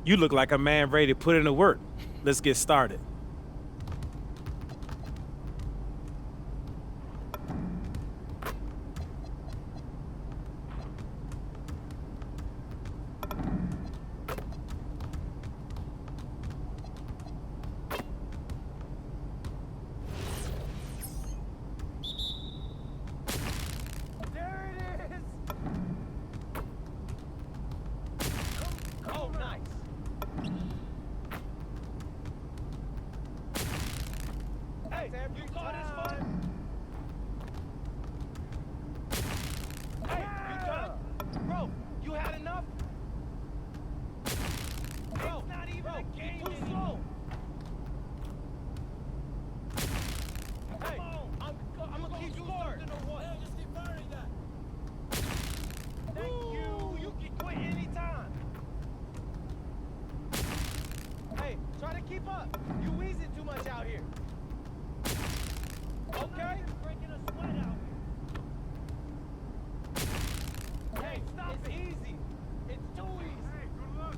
You look like a man ready to put in the work. Let's get started. Try to keep up. You wheezing too much out here. Okay? Breaking a sweat out here. Hey, stop it. It's easy. It's too easy. Hey, good luck.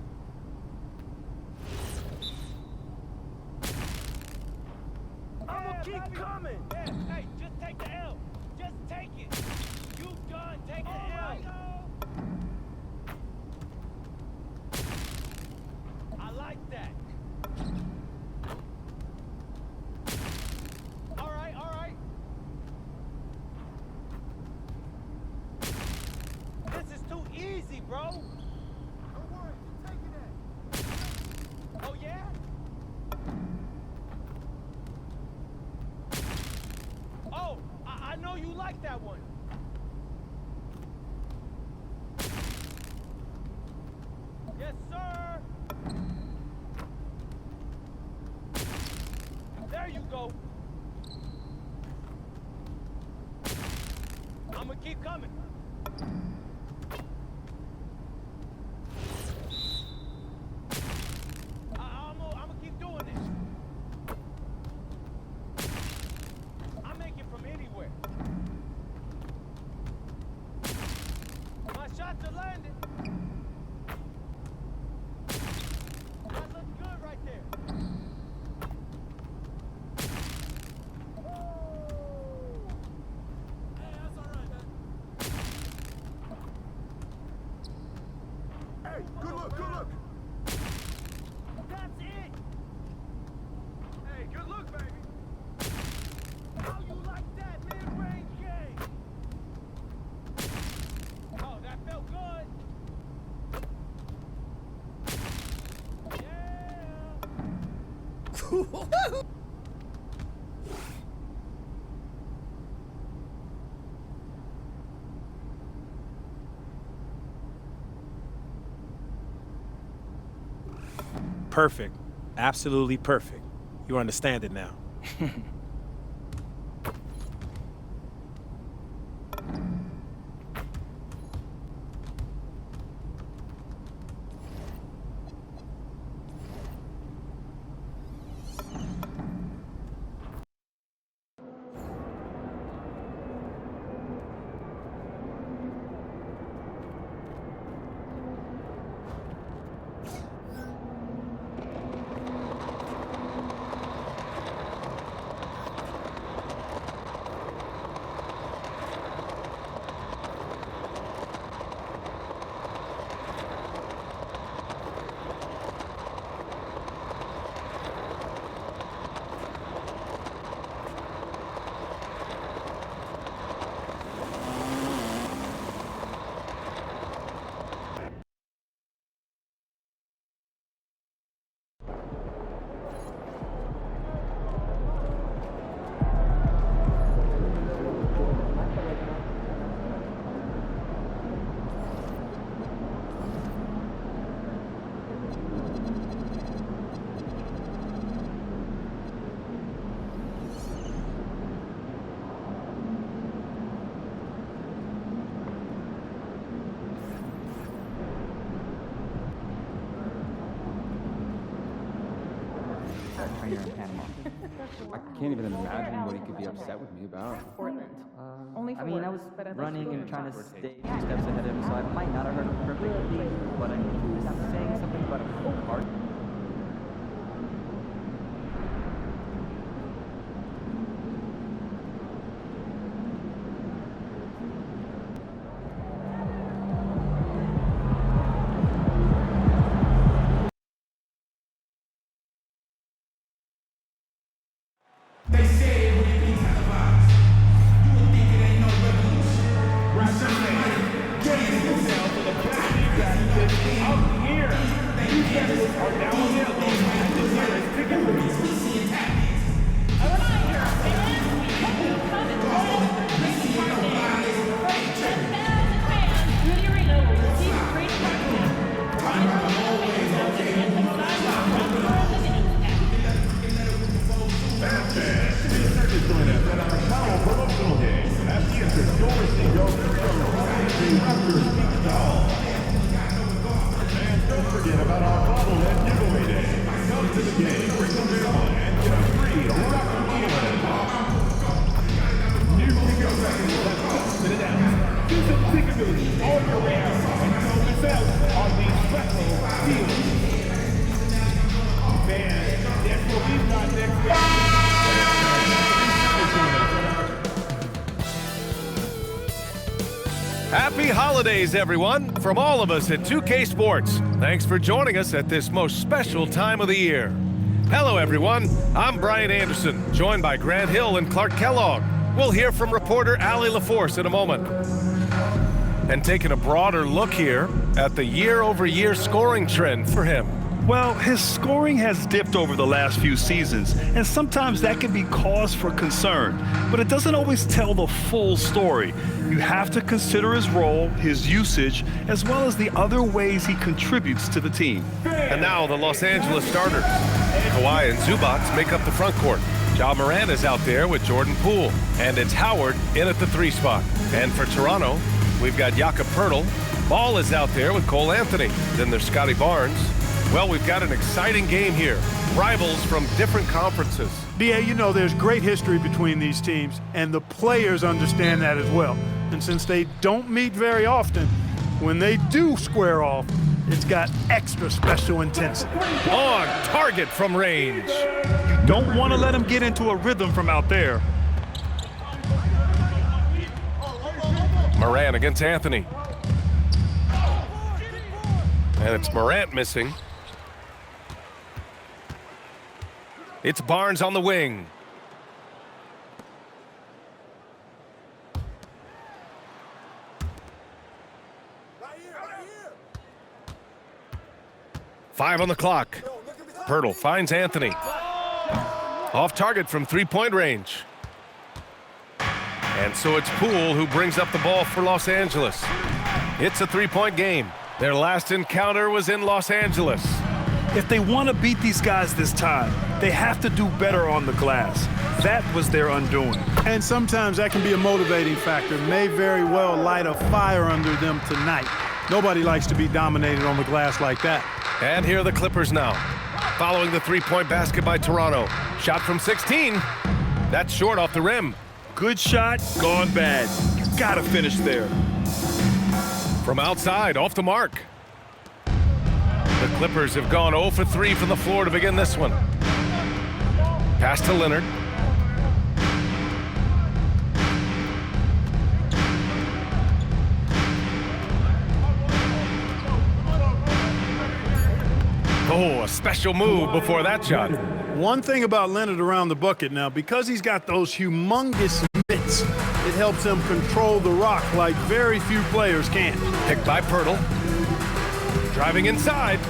I'ma keep coming. Yeah, hey, just take the L. Just take it. You done. Take the L. I like that. All right. This is too easy, bro. Don't worry, you're taking that. Oh, yeah? Oh, I know you like that one. Yes, sir. There you go. I'ma keep coming. I'ma keep doing this. I make it from anywhere. My shots are landing. That looks good right there. Good look. That's it. Hey, good look, baby. How you like that mid-range game? Oh, that felt good. Yeah. Perfect. Absolutely perfect. You understand it now. Trainer in Panama. I can't even imagine what he could be upset with me about. Portland. Only for I mean, work, I was but I'd like running to and go trying to talk. stay 2 steps ahead of him, so I might not have heard him perfectly, but I mean, he was saying something about a full car Angeles are now available at the nearest ticket booth. A reminder, fans, we hope you come and join us for Freedom Park Day. First 10,000 fans through the arena will receive Freedom Park Day. Prize money awaits on the Edmund sidewalk from the Dominion Pack. Please join us at our Powell promotional game. At the entrance, you'll receive your very own Raptors speech doll. And don't forget about our bobblehead giveaway day. Come to the game, bring some fun, and get a free Raptor bobblehead. New ticket records have just been announced. Do some ticketability on your way out and don't miss out on these special deals. Man, that's what we've got next week. Happy holidays, everyone, from all of us at 2K Sports. Thanks for joining us at this most special time of the year. Hello, everyone. I'm Brian Anderson, joined by Grant Hill and Clark Kellogg. We'll hear from reporter Allie LaForce in a moment. And taking a broader look here at the year-over-year scoring trend for him. Well, his scoring has dipped over the last few seasons, and sometimes that can be cause for concern, but it doesn't always tell the full story. You have to consider his role, his usage, as well as the other ways he contributes to the team. And now the Los Angeles starters. Kawhi and Zubac make up the front court. Ja Morant is out there with Jordan Poole, and it's Howard in at the 3 spot. And for Toronto, we've got Jakob Poeltl. Ball is out there with Cole Anthony. Then there's Scotty Barnes. Well, we've got an exciting game here. Rivals from different conferences. BA, you know there's great history between these teams, and the players understand that as well. And since they don't meet very often, when they do square off, it's got extra special intensity. On target from range. You don't want to let him get into a rhythm from out there. Morant against Anthony. And it's Morant missing. It's Barnes on the wing. Right here. 5 on the clock. Poeltl finds Anthony. Off target from 3-point range. And so it's Poole who brings up the ball for Los Angeles. It's a 3-point game. Their last encounter was in Los Angeles. If they want to beat these guys this time, they have to do better on the glass. That was their undoing. And sometimes that can be a motivating factor. May very well light a fire under them tonight. Nobody likes to be dominated on the glass like that. And here are the Clippers now. Following the 3-point basket by Toronto. Shot from 16. That's short off the rim. Good shot, gone bad. You got to finish there. From outside, off the mark. The Clippers have gone 0 for 3 from the floor to begin this one. Pass to Leonard. Oh, a special move before that shot. One thing about Leonard around the bucket now, because he's got those humongous mitts, it helps him control the rock like very few players can. Picked by Poeltl. Driving inside.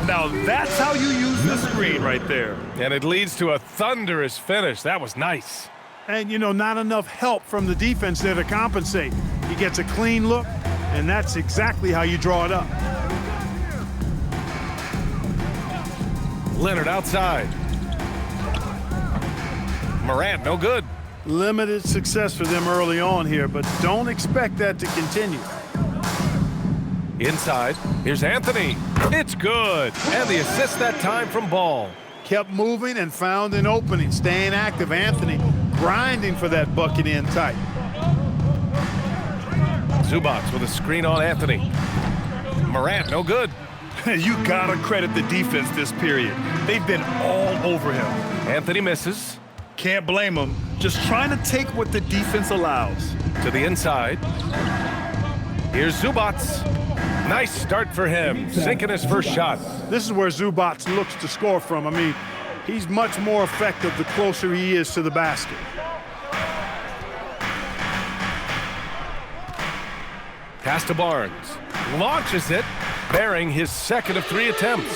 Now that's how you use the screen right there. And it leads to a thunderous finish. That was nice. And, you know, not enough help from the defense there to compensate. He gets a clean look, and that's exactly how you draw it up. Leonard outside. Morant, no good. Limited success for them early on here, but don't expect that to continue. Inside, here's Anthony. It's good. And the assist that time from Ball. Kept moving and found an opening. Staying active, Anthony grinding for that bucket in tight. Zubac with a screen on Anthony. Morant, no good. You gotta credit the defense this period. They've been all over him. Anthony misses. Can't blame him. Just trying to take what the defense allows. To the inside. Here's Zubac. Nice start for him, sinking his first shot. This is where Zubac looks to score from. I mean, he's much more effective the closer he is to the basket. Pass to Barnes. Launches it, bearing his second of 3 attempts.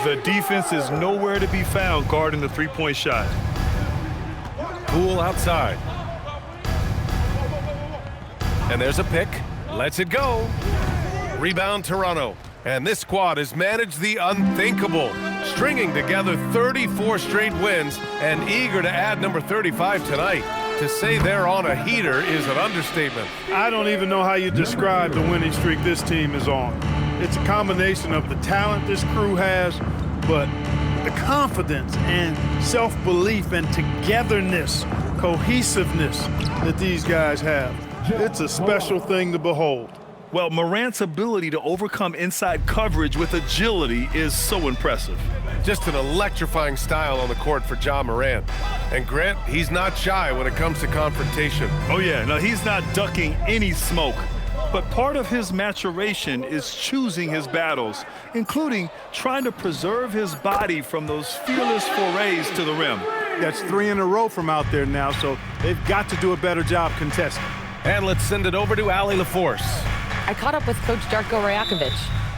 The defense is nowhere to be found guarding the three-point shot. Poole outside. And there's a pick. Lets it go. Rebound Toronto. And this squad has managed the unthinkable, stringing together 34 straight wins and eager to add number 35 tonight. To say they're on a heater is an understatement. I don't even know how you describe the winning streak this team is on. It's a combination of the talent this crew has, but the confidence and self-belief and togetherness, cohesiveness that these guys have. It's a special thing to behold. Well, Morant's ability to overcome inside coverage with agility is so impressive. Just an electrifying style on the court for Ja Morant. And Grant, he's not shy when it comes to confrontation. Oh yeah, no, he's not ducking any smoke. But part of his maturation is choosing his battles, including trying to preserve his body from those fearless forays to the rim. That's 3 in a row from out there now, so they've got to do a better job contesting. And let's send it over to Allie LaForce. I caught up with Coach Darko Rajakovic.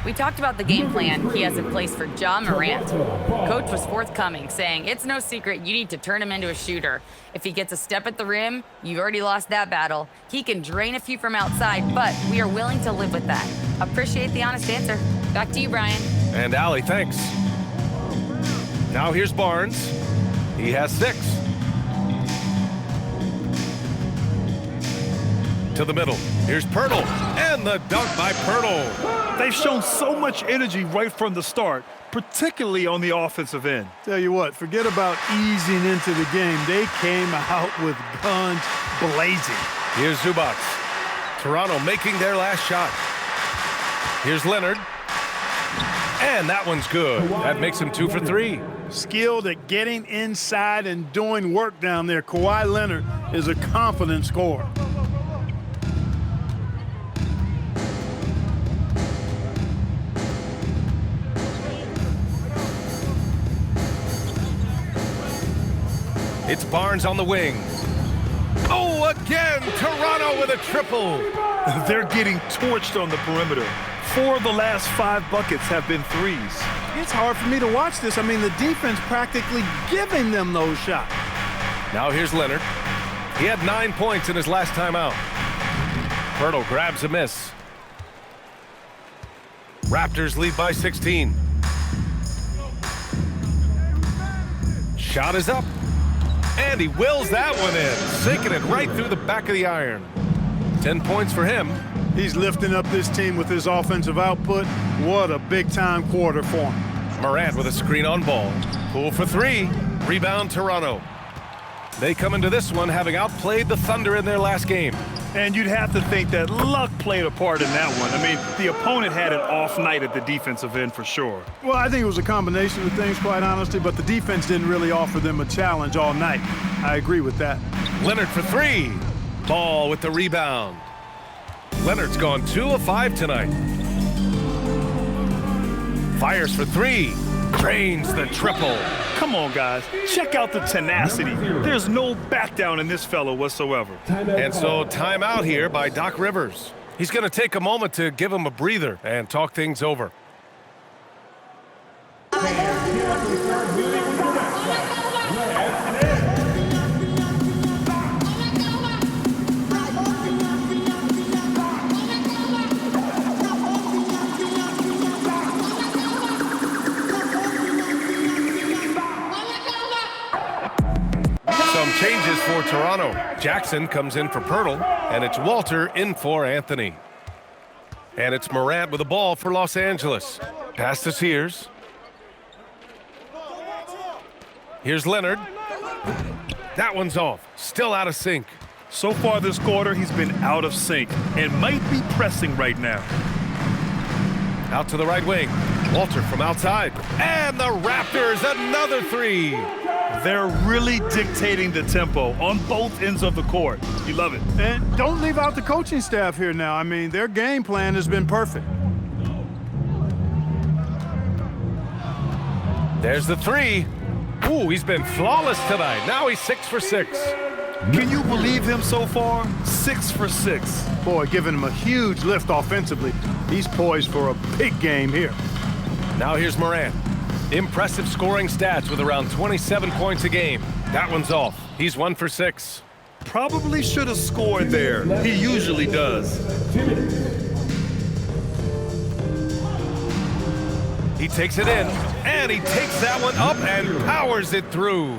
We talked about the game plan he has in place for Ja Morant. Coach was forthcoming, saying it's no secret you need to turn him into a shooter. If he gets a step at the rim, you've already lost that battle. He can drain a few from outside, but we are willing to live with that. Appreciate the honest answer. Back to you, Brian. And Allie, thanks. Now here's Barnes. He has 6. To the middle. Here's Pirtle. And the dunk by Pirtle. They've shown so much energy right from the start, particularly on the offensive end. Tell you what, forget about easing into the game. They came out with guns blazing. Here's Zubac. Toronto making their last shot. Here's Leonard. And that one's good. That makes him 2 for 3. Skilled at getting inside and doing work down there. Kawhi Leonard is a confident scorer. It's Barnes on the wing. Oh, again, Toronto with a triple. They're getting torched on the perimeter. 4 of the last 5 buckets have been threes. It's hard for me to watch this. I mean, the defense practically giving them those shots. Now here's Leonard. He had 9 points in his last time out. Pirtle grabs a miss. Raptors lead by 16. Shot is up. And he wills that one in, sinking it right through the back of the iron. 10 points for him. He's lifting up this team with his offensive output. What a big-time quarter for him. Morant with a screen on ball. Poole for 3. Rebound Toronto. They come into this one having outplayed the Thunder in their last game. And you'd have to think that luck played a part in that one. I mean, the opponent had an off night at the defensive end for sure. Well, I think it was a combination of things, quite honestly, but the defense didn't really offer them a challenge all night. I agree with that. Leonard for 3. Ball with the rebound. Leonard's gone 2 of 5 tonight. Fires for 3. Drains the triple. Come on, guys. Check out the tenacity. There's no back down in this fellow whatsoever. And so timeout here by Doc Rivers. He's going to take a moment to give him a breather and talk things over. Some changes for Toronto. Jackson comes in for Pirtle, and it's Walter in for Anthony. And it's Morant with the ball for Los Angeles. Pass to Sears. Here's Leonard. That one's off. Still out of sync. So far this quarter, he's been out of sync and might be pressing right now. Out to the right wing. Walter from outside. And the Raptors, another 3. They're really dictating the tempo on both ends of the court. You love it. And don't leave out the coaching staff here now. I mean, their game plan has been perfect. There's the 3. Ooh, he's been flawless tonight. Now he's 6 for 6. Can you believe him so far? 6 for 6. Boy, giving him a huge lift offensively. He's poised for a big game here. Now here's Morant. Impressive scoring stats with around 27 points a game. That one's off. He's 1 for 6. Probably should have scored there. He usually does. He takes it in, and he takes that one up and powers it through.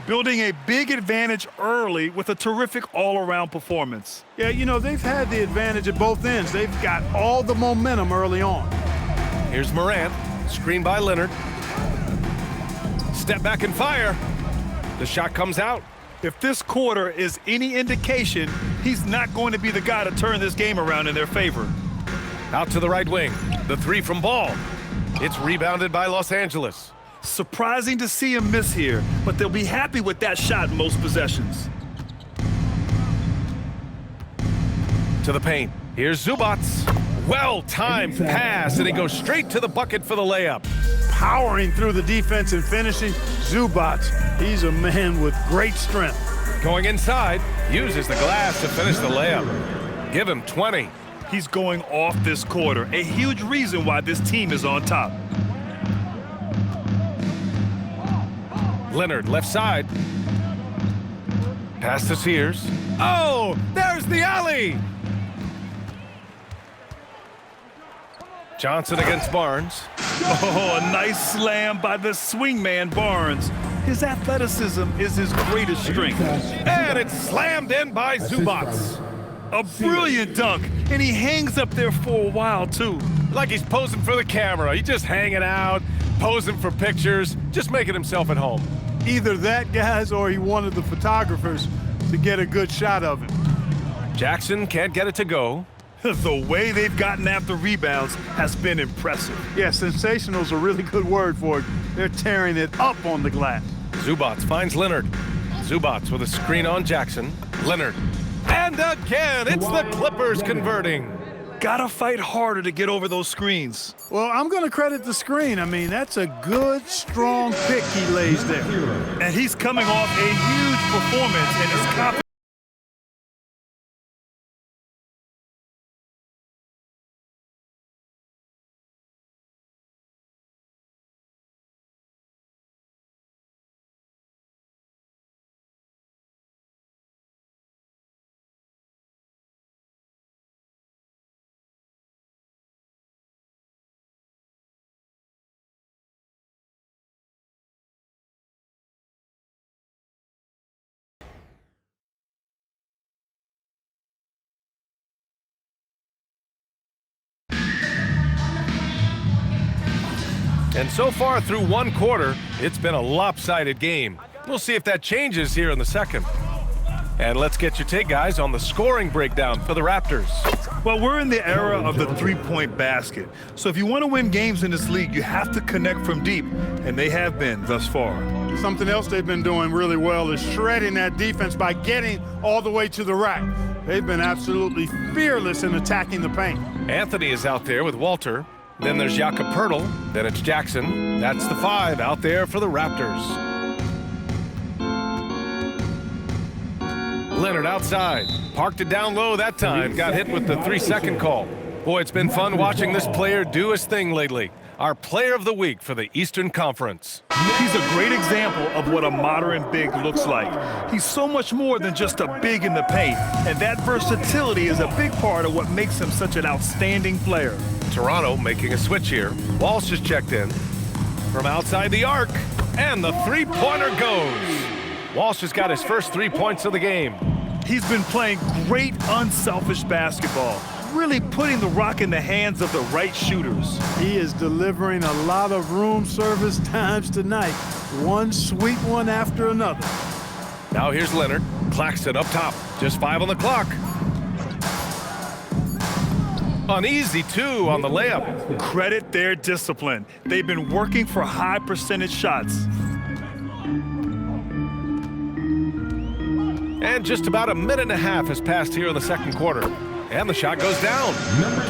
Building a big advantage early with a terrific all-around performance. Yeah, you know, they've had the advantage at both ends. They've got all the momentum early on. Here's Morant, screen by Leonard. Step back and fire. The shot comes out. If this quarter is any indication, he's not going to be the guy to turn this game around in their favor. Out to the right wing. The three from Ball. It's rebounded by Los Angeles. Surprising to see him miss here, but they'll be happy with that shot in most possessions. To the paint. Here's Zubac. Well-timed pass, and he goes straight to the bucket for the layup. Powering through the defense and finishing. Zubac, he's a man with great strength. Going inside, uses the glass to finish the layup. Give him 20. He's going off this quarter, a huge reason why this team is on top. Leonard, left side. Pass to Sears. Oh, there's the alley! Johnson against Barnes. Oh, a nice slam by the swingman Barnes. His athleticism is his greatest strength. And it's slammed in by Zubac. A brilliant dunk, and he hangs up there for a while, too. Like he's posing for the camera. He's just hanging out, posing for pictures, just making himself at home. Either that, guys, or he wanted the photographers to get a good shot of him. Jackson can't get it to go. The way they've gotten after rebounds has been impressive. Yeah, sensational's a really good word for it. They're tearing it up on the glass. Zubac finds Leonard. Zubac with a screen on Jackson. Leonard. And again, it's the Clippers converting. Gotta fight harder to get over those screens. Well, I'm going to credit the screen. I mean, that's a good, strong pick he lays there. And he's coming off a huge performance, and his confidence. And so far through one quarter, it's been a lopsided game. We'll see if that changes here in the second. And let's get your take, guys, on the scoring breakdown for the Raptors. Well, we're in the era of the three-point basket. So if you want to win games in this league, you have to connect from deep, and they have been thus far. Something else they've been doing really well is shredding that defense by getting all the way to the rack. They've been absolutely fearless in attacking the paint. Anthony is out there with Walter. Then there's Jakob Poeltl. Then it's Jackson. That's the 5 out there for the Raptors. Leonard outside. Parked it down low that time. Got hit with the 3-second call. Boy, it's been fun watching this player do his thing lately. Our player of the week for the Eastern Conference. He's a great example of what a modern big looks like. He's so much more than just a big in the paint, and that versatility is a big part of what makes him such an outstanding player. Toronto making a switch here. Walsh is checked in from outside the arc, and the three-pointer goes. Walsh has got his first 3 points of the game. He's been playing great, unselfish basketball, really putting the rock in the hands of the right shooters. He is delivering a lot of room service times tonight. One sweet one after another. Now here's Leonard. Claxton up top. Just 5 on the clock. An easy 2 on the layup. Credit their discipline. They've been working for high percentage shots. And just about a minute and a half has passed here in the second quarter. And the shot goes down.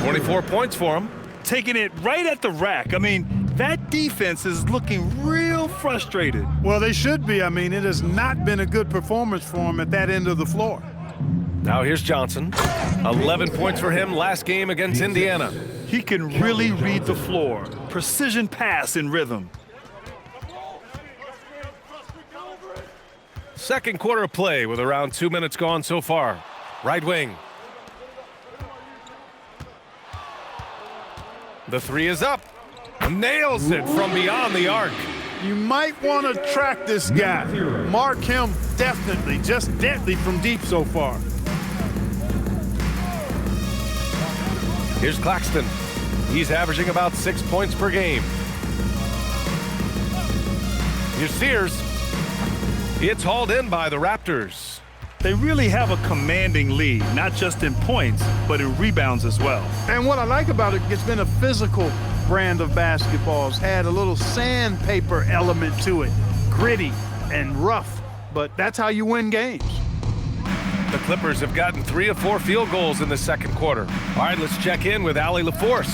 24 points for him. Taking it right at the rack. I mean, that defense is looking real frustrated. Well, they should be. I mean, it has not been a good performance for him at that end of the floor. Now here's Johnson. 11 points for him last game against Indiana. He can really read the floor. Precision pass in rhythm. Second quarter of play with around 2 minutes gone so far. Right wing. The three is up. Nails it from beyond the arc. You might want to track this guy. Mark him definitely, just deadly from deep so far. Here's Claxton. He's averaging about 6 points per game. Here's Sears. It's hauled in by the Raptors. They really have a commanding lead, not just in points, but in rebounds as well. And what I like about it, it's been a physical brand of basketball. It's had a little sandpaper element to it, gritty and rough, but that's how you win games. The Clippers have gotten 3 of 4 field goals in the second quarter. All right, let's check in with Allie LaForce.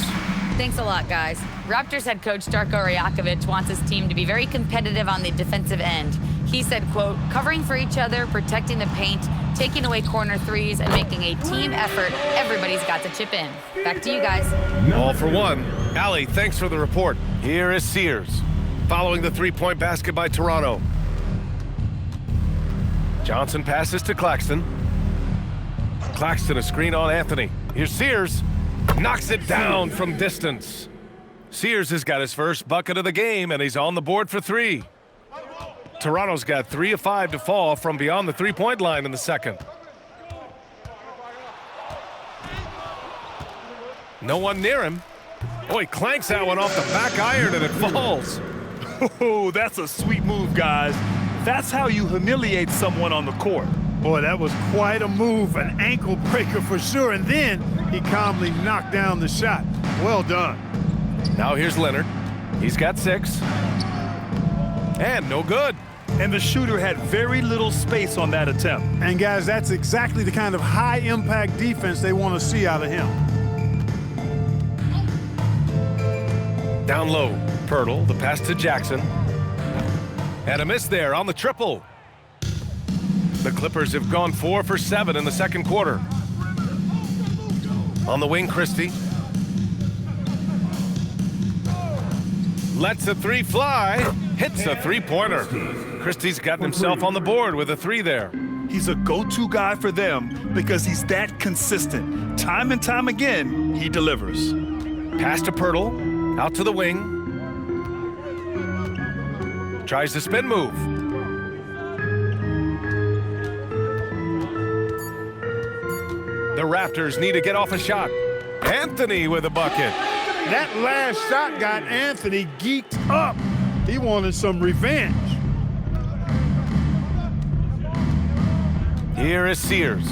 Thanks a lot, guys. Raptors head coach Darko Rajakovic wants his team to be very competitive on the defensive end. He said, quote, covering for each other, protecting the paint, taking away corner threes, and making a team effort. Everybody's got to chip in. Back to you guys. All for one. Allie, thanks for the report. Here is Sears, following the three-point basket by Toronto. Johnson passes to Claxton. Claxton a screen on Anthony. Here's Sears. Knocks it down from distance. Sears has got his first bucket of the game, and he's on the board for 3. Toronto's got 3 of 5 to fall from beyond the three-point line in the second. No one near him. Oh, he clanks that one off the back iron and it falls. Oh, that's a sweet move, guys. That's how you humiliate someone on the court. Boy, that was quite a move, an ankle breaker for sure, and then he calmly knocked down the shot. Well done. Now here's Leonard. He's got 6. And no good. And the shooter had very little space on that attempt. And guys, that's exactly the kind of high-impact defense they want to see out of him. Down low, Pirtle, the pass to Jackson. And a miss there on the triple. The Clippers have gone 4 for 7 in the second quarter. On the wing, Christie. Lets a 3 fly. Hits a three-pointer. Christie's gotten himself on the board with a 3 there. He's a go-to guy for them because he's that consistent. Time and time again, he delivers. Pass to Pirtle. Out to the wing. Tries the spin move. The Raptors need to get off a shot. Anthony with a bucket. That last shot got Anthony geeked up. He wanted some revenge. Here is Sears.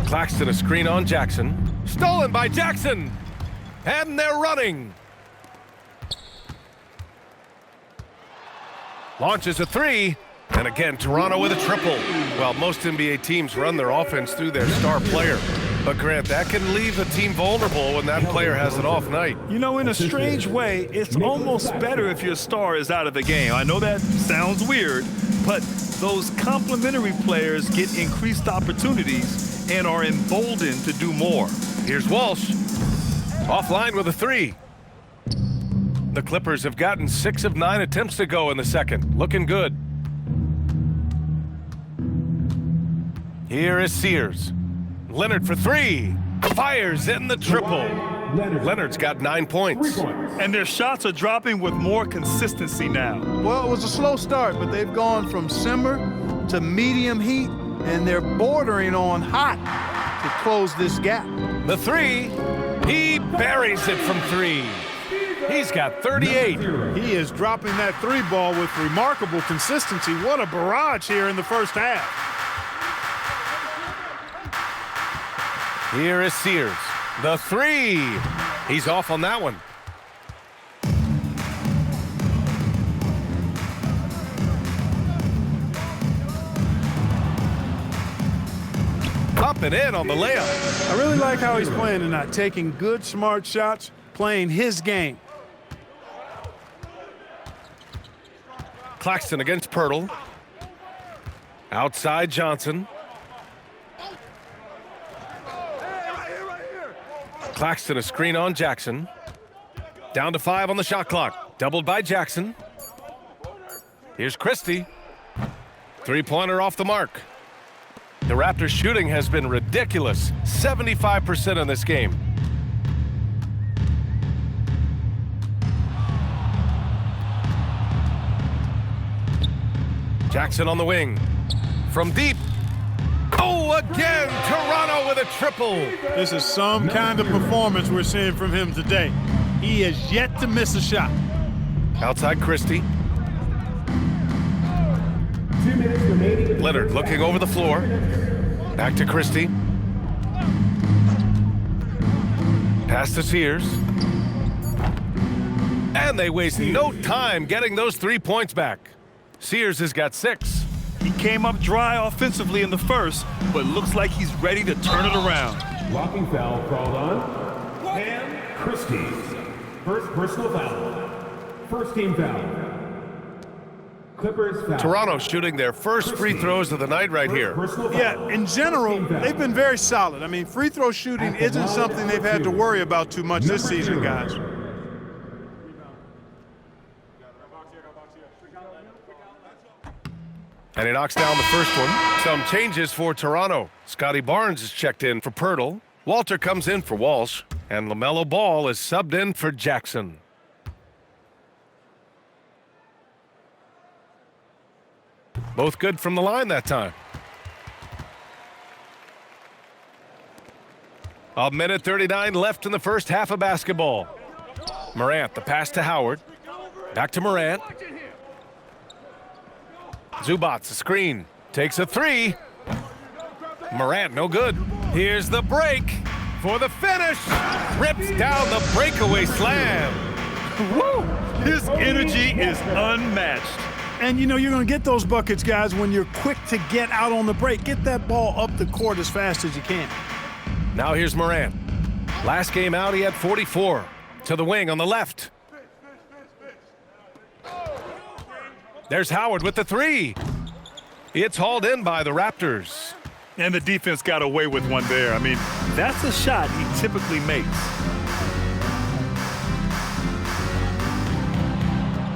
Claxton a screen on Jackson. Stolen by Jackson. And they're running. Launches a 3. And again, Toronto with a triple. Well, most NBA teams run their offense through their star player. But Grant, that can leave a team vulnerable when that player has an off night. You know, in a strange way, it's almost better if your star is out of the game. I know that sounds weird, but those complementary players get increased opportunities and are emboldened to do more. Here's Walsh. Offline with a 3. The Clippers have gotten 6 of 9 attempts to go in the second. Looking good. Here is Sears. Leonard for 3. Fires in the triple. Leonard's got 9 points. And their shots are dropping with more consistency now. Well, it was a slow start, but they've gone from simmer to medium heat, and they're bordering on hot to close this gap. The 3. He buries it from 3. He's got 38. He is dropping that 3 ball with remarkable consistency. What a barrage here in the first half. Here is Sears. The 3. He's off on that one. Up and in on the layup. I really like how he's playing tonight, taking good, smart shots, playing his game. Claxton against Pirtle. Outside Johnson. Claxton a screen on Jackson. Down to 5 on the shot clock. Doubled by Jackson. Here's Christie. Three-pointer off the mark. The Raptors' shooting has been ridiculous, 75% in this game. Jackson on the wing. From deep. Oh, again, Toronto with a triple. This is some kind of performance we're seeing from him today. He has yet to miss a shot. Outside Christie. Leonard looking over the floor. Back to Christie. Pass to Sears. And they waste no time getting those 3 points back. Sears has got 6. He came up dry offensively in the first, but looks like he's ready to turn it around. Blocking foul called on Pam Christie. First personal foul. First team foul. Clippers foul. Toronto shooting their first free throws of the night right here. Yeah, in general, they've been very solid. I mean, free throw shooting isn't something they've had to worry about too much this season, guys. And he knocks down the first one. Some changes for Toronto. Scotty Barnes is checked in for Pirtle. Walter comes in for Walsh. And LaMelo Ball is subbed in for Jackson. Both good from the line that time. A minute 39 left in the first half of basketball. Morant, the pass to Howard. Back to Morant. Zubats, a screen. Takes a 3. Morant, no good. Here's the break for the finish. Rips down the breakaway slam. Woo! His energy is unmatched. And, you know, you're going to get those buckets, guys, when you're quick to get out on the break. Get that ball up the court as fast as you can. Now here's Morant. Last game out, he had 44. To the wing on the left. There's Howard with the 3. It's hauled in by the Raptors. And the defense got away with one there. I mean, that's a shot he typically makes.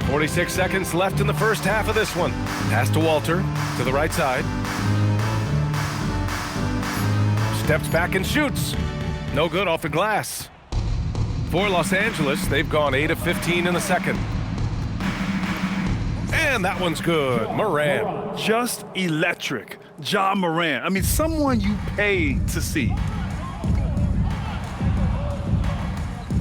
46 seconds left in the first half of this one. Pass to Walter, to the right side. Steps back and shoots. No good off the glass. For Los Angeles, they've gone 8 of 15 in the second. And that one's good. Morant. Just electric. Ja Morant. I mean, someone you pay to see.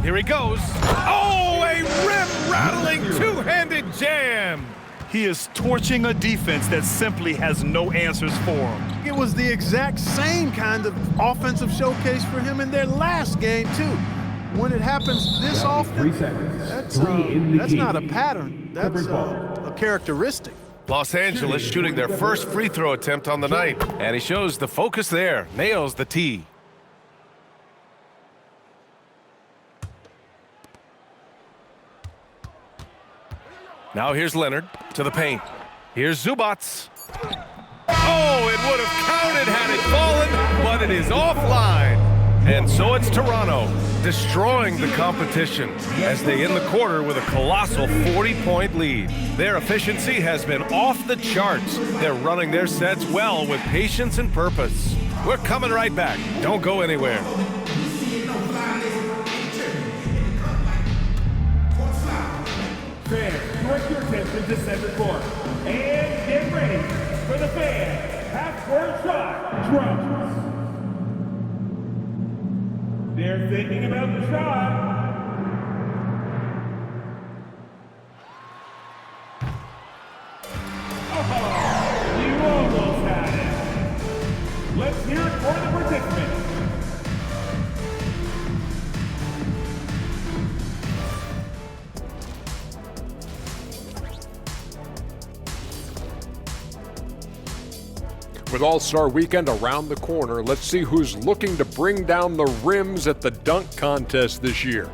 Here he goes. Oh, a rim-rattling two-handed jam. He is torching a defense that simply has no answers for him. It was the exact same kind of offensive showcase for him in their last game, too. When it happens this often, 3 seconds. that's not a pattern. That's a characteristic. Los Angeles shooting their first free throw attempt on the night. And he shows the focus there. Nails the tee. Now here's Leonard to the paint. Here's Zubats. Oh, it would have counted had it fallen, but it is offline. And so it's Toronto destroying the competition as they end the quarter with a colossal 40-point lead. Their efficiency has been off the charts. They're running their sets well with patience and purpose. We're coming right back. Don't go anywhere. Fans, direct your attention to center court. And get ready for the fan half-court shot drums. They're thinking about the shot. Oh, you almost had it. Let's hear it for the participants. With All-Star Weekend around the corner, let's see who's looking to bring down the rims at the dunk contest this year.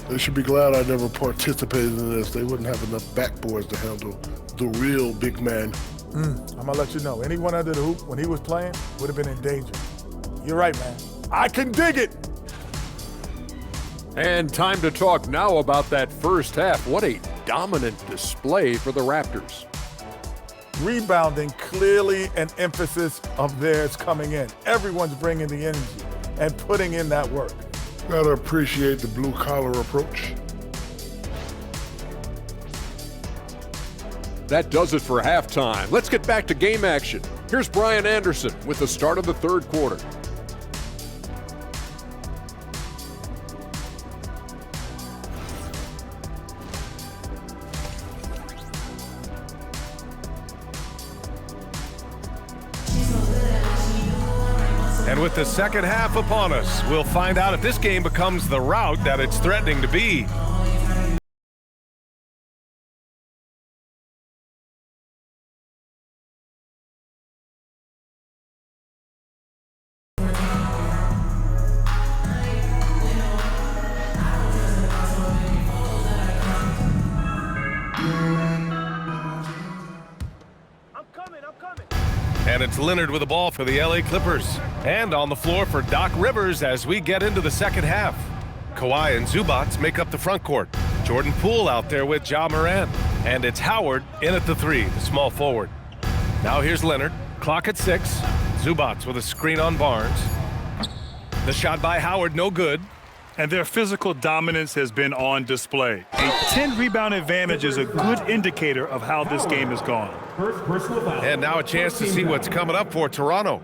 They should be glad I never participated in this. They wouldn't have enough backboards to handle the real big man. I'm gonna let you know, anyone under the hoop when he was playing would have been in danger. You're right, man. I can dig it. And time to talk now about that first half. What a dominant display for the Raptors. Rebounding, clearly an emphasis of theirs coming in. Everyone's bringing the energy and putting in that work. Gotta appreciate the blue-collar approach. That does it for halftime. Let's get back to game action. Here's Brian Anderson with the start of the third quarter. And with the second half upon us, we'll find out if this game becomes the rout that it's threatening to be. And it's Leonard with the ball for the LA Clippers. And on the floor for Doc Rivers as we get into the second half. Kawhi and Zubac make up the front court. Jordan Poole out there with Ja Morant. And it's Howard in at the three, the small forward. Now here's Leonard. Clock at 6. Zubac with a screen on Barnes. The shot by Howard, no good. And their physical dominance has been on display. A 10-rebound advantage is a good indicator of how this game has gone. And now a chance to see what's coming up for Toronto.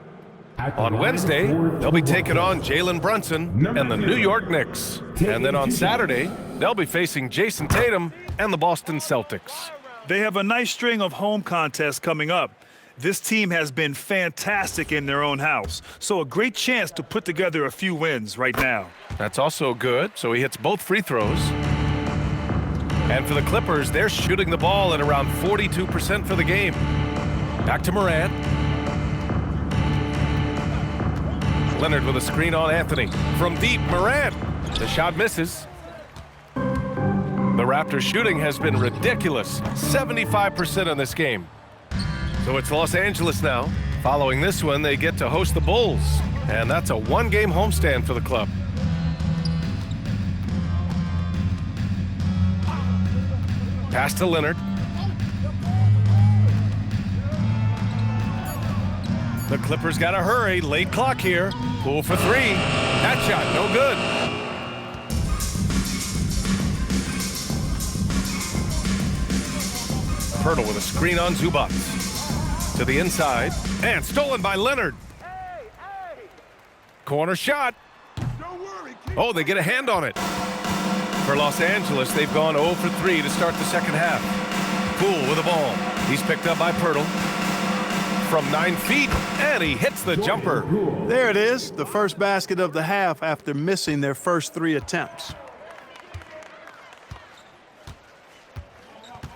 On Wednesday, they'll be taking on Jalen Brunson and the New York Knicks. And then on Saturday, they'll be facing Jason Tatum and the Boston Celtics. They have a nice string of home contests coming up. This team has been fantastic in their own house, so a great chance to put together a few wins right now. That's also good, so he hits both free throws. And for the Clippers, they're shooting the ball at around 42% for the game. Back to Morant. Leonard with a screen on Anthony. From deep, Morant. The shot misses. The Raptors' shooting has been ridiculous, 75% in this game. So it's Los Angeles now. Following this one, they get to host the Bulls. And that's a one-game homestand for the club. Pass to Leonard. The Clippers got to hurry. Late clock here. Poole for 3. That shot, no good. Pirtle with a screen on Zubac. To the inside, and stolen by Leonard. Corner shot. Oh, they get a hand on it. For Los Angeles, they've gone 0 for 3 to start the second half. Poole with the ball. He's picked up by Pirtle. From 9 feet, and he hits the jumper. There it is, the first basket of the half after missing their first 3 attempts.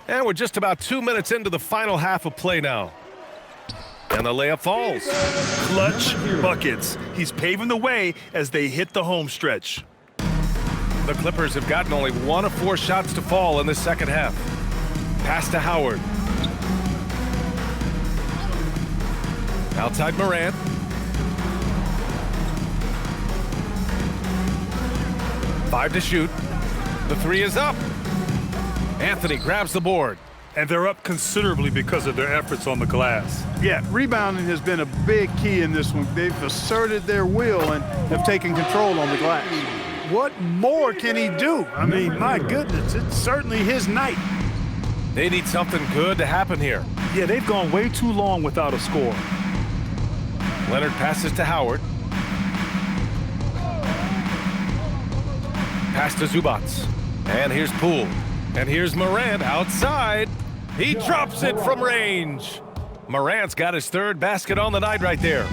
And we're just about 2 minutes into the final half of play now. And the layup falls. Clutch buckets. He's paving the way as they hit the home stretch. The Clippers have gotten only 1 of 4 shots to fall in the second half. Pass to Howard. Outside Morant. Five to shoot. The 3 is up. Anthony grabs the board. And they're up considerably because of their efforts on the glass. Yeah, rebounding has been a big key in this one. They've asserted their will and have taken control on the glass. What more can he do? I mean, my goodness, it's certainly his night. They need something good to happen here. Yeah, they've gone way too long without a score. Leonard passes to Howard. Pass to Zubac. And here's Poole. And here's Morant outside. He drops it from range. Morant's got his 3rd basket on the night right there.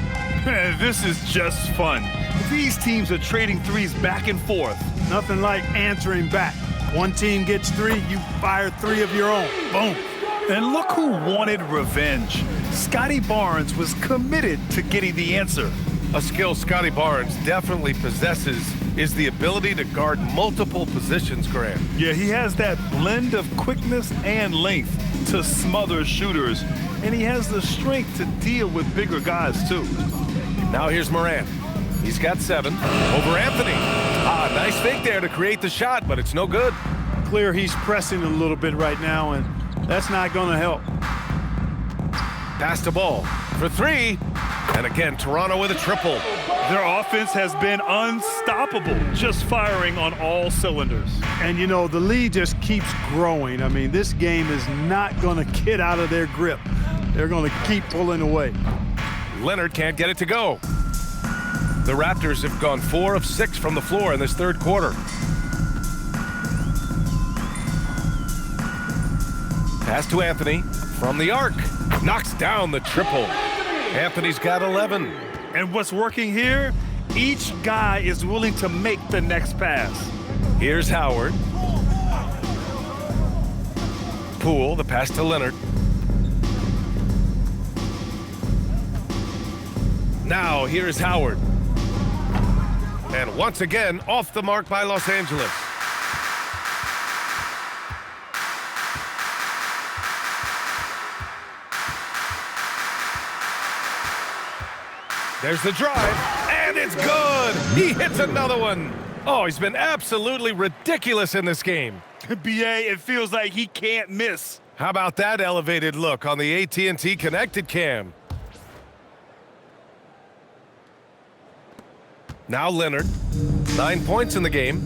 This is just fun. These teams are trading threes back and forth. Nothing like answering back. One team gets 3, you fire 3 of your own. Boom. And look who wanted revenge. Scotty Barnes was committed to getting the answer. A skill Scotty Barnes definitely possesses is the ability to guard multiple positions, Grant. Yeah, he has that blend of quickness and length to smother shooters. And he has the strength to deal with bigger guys, too. Now here's Morant. He's got 7 over Anthony. Nice fake there to create the shot, but it's no good. Clear he's pressing a little bit right now, and that's not going to help. Pass the ball for three. And again, Toronto with a triple. Their offense has been unstoppable, just firing on all cylinders. And, you know, the lead just keeps growing. I mean, this game is not going to get out of their grip. They're going to keep pulling away. Leonard can't get it to go. The Raptors have gone 4 of 6 from the floor in this third quarter. Pass to Anthony from the arc. Knocks down the triple. Anthony's got 11. And what's working here? Each guy is willing to make the next pass. Here's Howard. Poole, the pass to Leonard. Now here's Howard. And once again, off the mark by Los Angeles. There's the drive, and it's good. He hits another one. Oh, he's been absolutely ridiculous in this game. BA, it feels like he can't miss. How about that elevated look on the AT&T connected cam? Now Leonard, 9 points in the game.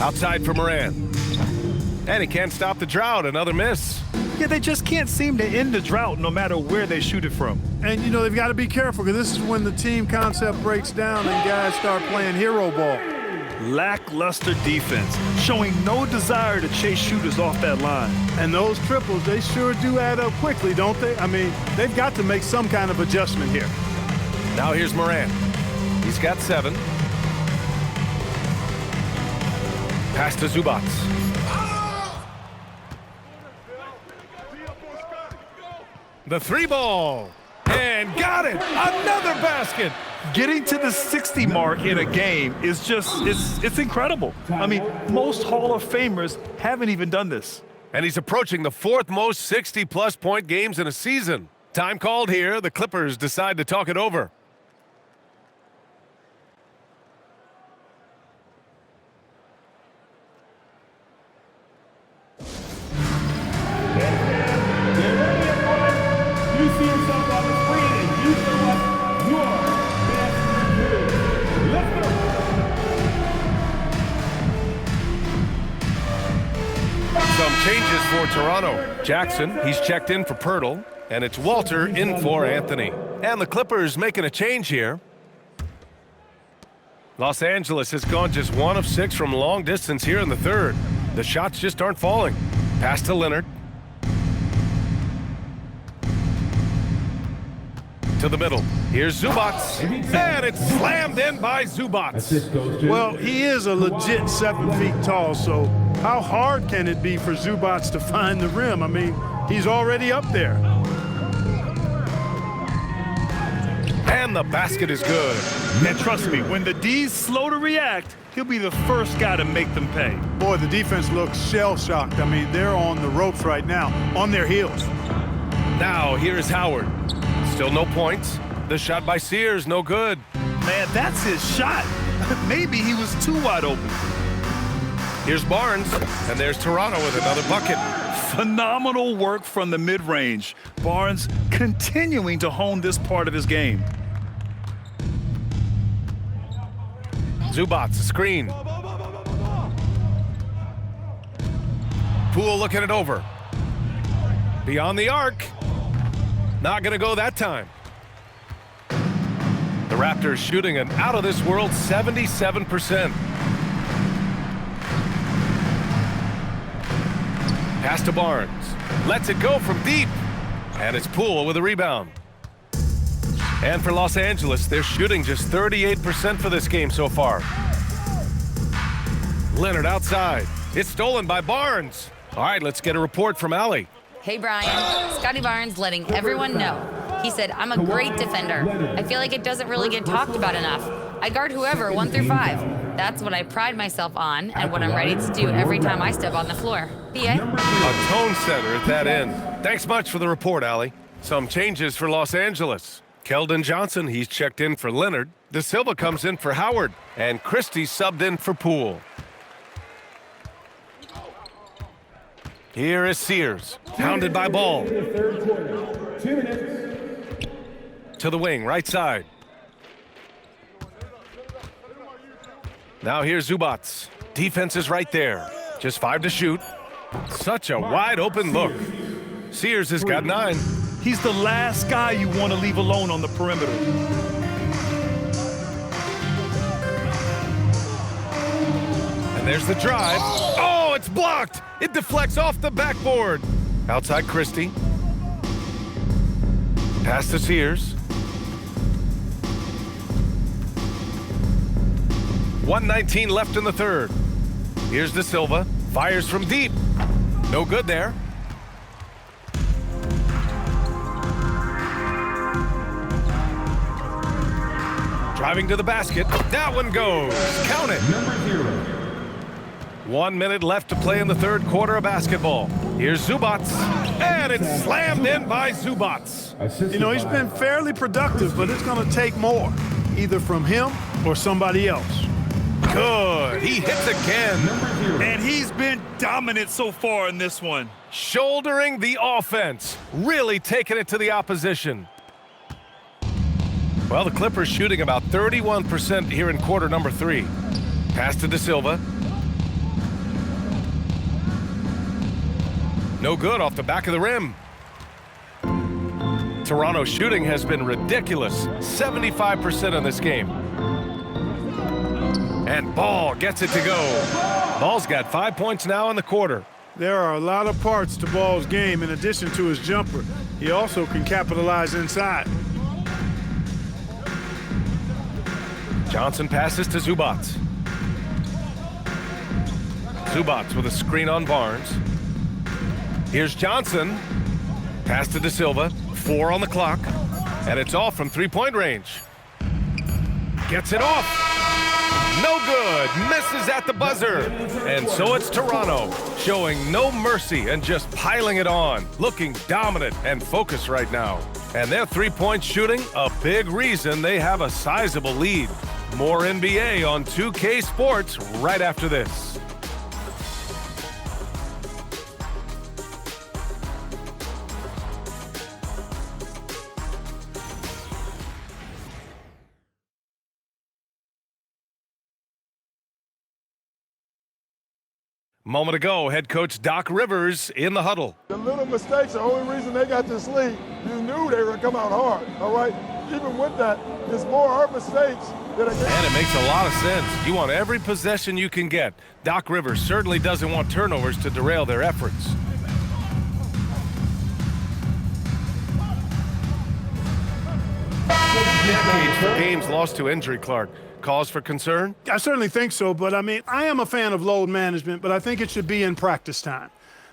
Outside for Moran. And he can't stop the drought, another miss. Yeah, they just can't seem to end the drought no matter where they shoot it from. And, you know, they've got to be careful because this is when the team concept breaks down and guys start playing hero ball. Lackluster defense, showing no desire to chase shooters off that line. And those triples, they sure do add up quickly, don't they? I mean, they've got to make some kind of adjustment here. Now here's Moran. He's got 7. Pass to Zubats. The 3 ball. And got it. Another basket. Getting to the 60 mark in a game is just, it's incredible. I mean, most Hall of Famers haven't even done this. And he's approaching the 4th most 60-plus point games in a season. Time called here. The Clippers decide to talk it over. You see yourself on the screen and you select your best move. Let's go. Some changes for Toronto. Jackson, he's checked in for Pirtle, and it's Walter in for Anthony. And the Clippers making a change here. Los Angeles has gone just 1 of 6 from long distance here in the third. The shots just aren't falling. Pass to Leonard. To the middle. Here's Zubats. And it's slammed in by Zubats. Well, he is a legit 7 feet tall, so how hard can it be for Zubats to find the rim? I mean, he's already up there. And the basket is good. And trust me, when the D's slow to react, he'll be the first guy to make them pay. Boy, the defense looks shell-shocked. I mean, they're on the ropes right now, on their heels. Now here's Howard. Still no points. The shot by Sears, no good. Man, that's his shot. Maybe he was too wide open. Here's Barnes, and there's Toronto with another bucket. Phenomenal work from the mid-range. Barnes continuing to hone this part of his game. Zubats, a screen. Poole looking it over. Beyond the arc. Not going to go that time. The Raptors shooting an out-of-this-world 77%. Pass to Barnes. Lets it go from deep. And it's Poole with a rebound. And for Los Angeles, they're shooting just 38% for this game so far. Leonard outside. It's stolen by Barnes. All right, let's get a report from Allie. Hey, Brian. Scotty Barnes letting everyone know. He said, I'm a great defender. I feel like it doesn't really get talked about enough. I guard whoever, 1 through 5. That's what I pride myself on and what I'm ready to do every time I step on the floor. BA? A tone setter at that end. Thanks much for the report, Allie. Some changes for Los Angeles. Keldon Johnson, he's checked in for Leonard. De Silva comes in for Howard. And Christie subbed in for Poole. Here is Sears, pounded by Ball. Third quarter, 2 minutes. To the wing, right side. Now here's Zubats. Defense is right there. Just 5 to shoot. Such a wide open look. Sears has got 9. He's the last guy you want to leave alone on the perimeter. And there's the drive. Oh, it's blocked. It deflects off the backboard. Outside Christie. Pass to Sears. 1:19 left in the third. Here's De Silva. Fires from deep. No good there. Driving to the basket. That one goes. Count it. Number 0. 1 minute left to play in the third quarter of basketball. Here's Zubats. And it's slammed in by Zubats. You know, he's been fairly productive, but it's going to take more, either from him or somebody else. Good. He hits again. And he's been dominant so far in this one. Shouldering the offense. Really taking it to the opposition. Well, the Clippers shooting about 31% here in quarter number 3. Pass to De Silva. No good off the back of the rim. Toronto's shooting has been ridiculous. 75% in this game. And Ball gets it to go. Ball's got 5 points now in the quarter. There are a lot of parts to Ball's game in addition to his jumper. He also can capitalize inside. Johnson passes to Zubats. Zubats with a screen on Barnes. Here's Johnson. Pass to De Silva. 4 on the clock. And it's off from three-point range. Gets it off. No good. Misses at the buzzer. And so it's Toronto, showing no mercy and just piling it on. Looking dominant and focused right now. And their three-point shooting, a big reason they have a sizable lead. More NBA on 2K Sports right after this. Moment ago, head coach Doc Rivers in the huddle. The little mistakes are the only reason they got this lead. You knew they were going to come out hard, all right? Even with that, it's more our mistakes that are getting... And it makes a lot of sense. You want every possession you can get. Doc Rivers certainly doesn't want turnovers to derail their efforts. Decades for games lost to injury, Clark. Cause for concern? I certainly think so, but I mean, I am a fan of load management, but I think it should be in practice time.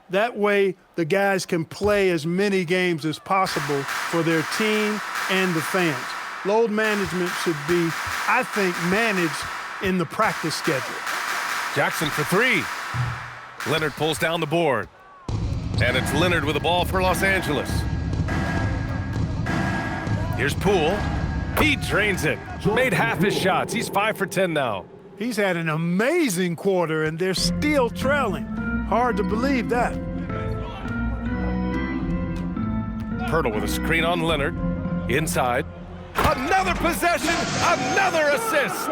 That way, the guys can play as many games as possible for their team and the fans. Load management should be, I think, managed in the practice schedule. Jackson for 3. Leonard pulls down the board. And it's Leonard with the ball for Los Angeles. Here's Poole. He drains it. Made half his shots. He's 5 for 10 now. He's had an amazing quarter, and they're still trailing. Hard to believe that. Pirtle with a screen on Leonard. Inside. Another possession, another assist.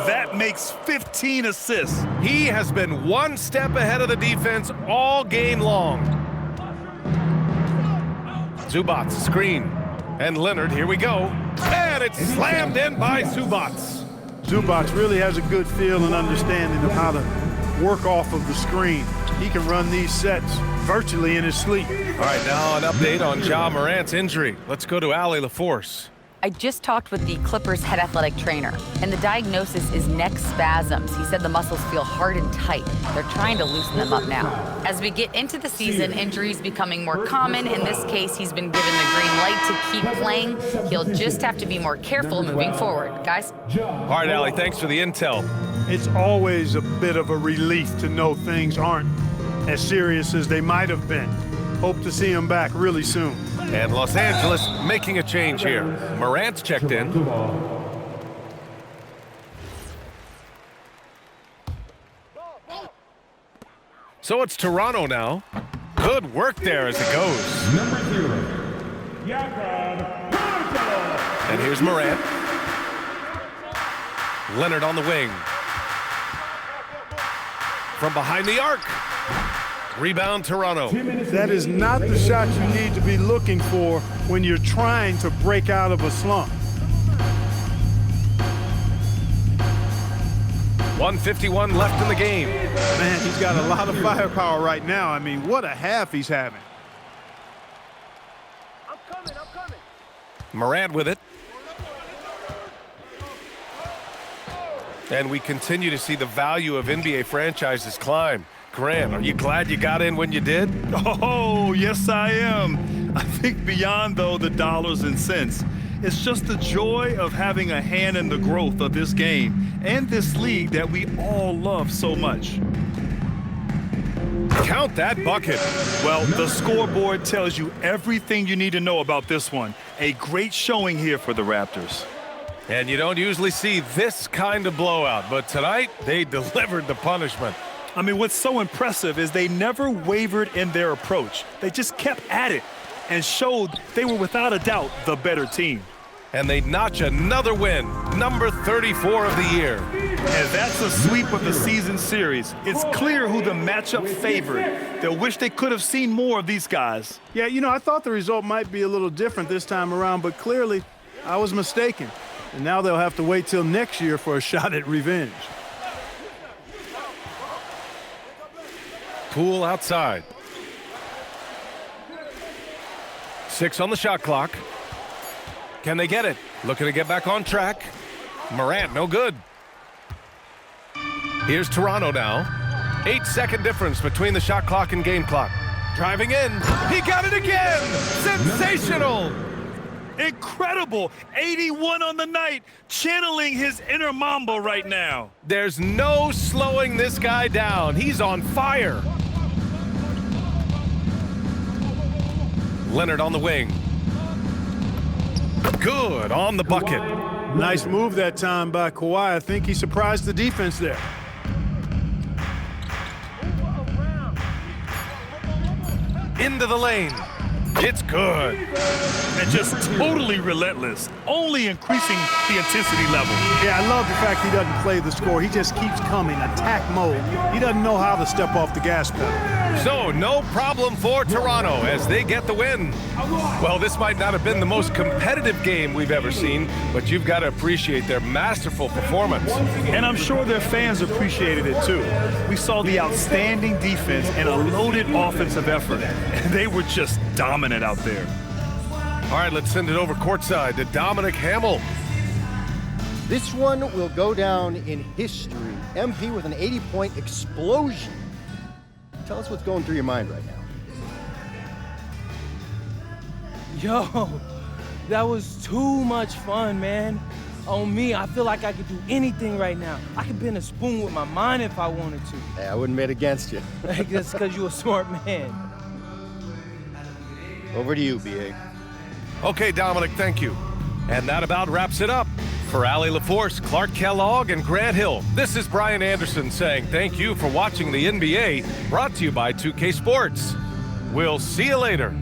That makes 15 assists. He has been one step ahead of the defense all game long. Zubats, screen. And Leonard, here we go. And it's slammed in by Zubats. Zubats really has a good feel and understanding of how to work off of the screen. He can run these sets virtually in his sleep. All right, now an update on Ja Morant's injury. Let's go to Allie LaForce. I just talked with the Clippers head athletic trainer, and the diagnosis is neck spasms. He said the muscles feel hard and tight. They're trying to loosen them up now. As we get into the season, injuries becoming more common. In this case, he's been given the green light to keep playing. He'll just have to be more careful moving forward. Guys? All right, Allie, thanks for the intel. It's always a bit of a relief to know things aren't as serious as they might have been. Hope to see him back really soon. And Los Angeles making a change here. Morant's checked in. So it's Toronto now. Good work there as it goes. Number 0, Jakob Poeltl. And here's Morant. Leonard on the wing. From behind the arc. Rebound, Toronto. That is not the shot you need to be looking for when you're trying to break out of a slump. 1:51 left in the game. Man, he's got a lot of firepower right now. I mean, what a half he's having. I'm coming. Morant with it. And we continue to see the value of NBA franchises climb. Grant, are you glad you got in when you did? Oh, yes, I am. I think beyond, though, the dollars and cents, it's just the joy of having a hand in the growth of this game and this league that we all love so much. Count that bucket. Well, the scoreboard tells you everything you need to know about this one. A great showing here for the Raptors. And you don't usually see this kind of blowout, but tonight they delivered the punishment. I mean, what's so impressive is they never wavered in their approach. They just kept at it and showed they were without a doubt the better team. And they notch another win, number 34 of the year. And that's a sweep of the season series. It's clear who the matchup favored. They'll wish they could have seen more of these guys. Yeah, you know, I thought the result might be a little different this time around, but clearly I was mistaken. And now they'll have to wait till next year for a shot at revenge. Poole outside. 6 on the shot clock. Can they get it? Looking to get back on track. Morant, no good. Here's Toronto now. 8-second difference between the shot clock and game clock. Driving in. He got it again. Sensational. Incredible. 81 on the night. Channeling his inner Mamba right now. There's no slowing this guy down. He's on fire. Leonard on the wing. Good on the bucket. Nice move that time by Kawhi. I think he surprised the defense there. Into the lane. It's good. And just totally relentless, only increasing the intensity level. Yeah, I love the fact he doesn't play the score. He just keeps coming, attack mode. He doesn't know how to step off the gas pedal. So, no problem for Toronto as they get the win. Well, this might not have been the most competitive game we've ever seen, but you've got to appreciate their masterful performance. And I'm sure their fans appreciated it too. We saw the outstanding defense and a loaded offensive effort, and they were just dominant out there. All right, let's send it over courtside to Dominic Hamill. This one will go down in history. MP with an 80-point explosion. Tell us what's going through your mind right now. Yo, that was too much fun, man. On me, I feel like I could do anything right now. I could bend a spoon with my mind if I wanted to. Hey, I wouldn't bet against you. That's because you're a smart man. Over to you, B.A. Okay, Dominic, thank you. And that about wraps it up. For Allie LaForce, Clark Kellogg, and Grant Hill, this is Brian Anderson saying thank you for watching the NBA, brought to you by 2K Sports. We'll see you later.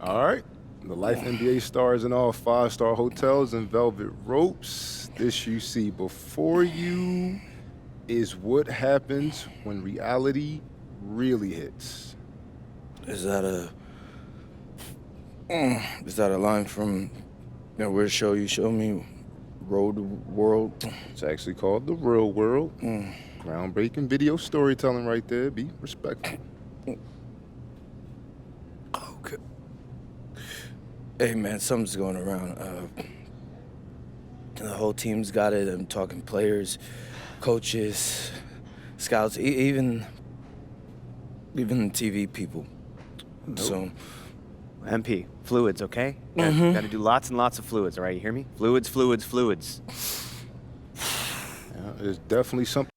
All right, the Life NBA stars in all 5-star hotels and velvet ropes. This you see before you is what happens when reality really hits. Is that a line from that weird show you showed me, Road World? It's actually called The Real World. Groundbreaking video storytelling right there. Be respectful. Okay. Hey, man, something's going around. The whole team's got it. I'm talking players, coaches, scouts, even TV people. Nope. So, MP, fluids, okay? Got to do lots and lots of fluids, all right? You hear me? Fluids, fluids, fluids. Yeah, there's definitely something.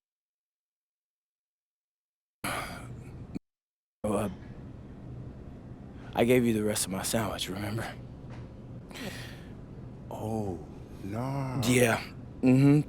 I gave you the rest of my sandwich, remember? Oh, no. Yeah. Mm-hmm.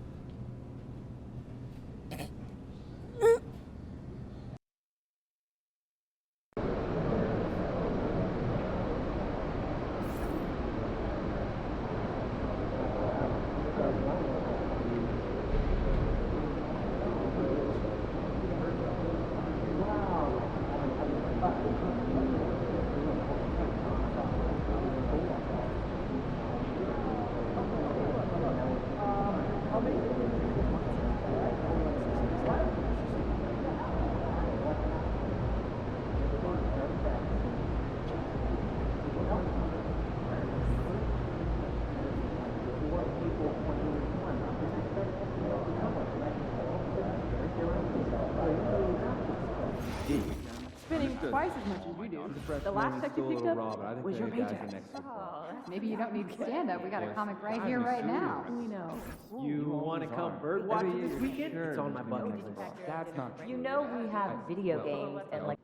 Spending twice as much as we do. The last check you picked up was your paycheck. Oh, maybe you don't need stand-up. We got a comic right here, right now. We know. You want to come bird watching this weekend? It's on my bucket list. That's not true. You know we have video games and like.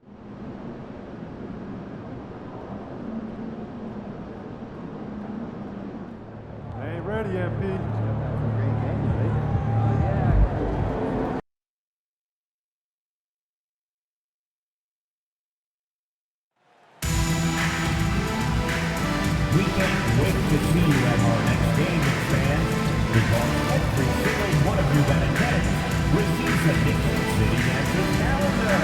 I ain't ready, MP. We can't wait to see you at our next game, fans, because every single one of you that attends receives a Nixon City Answers calendar.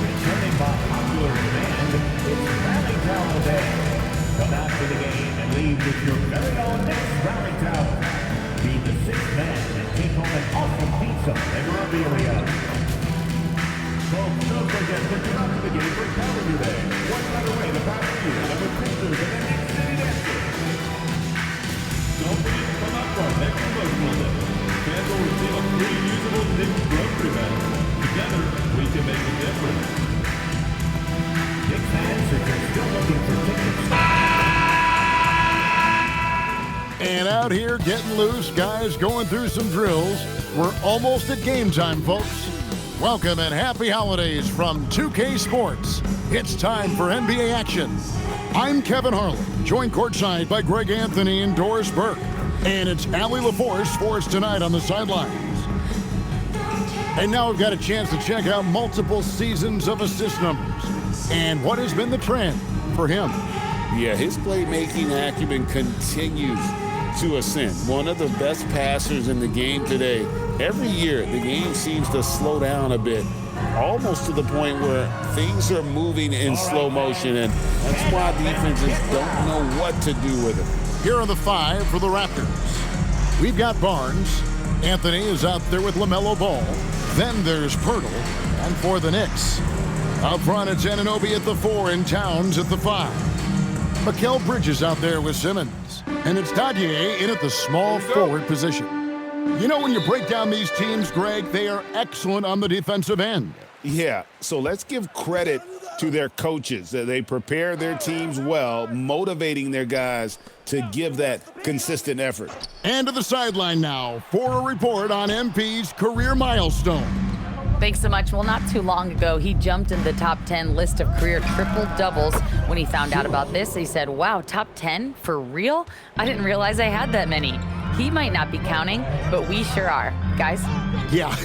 Returning by popular demand, it's Rally Towel Day. Come out to the game and leave with your very own next Rally Towel. Be the sixth man and take home an awesome pizza memorabilia. Folks, don't forget to come out to the game for Calendar Day. What better way to pass the year than with pictures of the next city dancer? Don't forget to come out for our next promotional day. Fans will receive a free usable Dick's grocery bag. Together, we can make a difference. Dick's fans, if you're still looking for tickets. And out here getting loose, guys going through some drills. We're almost at game time, folks. Welcome and happy holidays from 2K Sports. It's time for NBA action. I'm Kevin Harlan, joined courtside by Greg Anthony and Doris Burke. And it's Allie LaForce for us tonight on the sidelines. And now we've got a chance to check out multiple seasons of assist numbers and what has been the trend for him. Yeah, his playmaking acumen continues to ascend. One of the best passers in the game today. Every year, the game seems to slow down a bit, almost to the point where things are moving in slow motion, and that's why defenses don't know what to do with it. Here are the five for the Raptors. We've got Barnes. Anthony is out there with LaMelo Ball. Then there's Pirtle. And for the Knicks, out front it's Anunoby at the 4 and Towns at the 5. Mikal Bridges out there with Simmons. And it's Dadier in at the small forward position. You know, when you break down these teams, Greg, they are excellent on the defensive end. Yeah, so let's give credit to their coaches. They prepare their teams well, motivating their guys to give that consistent effort. And to the sideline now for a report on MP's career milestone. Thanks so much. Well, not too long ago, he jumped in the top 10 list of career triple-doubles. When he found out about this, he said, wow, top 10? For real? I didn't realize I had that many. He might not be counting, but we sure are. Guys? Yeah,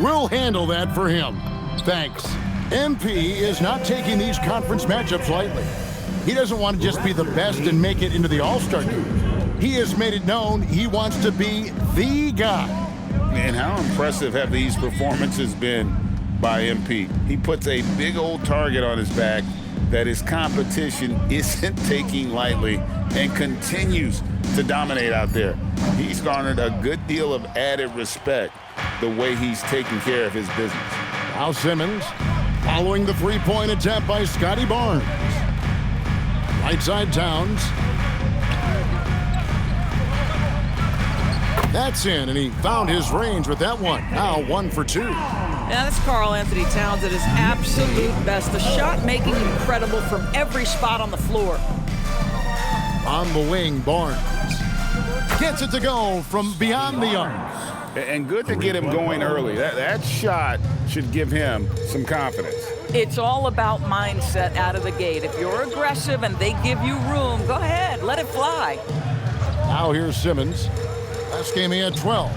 we'll handle that for him. Thanks. MP is not taking these conference matchups lightly. He doesn't want to just be the best and make it into the All-Star game. He has made it known he wants to be the guy. Man, how impressive have these performances been by MP. He puts a big old target on his back that his competition isn't taking lightly and continues to dominate out there. He's garnered a good deal of added respect the way he's taking care of his business. Now Simmons following the three-point attempt by Scotty Barnes. Right side Towns. That's in, and he found his range with that one. Now 1 for 2. Now that's Karl Anthony Towns at his absolute best. The shot making incredible from every spot on the floor. On the wing, Barnes gets it to go from beyond the arc. And good to get him going early. That shot should give him some confidence. It's all about mindset out of the gate. If you're aggressive and they give you room, go ahead, let it fly. Now here's Simmons. Last game he had 12,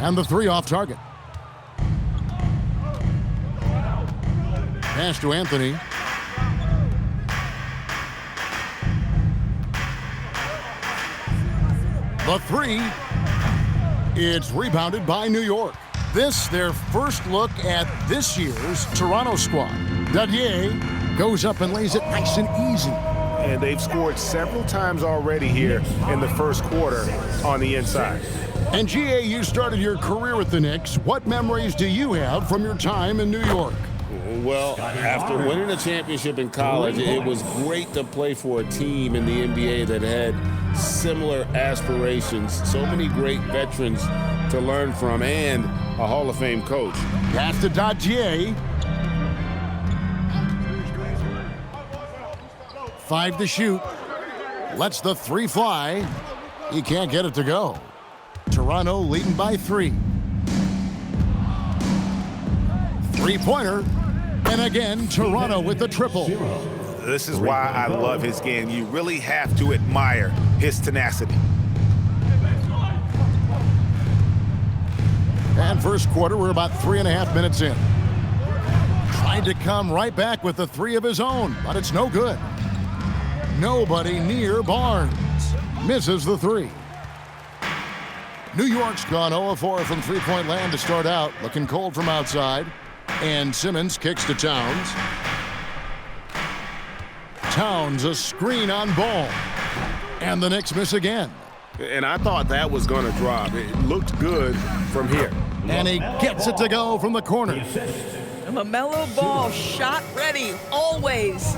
and the 3 off target. Pass to Anthony. The 3. It's rebounded by New York. This, their first look at this year's Toronto squad. Dadier goes up and lays it nice and easy. And they've scored several times already here in the first quarter on the inside. And GA, you started your career with the Knicks. What memories do you have from your time in New York? Well, after winning a championship in college, it was great to play for a team in the NBA that had similar aspirations. So many great veterans to learn from and a Hall of Fame coach. Pass to Dadier. 5 to shoot. Lets the 3 fly. He can't get it to go. Toronto leading by 3. 3-pointer. And again, Toronto with the triple. This is why I love his game. You really have to admire his tenacity. And first quarter, we're about 3.5 minutes in. Tried to come right back with the 3 of his own, but it's no good. Nobody near Barnes. Misses the 3. New York's gone 0-4 from three-point land to start out. Looking cold from outside. And Simmons kicks to Towns. Towns, a screen on Ball. And the Knicks miss again. And I thought that was going to drop. It looked good from here. And he gets it to go from the corner. A mellow Ball, shot ready, always.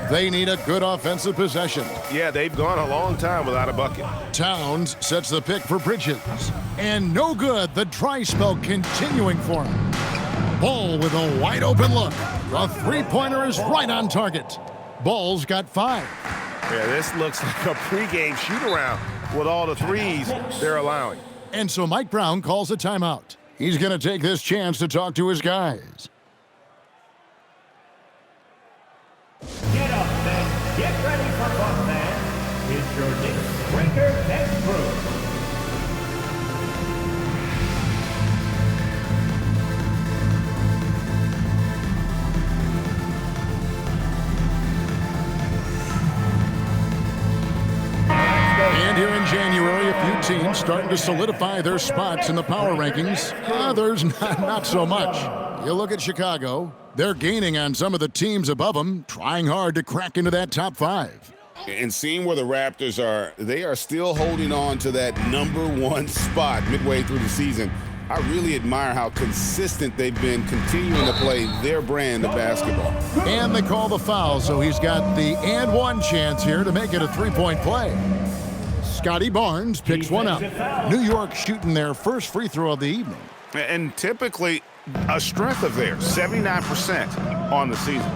They need a good offensive possession. Yeah, they've gone a long time without a bucket. Towns sets the pick for Bridges. And no good, the dry spell continuing for him. Ball with a wide open look. The three-pointer is right on target. Ball's got 5. Yeah, this looks like a pregame shoot-around with all the threes they're allowing. And so Mike Brown calls a timeout. He's going to take this chance to talk to his guys. Get up, man. Get ready for fun, man. It's your Knicks Breaker Next Group. And here in January, a few teams starting to solidify their spots in the power rankings. Others, not so much. You look at Chicago, they're gaining on some of the teams above them, trying hard to crack into that top 5. And seeing where the Raptors are, they are still holding on to that #1 spot midway through the season. I really admire how consistent they've been continuing to play their brand of basketball. And they call the foul, so he's got the and one chance here to make it a three-point play. Scotty Barnes picks one up. New York shooting their first free throw of the evening. And typically a strength of theirs, 79% on the season.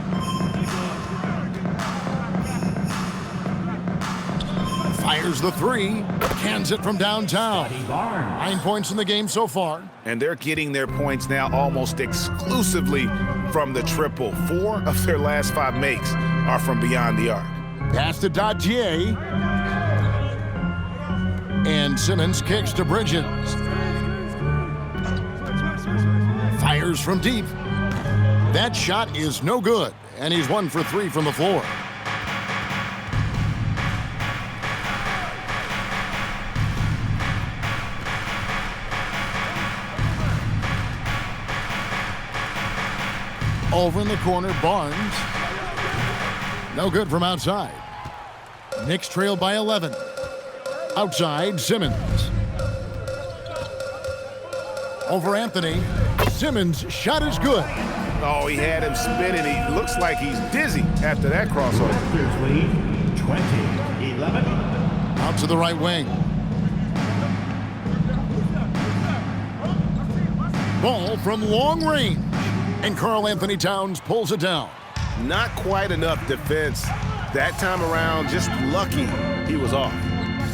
Fires the 3, cans it from downtown. 9 points in the game so far. And they're getting their points now almost exclusively from the triple. 4 of their last 5 makes are from beyond the arc. Pass to Dadier. And Simmons kicks to Bridges. Fires from deep. That shot is no good, and he's 1 for 3 from the floor. Over in the corner, Barnes. No good from outside. Knicks trail by 11. Outside, Simmons. Over Anthony. Simmons' shot is good. Oh, he had him spinning. He looks like he's dizzy after that crossover. Raptors lead 20-11. Out to the right wing. Ball from long range. And Karl Anthony Towns pulls it down. Not quite enough defense. That time around, just lucky he was off.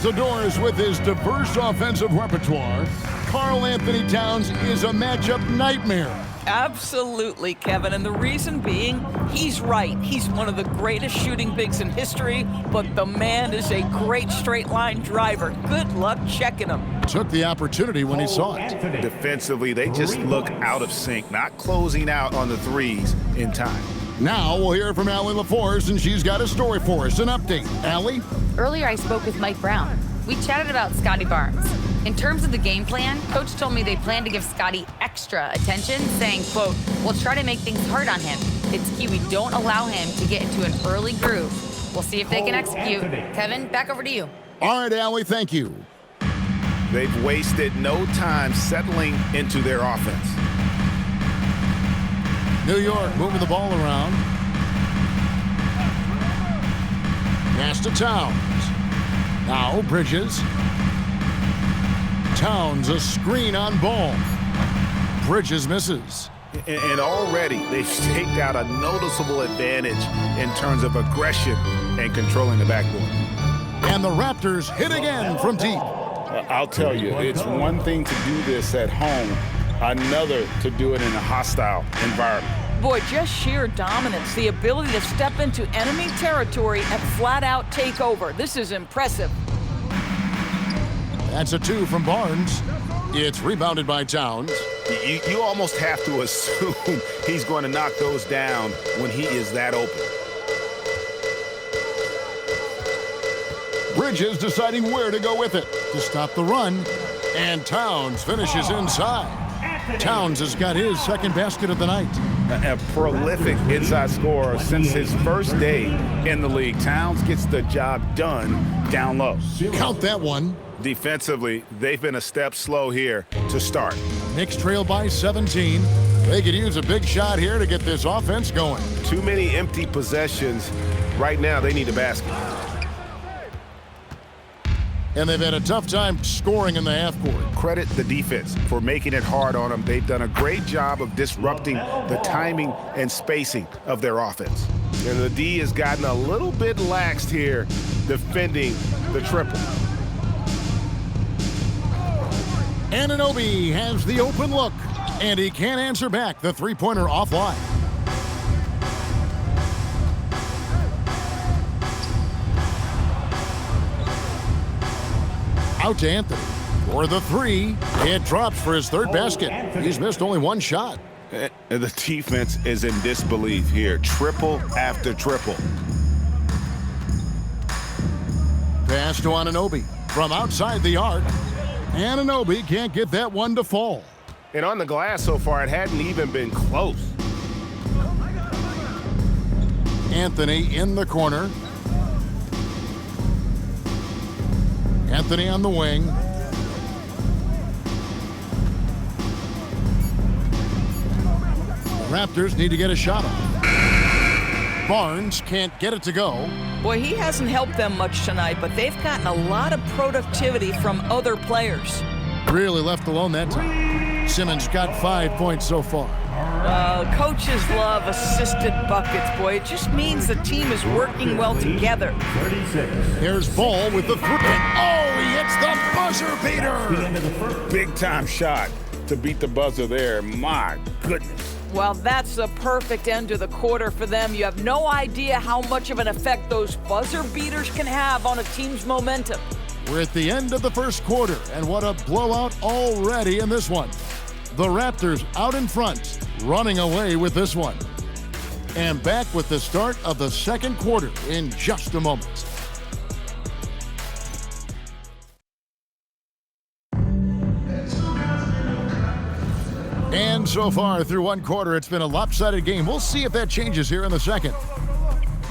The Doors with his diverse offensive repertoire. Karl Anthony Towns is a matchup nightmare. Absolutely, Kevin. And the reason being, he's right. He's one of the greatest shooting bigs in history, but the man is a great straight-line driver. Good luck checking him. Took the opportunity when he saw it. Defensively, they just look out of sync, not closing out on the threes in time. Now we'll hear from Allie LaForce, and she's got a story for us. An update. Allie? Earlier, I spoke with Mike Brown. We chatted about Scotty Barnes. In terms of the game plan, Coach told me they plan to give Scotty extra attention, saying, quote, "We'll try to make things hard on him. It's key we don't allow him to get into an early groove. We'll see if they can execute." Kevin, back over to you. All right, Allie, thank you. They've wasted no time settling into their offense. New York moving the ball around. Pass to Towns. Now Bridges. Towns a screen on Ball. Bridges misses. And already they've staked out a noticeable advantage in terms of aggression and controlling the backboard. And the Raptors hit again from deep. I'll tell you, it's one thing to do this at home, another to do it in a hostile environment. Boy, just sheer dominance, the ability to step into enemy territory and flat out take over. This is impressive. That's a 2 from Barnes. It's rebounded by Towns. You almost have to assume he's going to knock those down when he is that open. Bridges deciding where to go with it to stop the run. And Towns finishes inside. Towns has got his second basket of the night. A prolific inside scorer since his first day in the league. Towns gets the job done down low. Count that one. Defensively, they've been a step slow here to start. Knicks trail by 17. They could use a big shot here to get this offense going. Too many empty possessions. Right now, they need a basket. And they've had a tough time scoring in the half court. Credit the defense for making it hard on them. They've done a great job of disrupting the timing and spacing of their offense. And the D has gotten a little bit laxed here defending the triple. Anunoby has the open look, and he can't answer back. The three-pointer offline. Out to Anthony for the 3. It drops for his third basket. He's missed only one shot. And the defense is in disbelief here. Triple after triple. Pass to Anunoby from outside the arc. Anunoby can't get that one to fall. And on the glass so far, it hadn't even been close. Anthony in the corner. Anthony on the wing. The Raptors need to get a shot off. Barnes can't get it to go. Boy, he hasn't helped them much tonight, but they've gotten a lot of productivity from other players. Really left alone that time. Simmons got 5 points so far. Coaches love assisted buckets, boy. It just means the team is working well together. 36. Here's Ball with the 3. Oh, he hits the buzzer beater. Big time shot to beat the buzzer there. My goodness. Well, that's the perfect end to the quarter for them. You have no idea how much of an effect those buzzer beaters can have on a team's momentum. We're at the end of the first quarter, and what a blowout already in this one. The Raptors out in front, running away with this one. And back with the start of the second quarter in just a moment. And so far through one quarter, it's been a lopsided game. We'll see if that changes here in the second.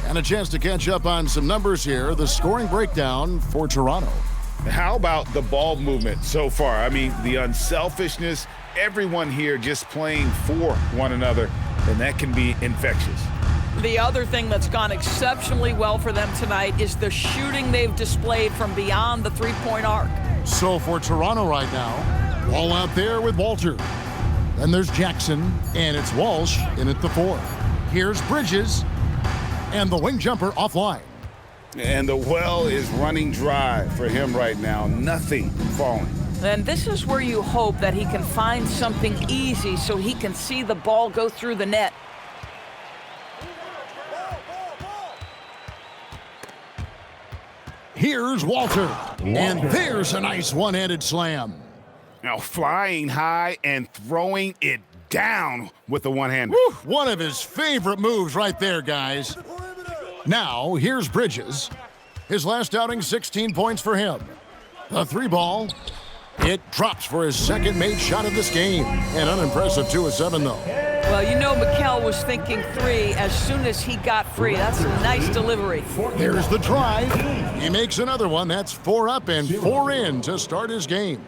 And a chance to catch up on some numbers here. The scoring breakdown for Toronto. How about the ball movement so far? I mean, the unselfishness, everyone here just playing for one another, and that can be infectious. The other thing that's gone exceptionally well for them tonight is the shooting they've displayed from beyond the three-point arc. So for Toronto right now, ball out there with Walter. Then there's Jackson, and it's Walsh in at the 4. Here's Bridges, and the wing jumper offline. And the well is running dry for him right now. Nothing falling. And this is where you hope that he can find something easy so he can see the ball go through the net. Here's Walter, and there's a nice one-handed slam. Now flying high and throwing it down with the one-hander. One of his favorite moves right there, guys. Now, here's Bridges. His last outing, 16 points for him. The 3-ball, it drops for his second made shot of this game. An unimpressive 2 of 7, though. Well, you know Mikel was thinking 3 as soon as he got free. That's a nice delivery. There's the drive. He makes another one. That's 4 up and 4 in to start his game.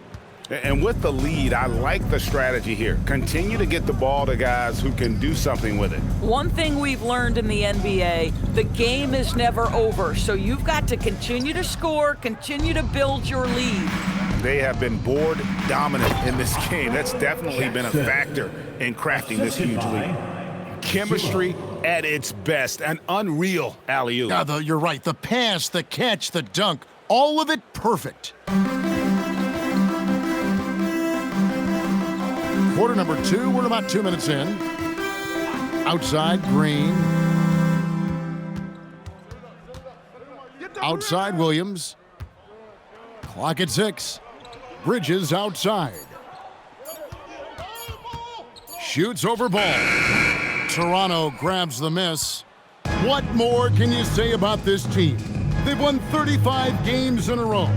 And with the lead, I like the strategy here. Continue to get the ball to guys who can do something with it. One thing we've learned in the NBA, the game is never over. So you've got to continue to score, continue to build your lead. They have been board dominant in this game. That's definitely been a factor in crafting this huge lead. Chemistry at its best. An unreal alley-oop. Yeah, you're right. The pass, the catch, the dunk, all of it perfect. Quarter number 2, we're about 2 minutes in. Outside, Green. Outside, Williams. Clock at 6. Bridges outside. Shoots over ball. Toronto grabs the miss. What more can you say about this team? They've won 35 games in a row.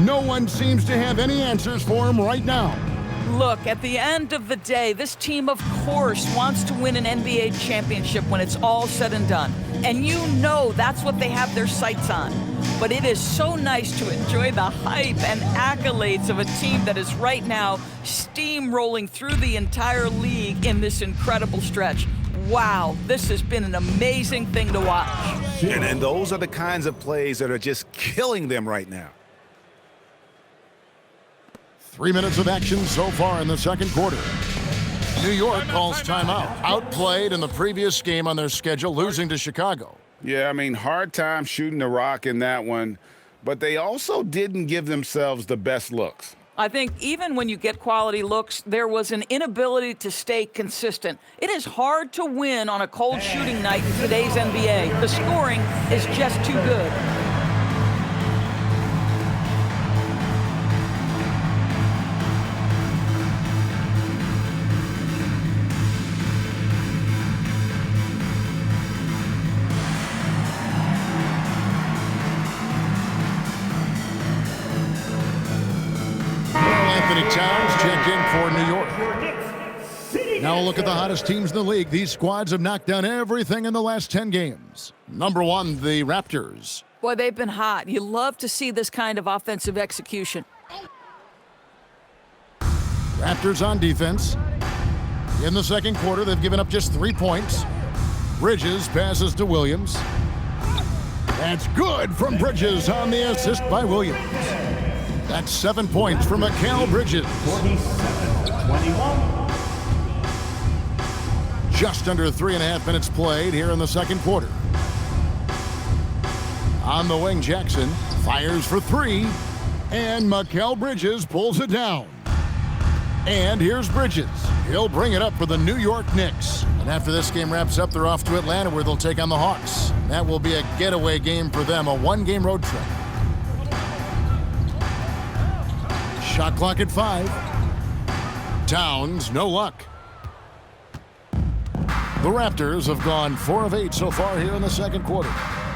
No one seems to have any answers for them right now. Look, at the end of the day, this team, of course, wants to win an NBA championship when it's all said and done. And you know that's what they have their sights on. But it is so nice to enjoy the hype and accolades of a team that is right now steamrolling through the entire league in this incredible stretch. Wow, this has been an amazing thing to watch. And those are the kinds of plays that are just killing them right now. 3 minutes of action so far in the second quarter. New York calls timeout. Outplayed in the previous game on their schedule, losing to Chicago. Yeah, I mean, hard time shooting the rock in that one, but they also didn't give themselves the best looks. I think even when you get quality looks, there was an inability to stay consistent. It is hard to win on a cold shooting night in today's NBA. The scoring is just too good. Towns checked in for New York. Now a look at the hottest teams in the league. These squads have knocked down everything in the last 10 games. Number 1, the Raptors. Boy, they've been hot. You love to see this kind of offensive execution. Raptors on defense. In the second quarter, they've given up just 3 points. Bridges passes to Williams. That's good from Bridges on the assist by Williams. That's 7 points for Mikal Bridges. 47-21. Just under 3.5 minutes played here in the second quarter. On the wing, Jackson fires for 3, and Mikal Bridges pulls it down. And here's Bridges. He'll bring it up for the New York Knicks. And after this game wraps up, they're off to Atlanta where they'll take on the Hawks. That will be a getaway game for them, a 1-game road trip. Shot clock at 5. Towns, no luck. The Raptors have gone 4 of 8 so far here in the second quarter.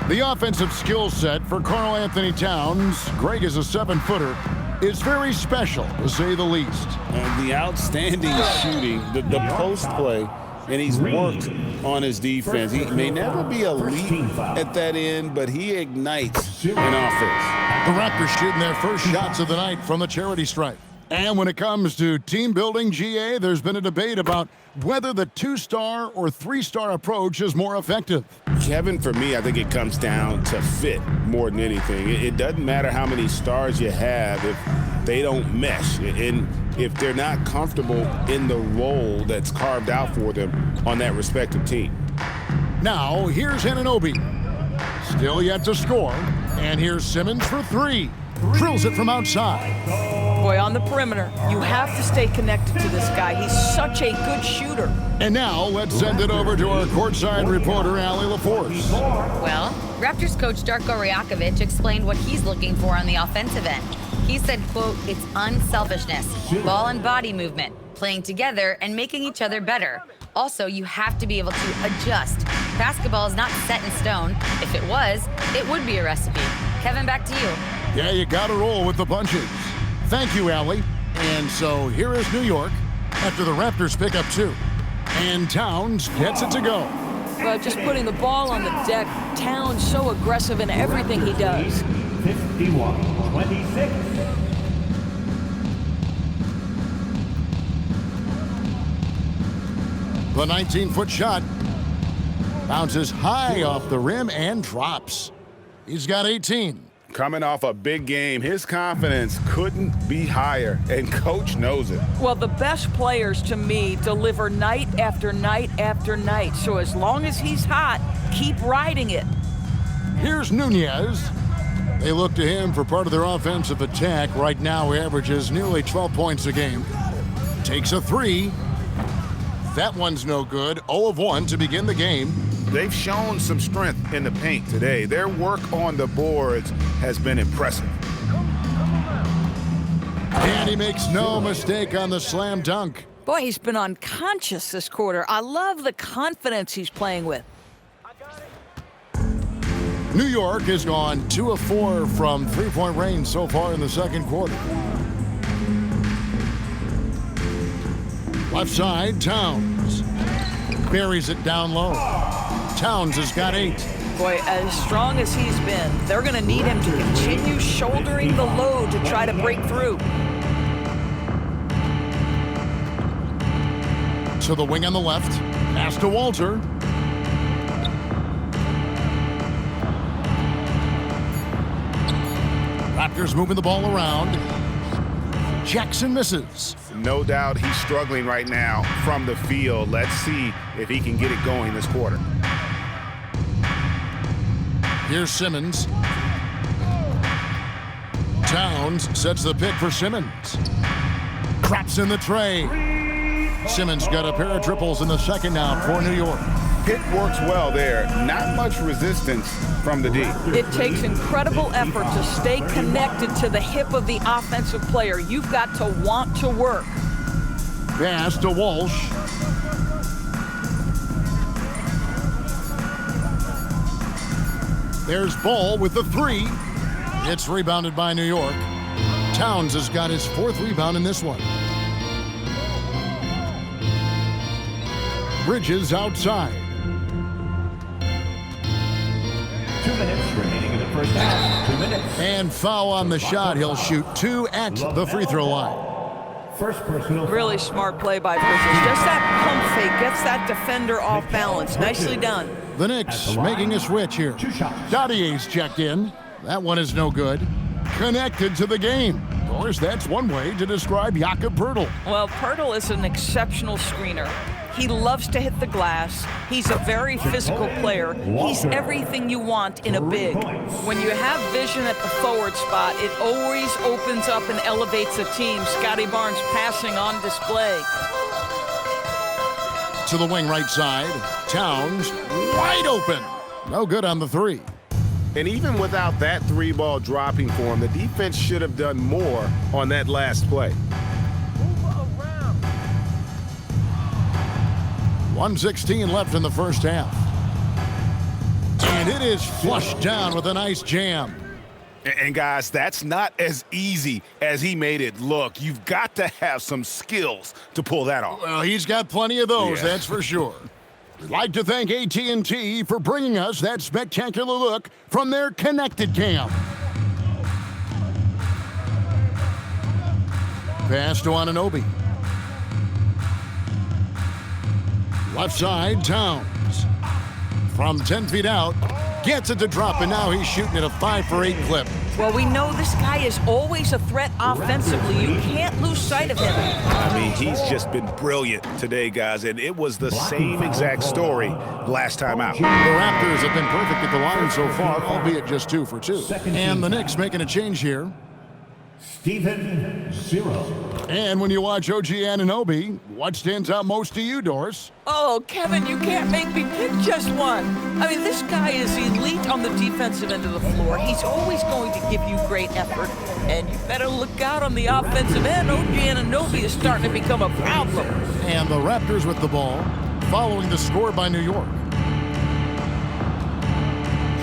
The offensive skill set for Karl Anthony Towns. Greg is a 7-footer. is very special, to say the least. And the outstanding shooting, the post play, and he's worked on his defense. He may never be elite at that end, but he ignites an offense. The Raptors shooting their first shots of the night from the charity stripe. And when it comes to team building, GA, there's been a debate about whether the 2-star or 3-star approach is more effective. Kevin, for me, I think it comes down to fit more than anything. It doesn't matter how many stars you have if they don't mesh, and if they're not comfortable in the role that's carved out for them on that respective team. Now, here's Anunoby. Still yet to score. And here's Simmons for 3. Drills it from outside. Boy, on the perimeter, you have to stay connected to this guy. He's such a good shooter. And now, let's send it over to our courtside reporter, Allie LaForce. Well, Raptors coach Darko Rajakovic explained what he's looking for on the offensive end. He said, quote, "It's unselfishness, ball and body movement, playing together and making each other better. Also, you have to be able to adjust. Basketball is not set in stone. If it was, it would be a recipe." Kevin, back to you. Yeah, you got to roll with the punches. Thank you, Allie. And so here is New York after the Raptors pick up 2. And Towns gets it to go. Well, just putting the ball on the deck, Towns so aggressive in everything he does. 51-26. The 19-foot shot bounces high off the rim and drops. He's got 18. Coming off a big game, his confidence couldn't be higher, and coach knows it. Well, the best players, to me, deliver night after night after night. So as long as he's hot, keep riding it. Here's Nunez. They look to him for part of their offensive attack. Right now, he averages nearly 12 points a game. Takes a 3. That one's no good. 0 of 1 to begin the game. They've shown some strength in the paint today. Their work on the boards has been impressive. And he makes no mistake on the slam dunk. Boy, he's been unconscious this quarter. I love the confidence he's playing with. New York has gone 2 of 4 from three-point range so far in the second quarter. Left side, Towns. Buries it down low. Towns has got 8. Boy, as strong as he's been, they're going to need him to continue shouldering the load to try to break through. To the wing on the left. Pass to Walter. Raptors moving the ball around. Jackson misses. No doubt he's struggling right now from the field. Let's see if he can get it going this quarter. Here's Simmons. Towns sets the pick for Simmons. Traps in the tray. Simmons got a pair of triples in the second now for New York. Pick works well there. Not much resistance from the D. It takes incredible effort to stay connected to the hip of the offensive player. You've got to want to work. Pass to Walsh. There's Ball with the 3. It's rebounded by New York. Towns has got his 4th rebound in this one. Bridges outside. 2 minutes remaining in the first half. 2 minutes. And foul on the shot. He'll shoot 2 at the free throw line. First personal. Really smart play by Bridges. Just that pump fake gets that defender off balance. Nicely done. The Knicks making a switch here. Dottier's checked in. That one is no good. Connected to the game. Of course, that's one way to describe Jakob Poeltl. Well, Poeltl is an exceptional screener. He loves to hit the glass. He's a very physical player. He's everything you want in a big. When you have vision at the forward spot, it always opens up and elevates a team. Scotty Barnes passing on display. To the wing right side. Towns wide open. No good on the 3. And even without that 3-ball dropping for him, the defense should have done more on that last play. 1:16 left in the first half. And it is flushed down with a nice jam. And guys, that's not as easy as he made it look. You've got to have some skills to pull that off. Well, he's got plenty of those, that's for sure. We'd like to thank AT&T for bringing us that spectacular look from their Connected Cam. Pass to Anunoby. Left side, Towns. From 10 feet out, gets it to drop, and now he's shooting at a 5-for-8 clip. Well, we know this guy is always a threat offensively. You can't lose sight of him. I mean, he's just been brilliant today, guys, and it was the same exact story last time out. The Raptors have been perfect at the line so far, albeit just 2 for 2. And the Knicks making a change here. Steven 0. And when you watch OG Anunoby, what stands out most to you, Doris? Oh, Kevin, you can't make me pick just one. I mean, this guy is elite on the defensive end of the floor. He's always going to give you great effort. And you better look out on the offensive end. OG Anunoby is starting to become a problem. And the Raptors with the ball, following the score by New York.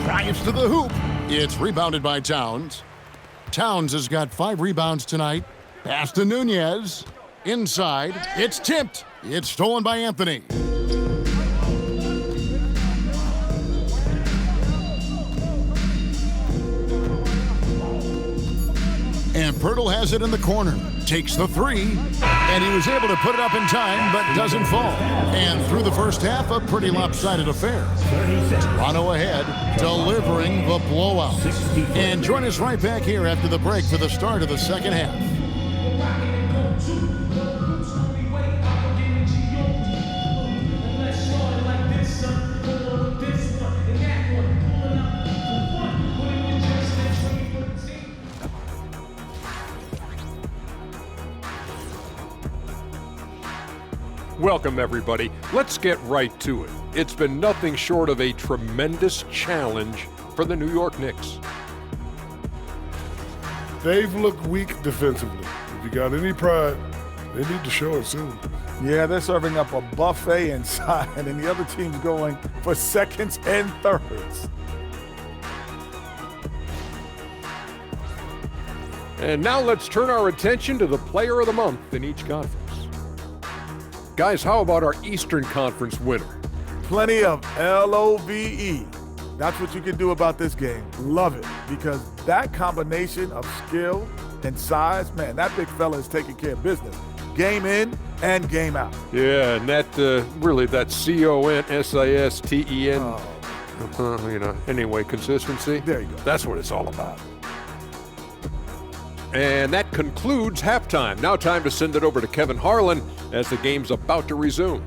Drives to the hoop. It's rebounded by Towns. Towns has got 5 rebounds tonight. Pass to Nunez. Inside. It's tipped. It's stolen by Anthony. And Pirtle has it in the corner. Takes the 3. And he was able to put it up in time, but doesn't fall. And through the first half, a pretty lopsided affair. Toronto ahead, delivering the blowout. And join us right back here after the break for the start of the second half. Welcome, everybody. Let's get right to it. It's been nothing short of a tremendous challenge for the New York Knicks. They've looked weak defensively. If you got any pride, they need to show it soon. Yeah, they're serving up a buffet inside, and the other team's going for seconds and thirds. And now let's turn our attention to the player of the month in each conference. Guys, how about our Eastern Conference winner? Plenty of LOVE. That's what you can do about this game. Love it, because that combination of skill and size, man, that big fella is taking care of business. Game in and game out. Yeah, and that really that CONSISTEN. Anyway, consistency. There you go. That's what it's all about. And that concludes halftime. Now time to send it over to Kevin Harlan as the game's about to resume.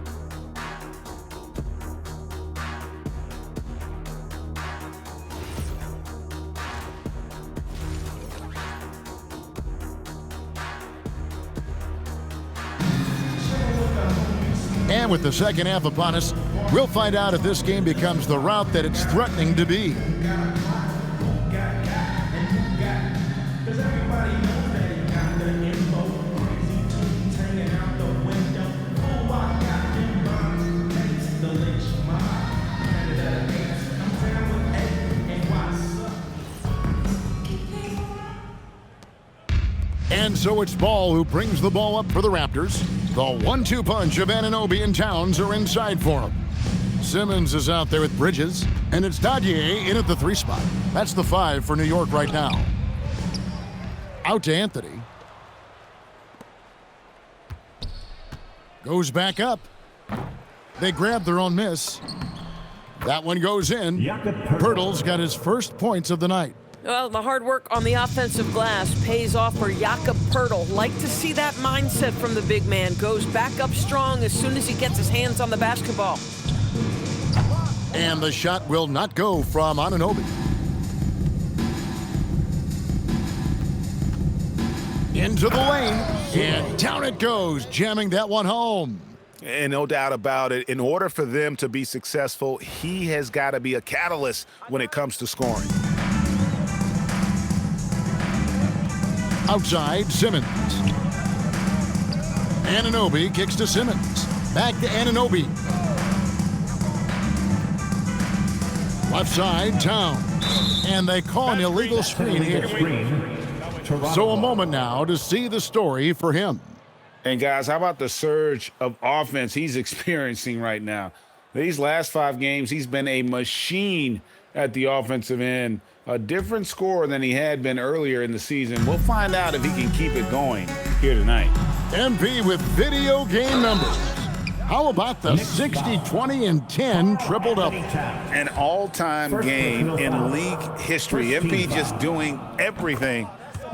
And with the second half upon us, we'll find out if this game becomes the route that it's threatening to be. And so it's Ball who brings the ball up for the Raptors. The 1-2 punch of Anunoby and Towns are inside for him. Simmons is out there with Bridges, and it's Dadier in at the 3 spot. That's the 5 for New York right now. Out to Anthony. Goes back up. They grab their own miss. That one goes in. Pirtle's got his first points of the night. Well, the hard work on the offensive glass pays off for Jakob Pirtle. Like to see that mindset from the big man. Goes back up strong as soon as he gets his hands on the basketball. And the shot will not go from Anunoby. Into the lane, and down it goes, jamming that one home. And no doubt about it, in order for them to be successful, he has got to be a catalyst when it comes to scoring. Outside, Simmons. Anunoby kicks to Simmons. Back to Anunoby. Left side, Towns. And they call an illegal screen here. So a moment now to see the story for him. And guys, how about the surge of offense he's experiencing right now? These last 5 games, he's been a machine at the offensive end. A different scorer than he had been earlier in the season. We'll find out if he can keep it going here tonight. MP with video game numbers. How about the 60, 20, and 10 triple-double? An all-time game in league history. MP just doing everything.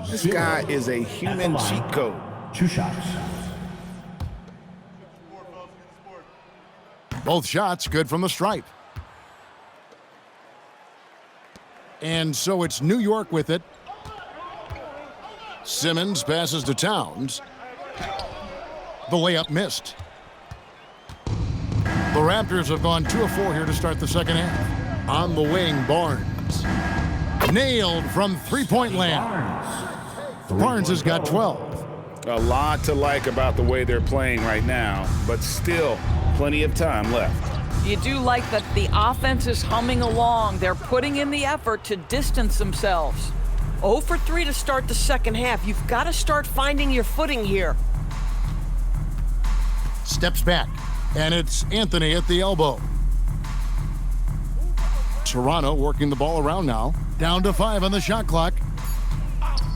This guy is a human cheat code. 2 shots. Both shots good from the stripe. And so it's New York with it. Simmons passes to Towns. The layup missed. The Raptors have gone 2 of 4 here to start the second half. On the wing, Barnes. Nailed from three-point land. Barnes has got 12. A lot to like about the way they're playing right now, but still plenty of time left. You do like that the offense is humming along. They're putting in the effort to distance themselves. 0 for 3 to start the second half. You've got to start finding your footing here. Steps back, and it's Anthony at the elbow. Toronto working the ball around now. Down to 5 on the shot clock.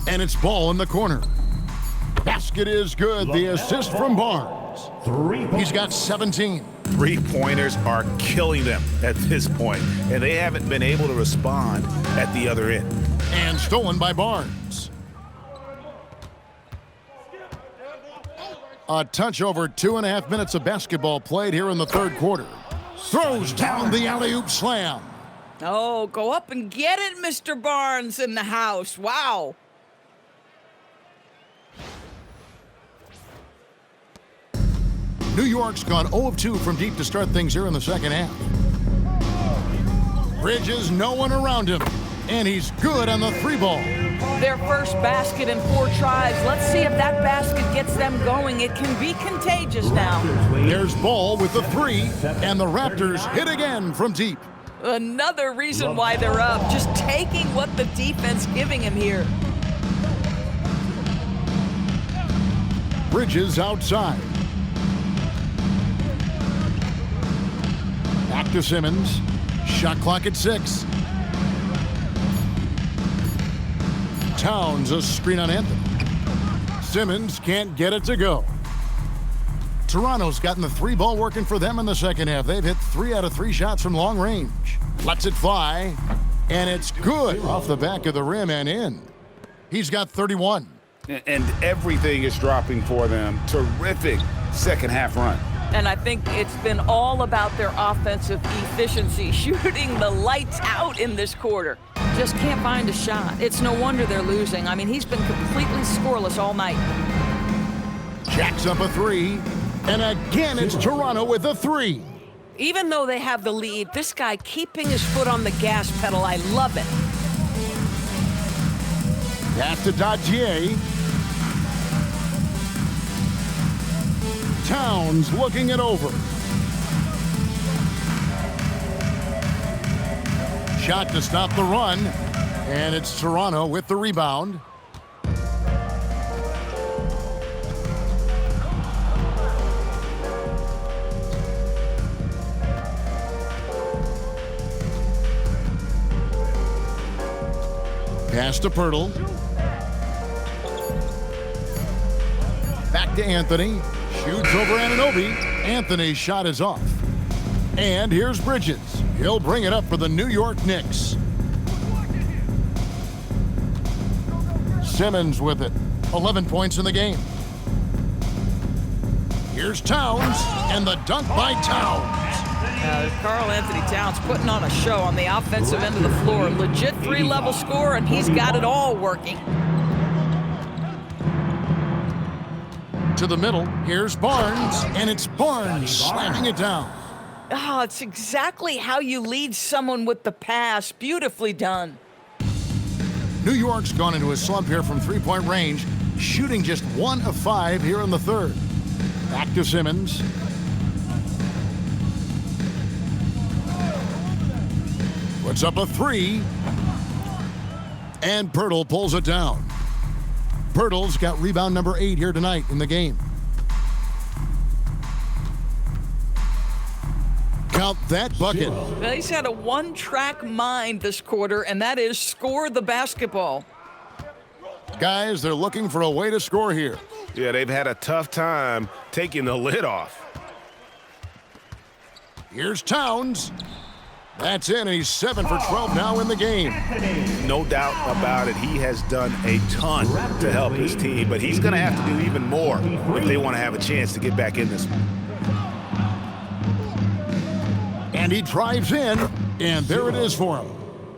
And it's Ball in the corner. Basket is good. The assist from Barnes. He's got 17. 3-pointers are killing them at this point, and they haven't been able to respond at the other end. And stolen by Barnes. A touch over 2.5 minutes of basketball played here in the third quarter. Throws down the alley-oop slam. Oh, go up and get it, Mr. Barnes in the house. Wow. New York's gone 0 of 2 from deep to start things here in the second half. Bridges, no one around him, and he's good on the 3-ball. Their first basket in 4 tries. Let's see if that basket gets them going. It can be contagious now. There's Ball with the 3, and the Raptors hit again from deep. Another reason why they're up, just taking what the defense giving him here. Bridges outside. Back to Simmons. Shot clock at 6. Towns, a screen on Anthony. Simmons can't get it to go. Toronto's gotten the 3-ball working for them in the second half. They've hit 3 out of 3 shots from long range. Lets it fly, and it's good off the back of the rim and in. He's got 31. And everything is dropping for them. Terrific second half run. And I think it's been all about their offensive efficiency, shooting the lights out in this quarter. Just can't find a shot. It's no wonder they're losing. I mean, he's been completely scoreless all night. Jacks up a 3, and again it's Toronto with a 3. Even though they have the lead, this guy keeping his foot on the gas pedal, I love it. Pass to Dadier. Towns looking it over. Shot to stop the run, and it's Toronto with the rebound. Pass to Pirtle. Back to Anthony. Shoots over Anunoby. Anthony's shot is off. And here's Bridges. He'll bring it up for the New York Knicks. Simmons with it. 11 points in the game. Here's Towns, and the dunk by Towns. Karl Anthony Towns putting on a show on the offensive end of the floor. Legit 3-level score, and he's got it all working. To the middle, here's Barnes, and it's Barnes slamming it down. Oh, it's exactly how you lead someone with the pass. Beautifully done. New York's gone into a slump here from 3-point range, shooting just 1 of 5 here in the third. Back to Simmons. Puts up a 3. And Pirtle pulls it down. Pirtle's got rebound number 8 here tonight in the game. Count that bucket. Well, he's had a one-track mind this quarter, and that is score the basketball. Guys, they're looking for a way to score here. Yeah, they've had a tough time taking the lid off. Here's Towns. That's in, and he's 7 for 12 now in the game. No doubt about it. He has done a ton to help his team, but he's going to have to do even more if they want to have a chance to get back in this one. And he drives in, and there it is for him.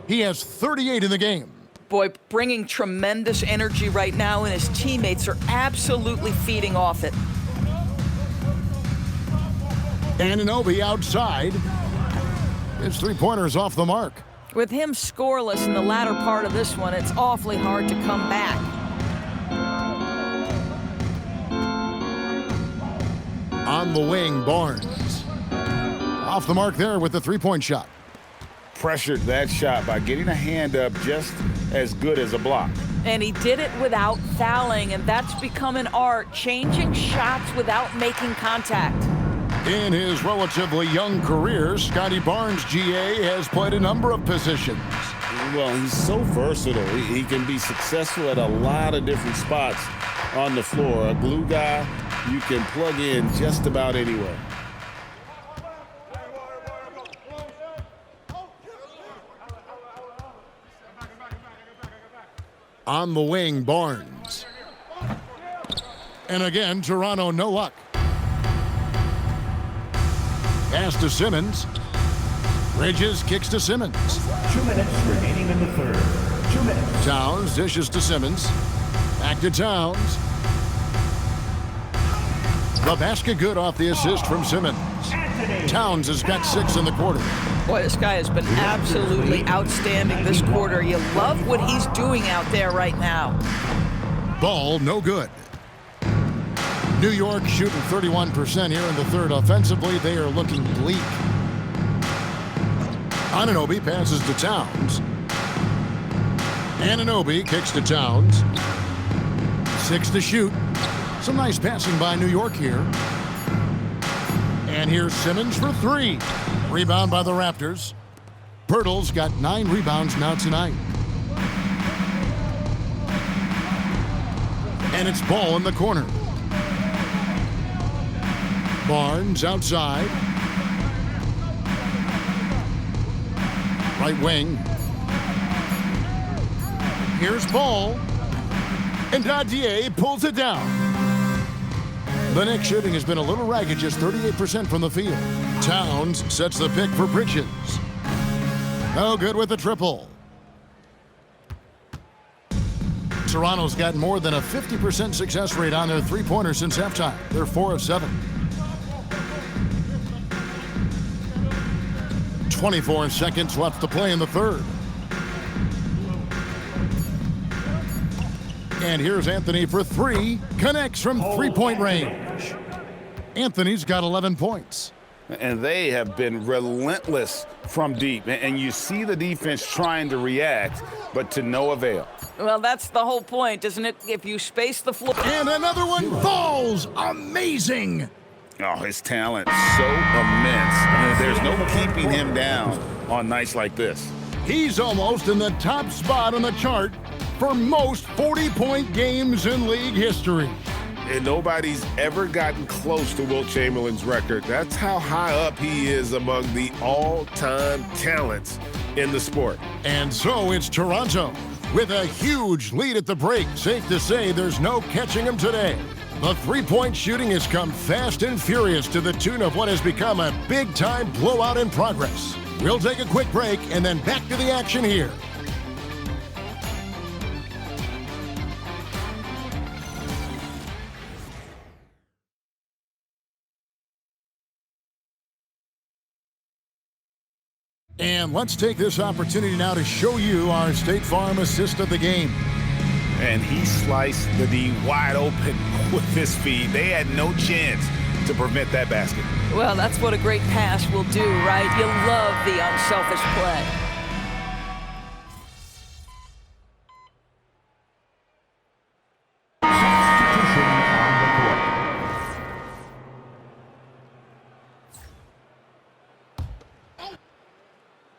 He has 38 in the game. Boy, bringing tremendous energy right now, and his teammates are absolutely feeding off it. Anunoby outside. His three-pointer's off the mark. With him scoreless in the latter part of this one, it's awfully hard to come back. On the wing, Barnes. Off the mark there with the three-point shot. Pressured that shot by getting a hand up just as good as a block. And he did it without fouling, and that's become an art, changing shots without making contact. In his relatively young career, Scotty Barnes, GA, has played a number of positions. Well, he's so versatile. He can be successful at a lot of different spots on the floor. A glue guy you can plug in just about anywhere. On the wing, Barnes. And again, Toronto, no luck. Pass to Simmons. Bridges kicks to Simmons. 2 minutes remaining in the third. 2 minutes. Towns dishes to Simmons. Back to Towns. The basket good off the assist from Simmons. Towns has got 6 in the quarter. Boy, this guy has been absolutely outstanding this quarter. You love what he's doing out there right now. Ball no good. New York shooting 31% here in the third. Offensively, they are looking bleak. Anunoby passes to Towns. Anunoby kicks to Towns. 6 to shoot. Some nice passing by New York here. And here's Simmons for 3. Rebound by the Raptors. Pirtle's got 9 rebounds now tonight. And it's Ball in the corner. Barnes outside. Right wing. Here's Ball. And Dadier pulls it down. The Knicks shooting has been a little ragged, just 38% from the field. Towns sets the pick for Bridges. No good with the triple. Toronto's got more than a 50% success rate on their three-pointer since halftime. They're 4 of 7. 24 seconds left to play in the third. And here's Anthony for 3. Connects from three-point range. Anthony's got 11 points. And they have been relentless from deep. And you see the defense trying to react, but to no avail. Well, that's the whole point, isn't it? If you space the floor. And another one falls. Amazing. Oh, his talent so immense. There's no keeping him down on nights like this. He's almost in the top spot on the chart for most 40-point games in league history. And nobody's ever gotten close to Wilt Chamberlain's record. That's how high up he is among the all-time talents in the sport. And so it's Toronto with a huge lead at the break. Safe to say there's no catching him today. The three-point shooting has come fast and furious to the tune of what has become a big-time blowout in progress. We'll take a quick break and then back to the action here. And let's take this opportunity now to show you our State Farm assist of the game. And he sliced the D wide open with his feet. They had no chance to prevent that basket. Well, that's what a great pass will do, right? You love the unselfish play.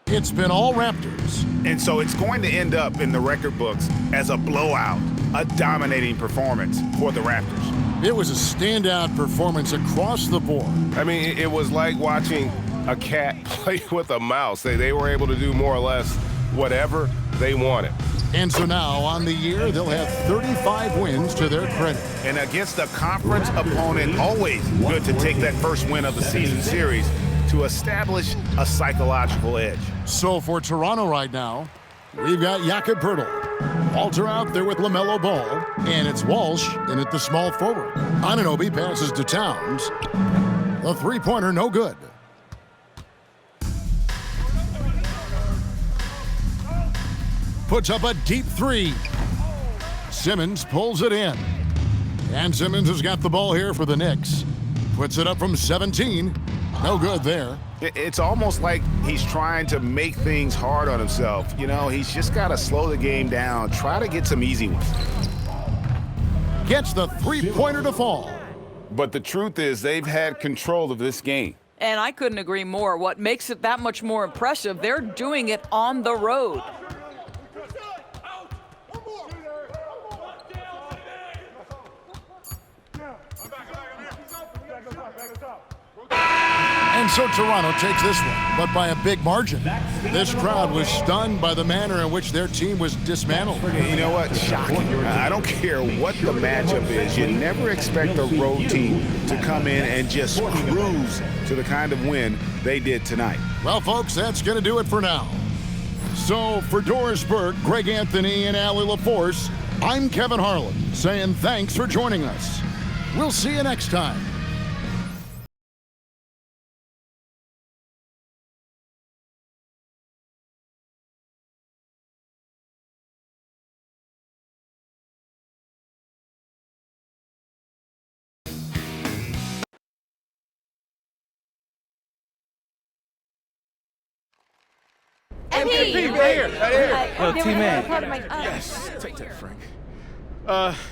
It's been all Raptors. And so it's going to end up in the record books as a blowout, a dominating performance for the Raptors. It was a standout performance across the board. I mean, it was like watching a cat play with a mouse. They were able to do more or less whatever they wanted. And so now, on the year, they'll have 35 wins to their credit. And against a conference opponent, always good to take that first win of the season series to establish a psychological edge. So for Toronto right now, we've got Jakob Poeltl. Walter out there with LaMelo Ball, and it's Walsh in at the small forward. Anunoby passes to Towns. The three-pointer no good. Puts up a deep three. Simmons pulls it in. And Simmons has got the ball here for the Knicks. Puts it up from 17. No good there. It's almost like he's trying to make things hard on himself. You know, he's just got to slow the game down, try to get some easy ones. Gets the three-pointer to fall. But the truth is they've had control of this game. And I couldn't agree more. What makes it that much more impressive, they're doing it on the road. And so Toronto takes this one, but by a big margin. This crowd was stunned by the manner in which their team was dismantled. You know what? Shocking. I don't care what the matchup is. You never expect a road team to come in and just cruise to the kind of win they did tonight. Well, folks, that's going to do it for now. So for Doris Burke, Greg Anthony, and Allie LaForce, I'm Kevin Harlan saying thanks for joining us. We'll see you next time. MP, right here. Yo, T-Man. Yes, take that, Frank.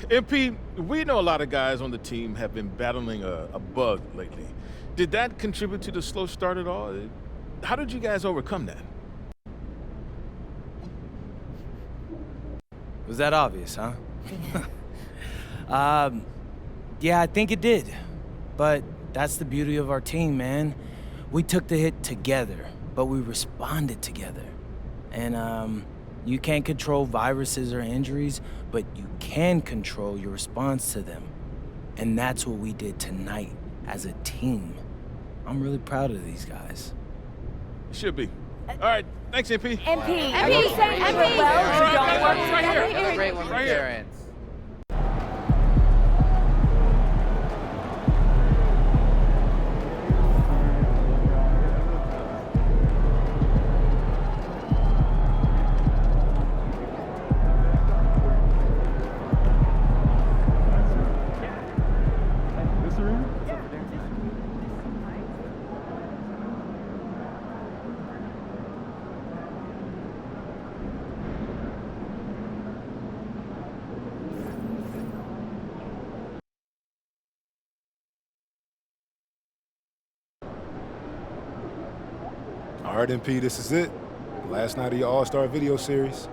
MP, we know a lot of guys on the team have been battling a bug lately. Did that contribute to the slow start at all? How did you guys overcome that? Was that obvious, huh? Yeah, I think it did. But that's the beauty of our team, man. We took the hit together, but we responded together. And you can't control viruses or injuries, but you can control your response to them. And that's what we did tonight as a team. I'm really proud of these guys. Should be. All right, thanks, MP. MP, are you saying MP? Well, don't work right here. together? Great one, Right here. All right, MP, this is it. Last night of your All-Star video series.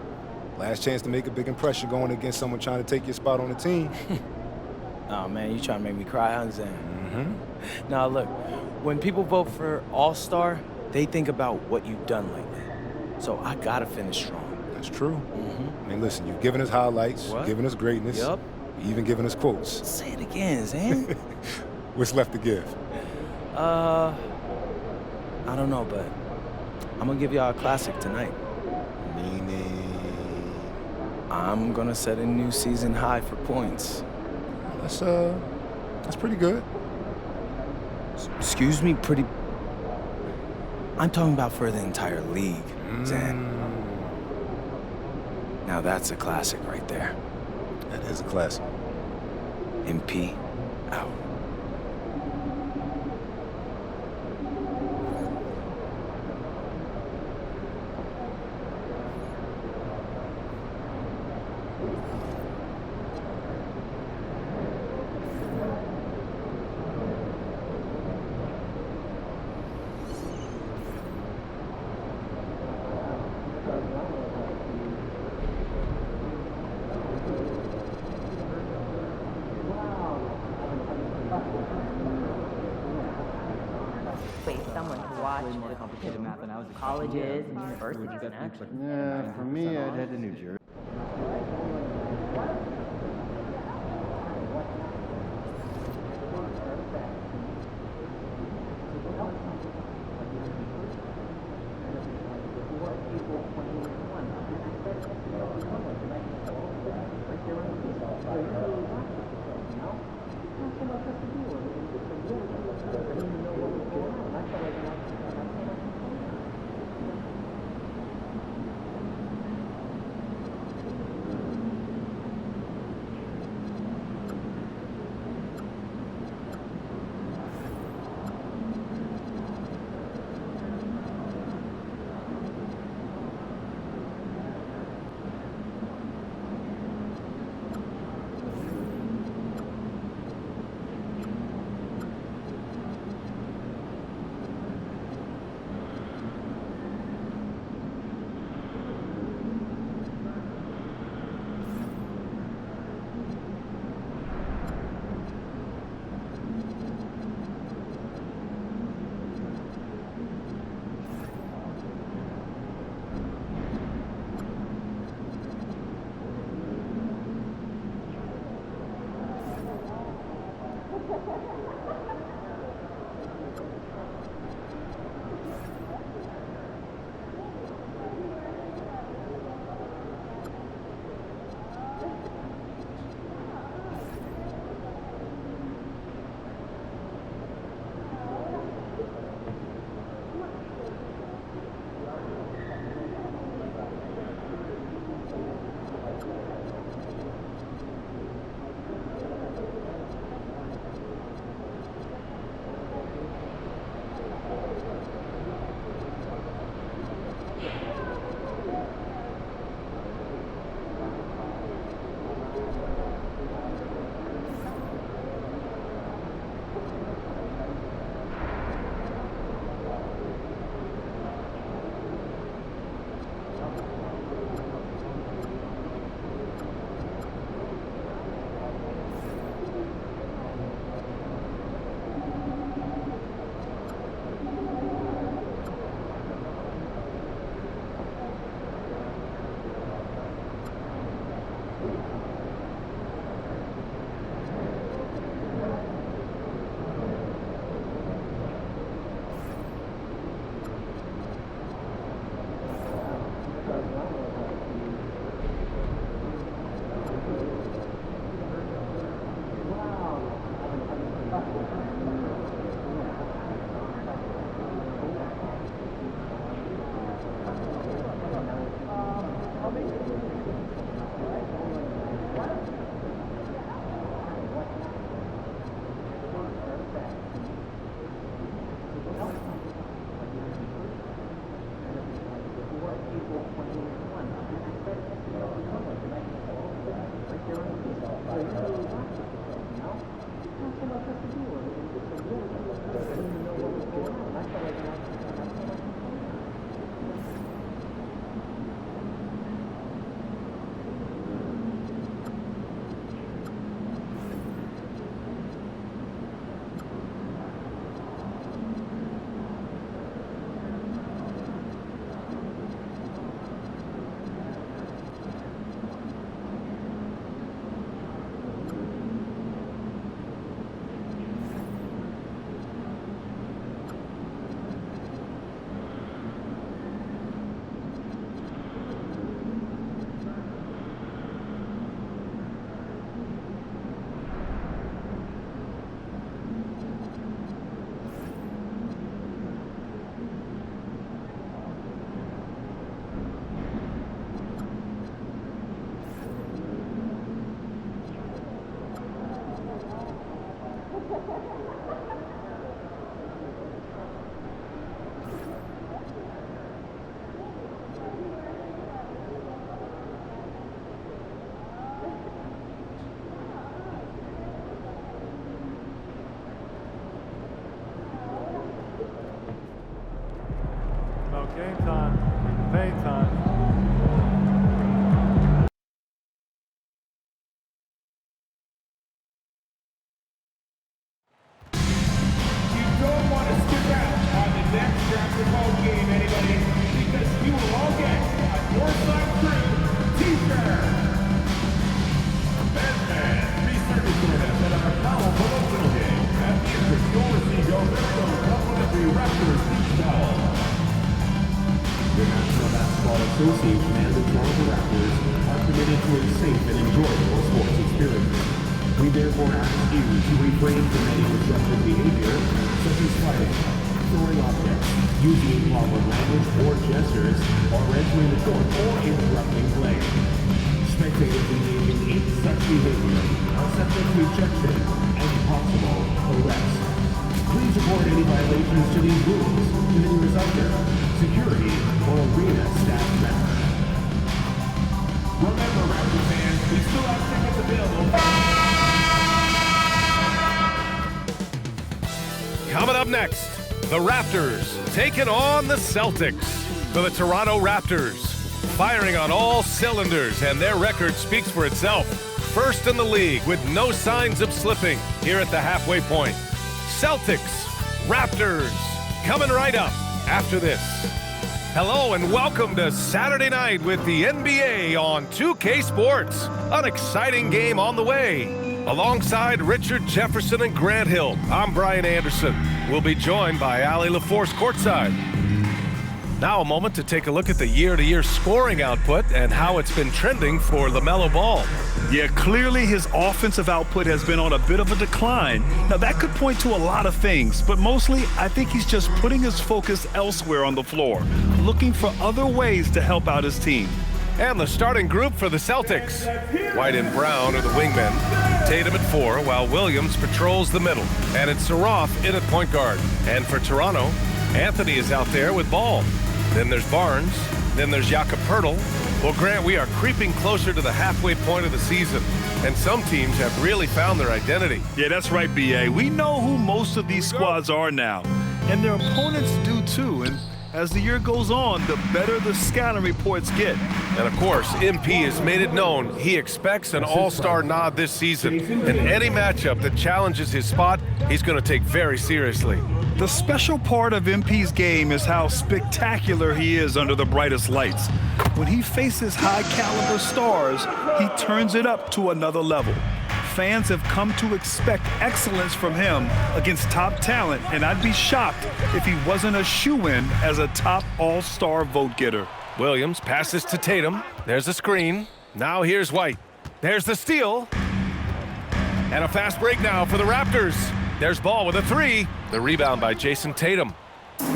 Last chance to make a big impression going against someone trying to take your spot on the team. Oh, man, you trying to make me cry, huh, Zan? Now, look, when people vote for All-Star, they think about what you've done lately. So I gotta finish strong. That's true. I mean, listen, you've given us highlights, given us greatness, even given us quotes. Say it again, Zan. What's left to give? I don't know, but I'm gonna give y'all a classic tonight. Meaning? I'm gonna set a new season high for points. That's pretty good. Excuse me, pretty... I'm talking about for the entire league, Zan. Now that's a classic right there. That is a classic. MP, out. Wait, someone to watch more complicated math than I was colleges and universities in action. Yeah, for me, I'd head to New Jersey. Game time, paint time. You don't want to skip out next draft ball game, anybody, because you will all get a Northside Crew t-shirt. Batman, research join us at our Powell promotional game. At the entrance, you'll receive your very own complimentary Raptors beach towel. The National Basketball Association and the Toronto Raptors are committed to a safe and enjoyable sports experience. We therefore ask you to refrain from any disruptive behavior, such as fighting, throwing objects, using improper language or gestures, or entering the court or interrupting play. Spectators engaging in such behavior are subject to ejection and possible arrest. Please report any violations to these rules to the nearest usher, security, or arena staff member. Remember, Raptor fans, we still have tickets available. Coming up next, the Raptors taking on the Celtics. For the Toronto Raptors, firing on all cylinders, and their record speaks for itself. First in the league with no signs of slipping here at the halfway point. Celtics, Raptors, coming right up after this. Hello and welcome to Saturday night with the NBA on 2K Sports. An exciting game on the way. Alongside Richard Jefferson and Grant Hill, I'm Brian Anderson. We'll be joined by Allie LaForce courtside. Now a moment to take a look at the year-to-year scoring output and how it's been trending for LaMelo Ball. Yeah, clearly his offensive output has been on a bit of a decline. Now that could point to a lot of things, but mostly I think he's just putting his focus elsewhere on the floor, looking for other ways to help out his team. And the starting group for the Celtics. White and Brown are the wingmen. Tatum at 4, while Williams patrols the middle. And it's Saroff in at point guard. And for Toronto, Anthony is out there with Ball. Then there's Barnes. Then there's Jakob Poeltl. Well, Grant, we are creeping closer to the halfway point of the season. And some teams have really found their identity. Yeah, that's right, B.A. We know who most of these squads are now. And their opponents do too. And as the year goes on, the better the scouting reports get. And of course, MP has made it known he expects an all-star nod this season. And any matchup that challenges his spot, he's going to take very seriously. The special part of MP's game is how spectacular he is under the brightest lights. When he faces high-caliber stars, he turns it up to another level. Fans have come to expect excellence from him against top talent, and I'd be shocked if he wasn't a shoo-in as a top all-star vote getter. Williams passes to Tatum. There's a screen. Now here's White. There's the steal. And a fast break now for the Raptors. There's Ball with a 3. The rebound by Jason Tatum. To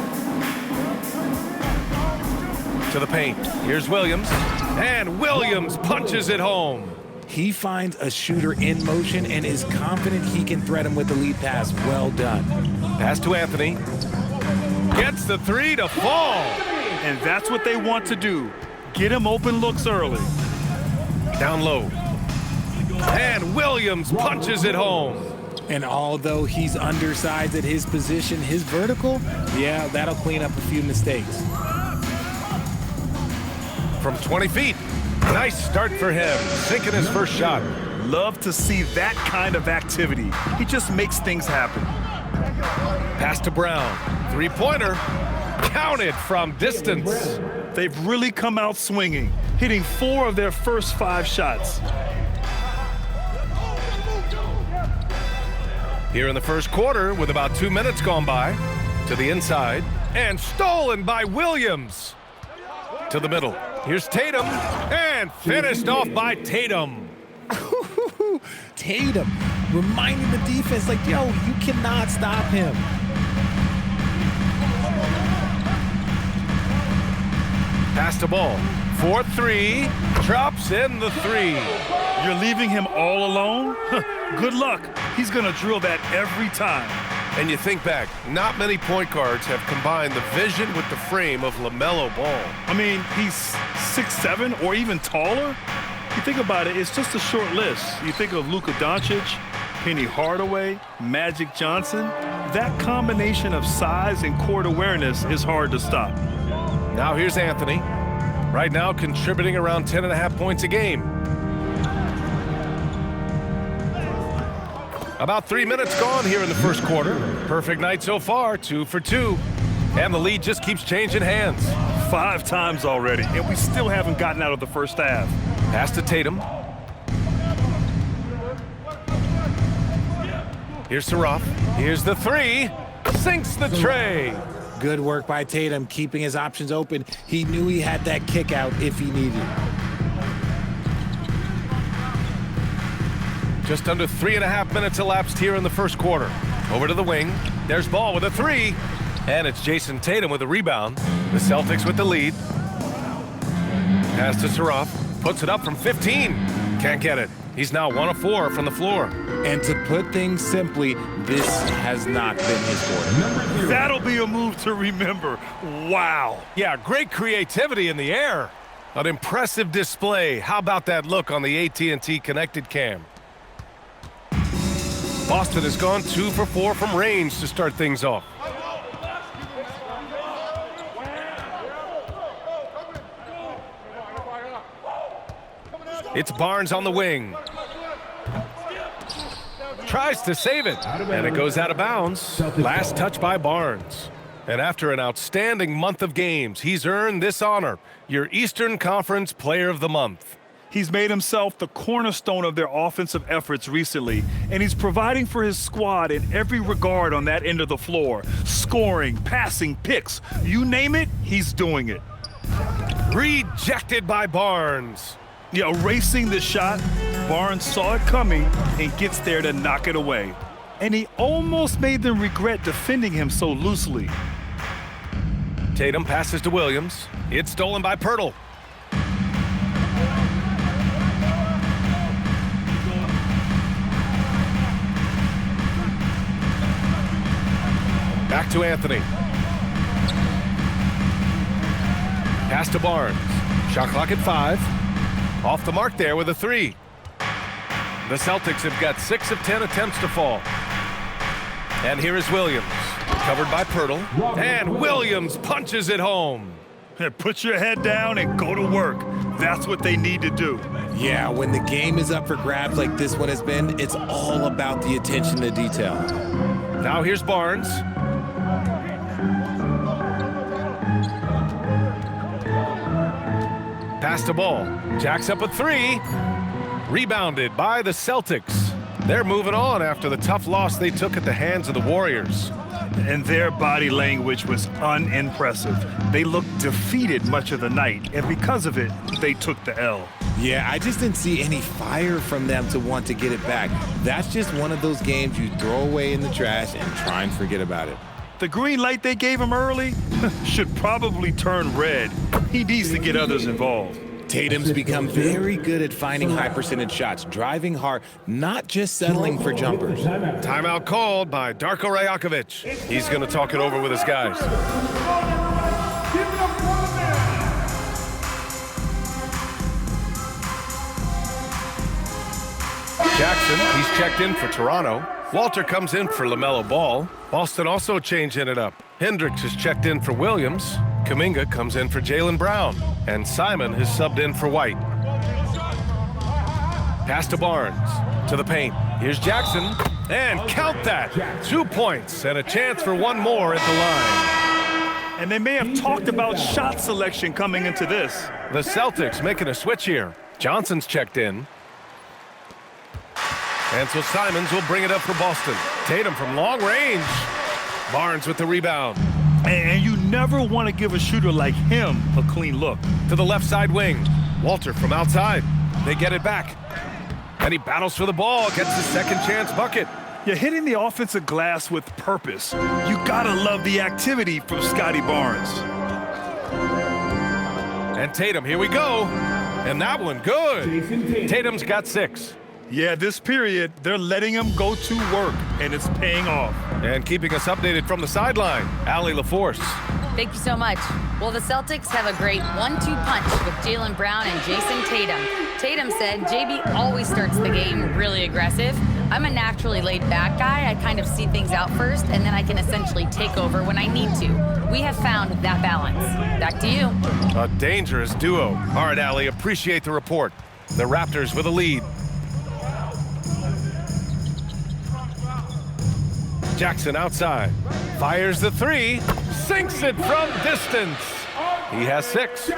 the paint. Here's Williams. And Williams punches it home. He finds a shooter in motion and is confident he can threat him with the lead pass. Well done. Pass to Anthony. Gets the 3 to fall. And that's what they want to do. Get him open looks early. Down low. And Williams punches it home. And although he's undersized at his position, his vertical, yeah, that'll clean up a few mistakes. From 20 feet. Nice start for him, sinking his first shot. Love to see that kind of activity. He just makes things happen. Pass to Brown. Three-pointer. Counted from distance. They've really come out swinging, hitting 4 of their first 5 shots. Here in the first quarter, with about 2 minutes gone by, to the inside, and stolen by Williams. To the middle. Here's Tatum, and finished off by Tatum. Tatum reminding the defense, like, yo, you cannot stop him. Pass the ball. 4-3, drops in the 3. You're leaving him all alone? Good luck. He's gonna drill that every time. And you think back, not many point guards have combined the vision with the frame of LaMelo Ball. I mean, he's 6'7" or even taller. You think about it, it's just a short list. You think of Luka Doncic, Penny Hardaway, Magic Johnson. That combination of size and court awareness is hard to stop. Now here's Anthony. Right now contributing around 10.5 points a game. About 3 minutes gone here in the first quarter. Perfect night so far, 2 for 2. And the lead just keeps changing hands. 5 times already, and we still haven't gotten out of the first half. Pass to Tatum. Here's Saraf. Here's the 3. Sinks the tray. Good work by Tatum, keeping his options open. He knew he had that kick out if he needed it. Just under 3.5 minutes elapsed here in the first quarter. Over to the wing. There's Ball with a 3. And it's Jason Tatum with a rebound. The Celtics with the lead. Pass to Saraf. Puts it up from 15. Can't get it. He's now 1 of 4 from the floor. And to put things simply, this has not been his quarter. That'll be a move to remember. Wow. Yeah, great creativity in the air. An impressive display. How about that look on the AT&T connected cam? Boston has gone 2 for 4 from range to start things off. It's Barnes on the wing. Tries to save it, and it goes out of bounds. Last touch by Barnes. And after an outstanding month of games, he's earned this honor, your Eastern Conference Player of the Month. He's made himself the cornerstone of their offensive efforts recently, and he's providing for his squad in every regard on that end of the floor. Scoring, passing, picks, you name it, he's doing it. Rejected by Barnes. Yeah, erasing the shot, Barnes saw it coming and gets there to knock it away. And he almost made them regret defending him so loosely. Tatum passes to Williams. It's stolen by Pirtle. Back to Anthony. Pass to Barnes. Shot clock at 5. Off the mark there with a 3. The Celtics have got 6 of 10 attempts to fall. And here is Williams. Covered by Pirtle. And Williams punches it home. Put your head down and go to work. That's what they need to do. Yeah, when the game is up for grabs like this one has been, it's all about the attention to detail. Now here's Barnes. Pass to Ball. Jacks up a 3. Rebounded by the Celtics. They're moving on after the tough loss they took at the hands of the Warriors. And their body language was unimpressive. They looked defeated much of the night, and because of it, they took the L. Yeah, I just didn't see any fire from them to want to get it back. That's just one of those games you throw away in the trash and try and forget about it. The green light they gave him early should probably turn red. He needs to get others involved. Tatum's become very good at finding high percentage shots, driving hard, not just settling for jumpers. Timeout called by Darko Rajakovic. He's going to talk it over with his guys. Jackson, he's checked in for Toronto. Walter comes in for LaMelo Ball. Boston also changing it up. Hendricks is checked in for Williams. Kuminga comes in for Jaylen Brown. And Simon is subbed in for White. Pass to Barnes. To the paint. Here's Jackson. And count that. 2 points and a chance for one more at the line. And they may have talked about shot selection coming into this. The Celtics making a switch here. Johnson's checked in. And so Simons will bring it up for Boston. Tatum from long range. Barnes with the rebound. And you never want to give a shooter like him a clean look. To the left side wing. Walter from outside. They get it back. And he battles for the ball. Gets the second chance bucket. You're hitting the offensive glass with purpose. You gotta love the activity from Scotty Barnes. And Tatum, here we go. And that one, good. Tatum's got 6. Yeah, this period, they're letting him go to work, and it's paying off. And keeping us updated from the sideline, Allie LaForce. Thank you so much. Well, the Celtics have a great 1-2 punch with Jaylen Brown and Jason Tatum. Tatum said, JB always starts the game really aggressive. I'm a naturally laid-back guy. I kind of see things out first, and then I can essentially take over when I need to. We have found that balance. Back to you. A dangerous duo. All right, Allie, appreciate the report. The Raptors with a lead. Jackson outside. Fires the 3. sinks it from distance. He has 6.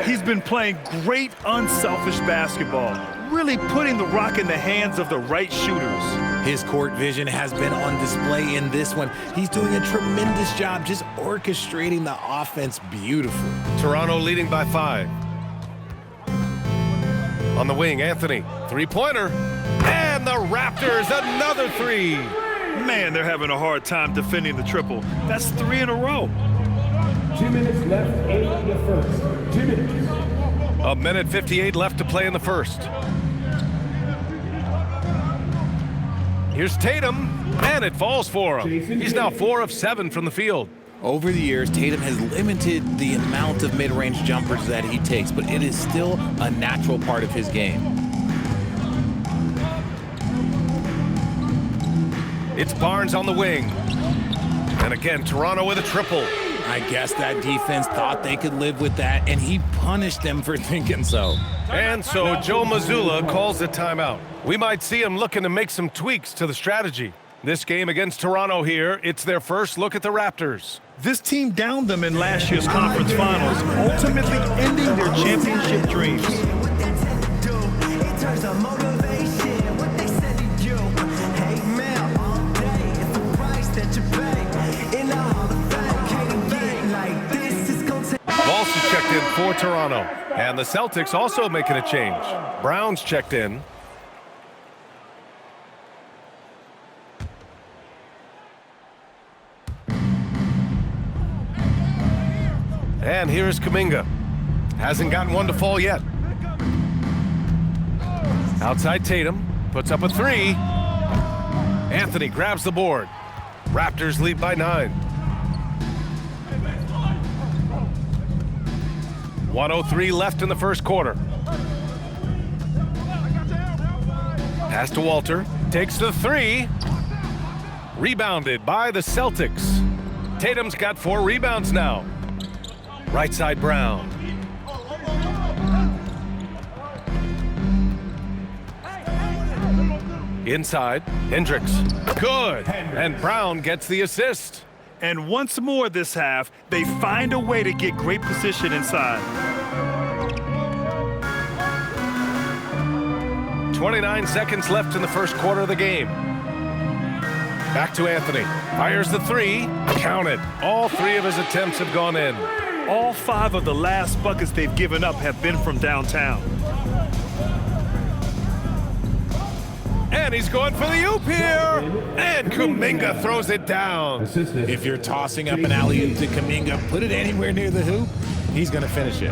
He's been playing great unselfish basketball, really putting the rock in the hands of the right shooters. His court vision has been on display in this one. He's doing a tremendous job just orchestrating the offense beautifully. Toronto leading by 5. On the wing, Anthony, three-pointer, and the Raptors another 3. Man, they're having a hard time defending the triple. That's 3 in a row. 2 minutes left in the first. 2 minutes. A minute 58 left to play in the first. Here's Tatum, and it falls for him. He's now 4 of 7 from the field. Over the years, Tatum has limited the amount of mid-range jumpers that he takes, but it is still a natural part of his game. It's Barnes on the wing. And again, Toronto with a triple. I guess that defense thought they could live with that, and he punished them for thinking so. And so Joe Mazzulla calls a timeout. We might see him looking to make some tweaks to the strategy. This game against Toronto here, it's their first look at the Raptors. This team downed them in last year's conference finals, ultimately ending their championship dreams. Walsh checked in for Toronto. And the Celtics also making a change. Brown's checked in. And here's Kuminga. Hasn't gotten one to fall yet. Outside Tatum. Puts up a 3. Anthony grabs the board. Raptors lead by 9. 1:03 left in the first quarter. Pass to Walter. Takes the 3. Rebounded by the Celtics. Tatum's got 4 rebounds now. Right side Brown. Inside, Hendricks. Good. And Brown gets the assist. And once more this half, they find a way to get great position inside. 29 seconds left in the first quarter of the game. Back to Anthony. Fires the 3. Counted. All 3 of his attempts have gone in. All 5 of the last buckets they've given up have been from downtown. And he's going for the oop here. And Kuminga throws it down. If you're tossing up an alley-oop to Kuminga, put it anywhere near the hoop, he's going to finish it.